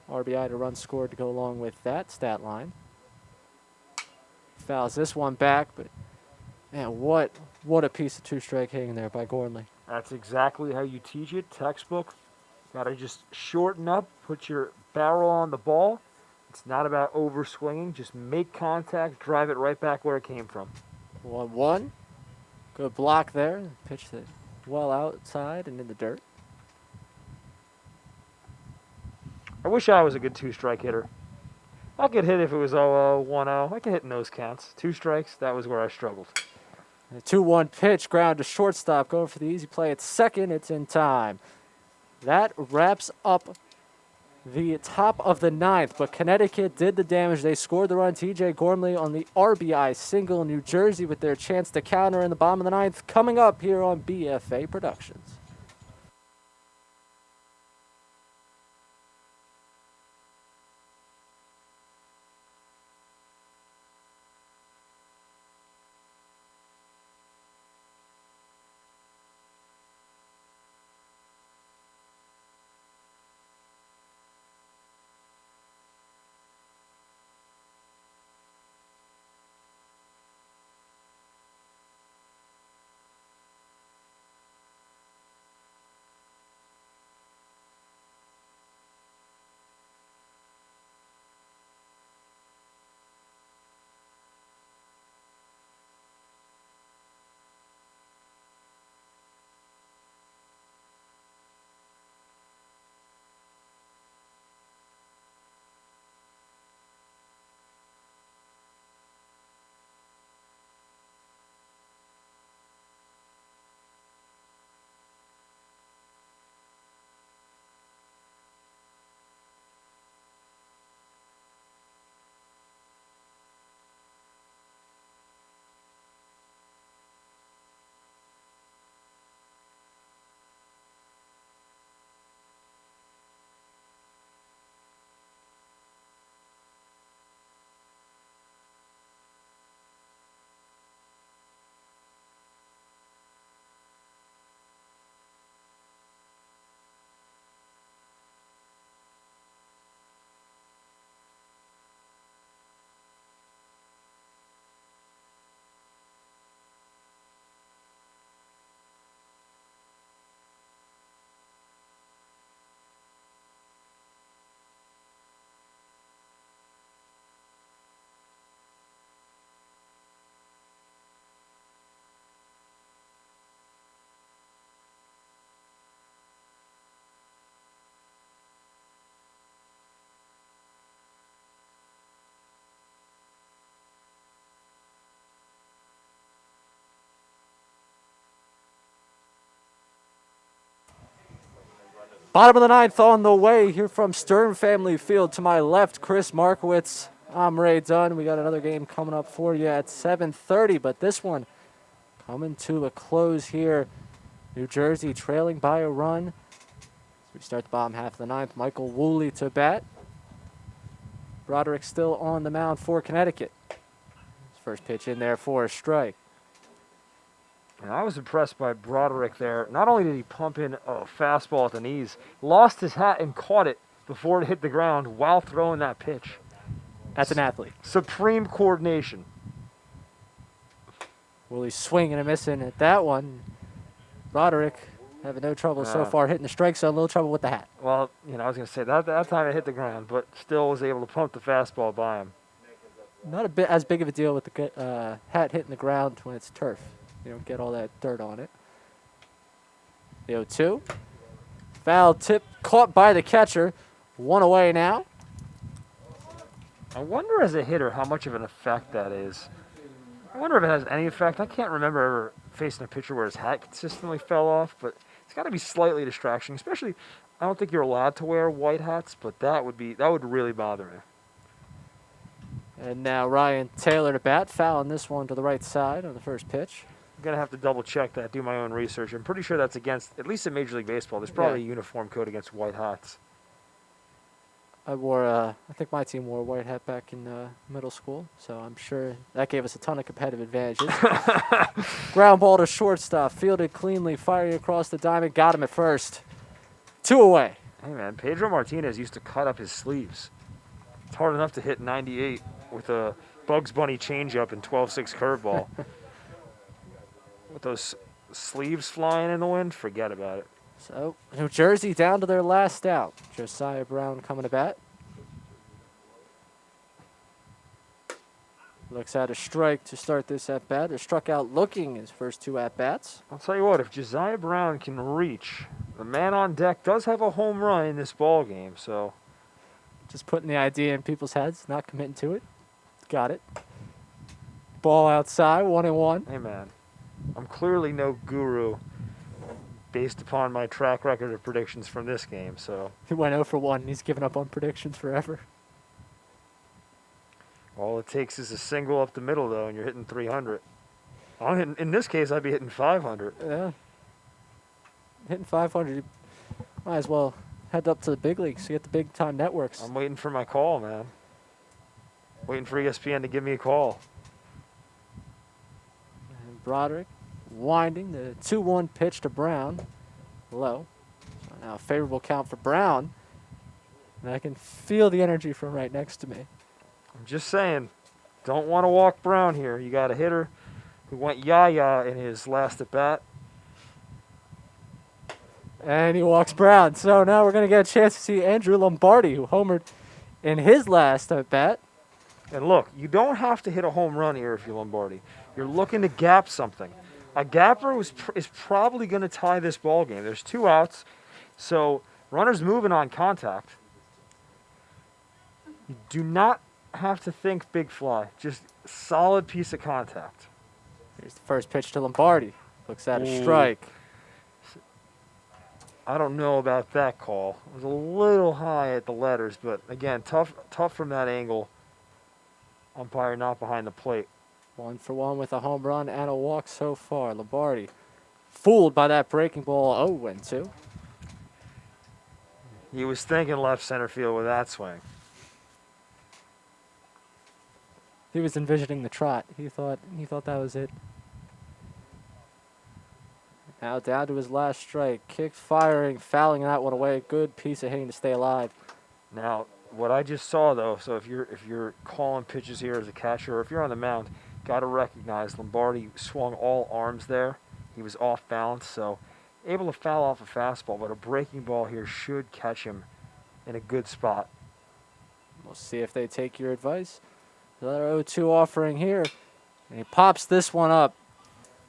RBI to run scored to go along with that stat line. Fouls this one back, but man, what a piece of 2-strike hitting there by Gormley. That's exactly how you teach it, textbook. Got to just shorten up, put your barrel on the ball. It's not about over swinging. Just make contact, drive it right back where it came from. 1-1. Good block there. Pitched it well outside and in the dirt. I wish I was a good 2-strike hitter. I could hit if it was 0-0, 1-0. I could hit in those counts. 2 strikes, that was where I struggled. A 2-1 pitch, ground to shortstop, going for the easy play at second. It's in time. That wraps up the top of the 9th, but Connecticut did the damage. They scored the run. TJ Gormley on the RBI single. New Jersey with their chance to counter in the bottom of the 9th coming up here on BFA Productions. Bottom of the 9th on the way here from Stern Family Field. To my left, Chris Markowitz I'm Ray Dunn. We got another game coming up for you at 7:30, but this one coming to a close here. New Jersey trailing by a run. So we start the bottom half of the ninth. Michael Woolley to bat. Broderick still on the mound for Connecticut. His first pitch in there for a strike. And I was impressed by Broderick there. Not only did he pump in a fastball at the knees, lost his hat and caught it before it hit the ground while throwing that pitch. That's an athlete. Supreme coordination. Woolley swinging and missing at that one. Broderick having no trouble so far hitting the strike zone, a little trouble with the hat. Well, I was going to say that time it hit the ground, but still was able to pump the fastball by him. Not a bit as big of a deal with the hat hitting the ground when it's turf. You don't get all that dirt on it. The 0-2. Foul tip caught by the catcher. One away now. I wonder as a hitter how much of an effect that is. I wonder if it has any effect. I can't remember ever facing a pitcher where his hat consistently fell off, but it's got to be slightly distraction. Especially, I don't think you're allowed to wear white hats, but that would really bother me. And now Ryan Taylor to bat, fouling this one to the right side on the first pitch. I'm going to have to double check that, do my own research. I'm pretty sure that's against, at least in Major League Baseball, there's probably a uniform code against white hats. I think my team wore a white hat back in middle school, so I'm sure that gave us a ton of competitive advantages. Ground ball to shortstop, fielded cleanly, firing across the diamond, got him at first. 2 away. Hey man, Pedro Martinez used to cut up his sleeves. It's hard enough to hit 98 with a Bugs Bunny changeup and 12-6 curveball. With those sleeves flying in the wind, forget about it. So, New Jersey down to their last out. Josiah Brown coming to bat. Looks at a strike to start this at-bat. Or struck out looking his first 2 at-bats. I'll tell you what, if Josiah Brown can reach, the man on deck does have a home run in this ball game, so. Just putting the idea in people's heads, not committing to it. Got it. Ball outside, 1-1. Hey man, I'm clearly no guru based upon my track record of predictions from this game, so. He went 0 for 1, and he's given up on predictions forever. All it takes is a single up the middle, though, and you're hitting 300. In this case, I'd be hitting 500. Yeah. Hitting 500, you might as well head up to the big leagues to get the big-time networks. I'm waiting for my call, man. Waiting for ESPN to give me a call. And Broderick winding the 2-1 pitch to Brown. Low. So now a favorable count for Brown. And I can feel the energy from right next to me. I'm just saying, don't want to walk Brown here. You got a hitter who went yah-yah in his last at-bat. And he walks Brown. So now we're going to get a chance to see Andrew Lombardi, who homered in his last at-bat. And look, you don't have to hit a home run here if you're Lombardi. You're looking to gap something. A gapper is probably going to tie this ball game. There's 2 outs, so runners moving on contact. You do not have to think big fly. Just solid piece of contact. Here's the first pitch to Lombardi. Looks at a strike. I don't know about that call. It was a little high at the letters, but again, tough from that angle. Umpire not behind the plate. 1 for 1 with a home run and a walk so far. Lombardi fooled by that breaking ball 0-2. He was thinking left center field with that swing. He was envisioning the trot. He thought that was it. Now down to his last strike. Kick firing, fouling that one away. Good piece of hitting to stay alive. Now, what I just saw though, so if you're calling pitches here as a catcher, or if you're on the mound, got to recognize Lombardi swung all arms there. He was off balance, so able to foul off a fastball, but a breaking ball here should catch him in a good spot. We'll see if they take your advice. Another 0-2 offering here. And he pops this one up.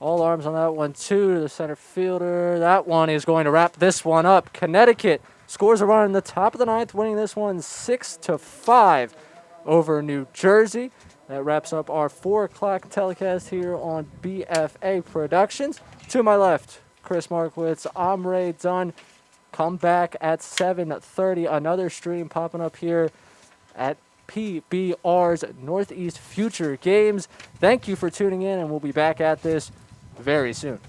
All arms on that one, too, to the center fielder. That one is going to wrap this one up. Connecticut scores a run in the top of the ninth, winning this one 6-5 over New Jersey. That wraps up our 4 o'clock telecast here on BFA Productions. To my left, Chris Markowitz. I'm Ray Dunn. Come back at 7:30. Another stream popping up here at PBR's Northeast Future Games. Thank you for tuning in, and we'll be back at this very soon.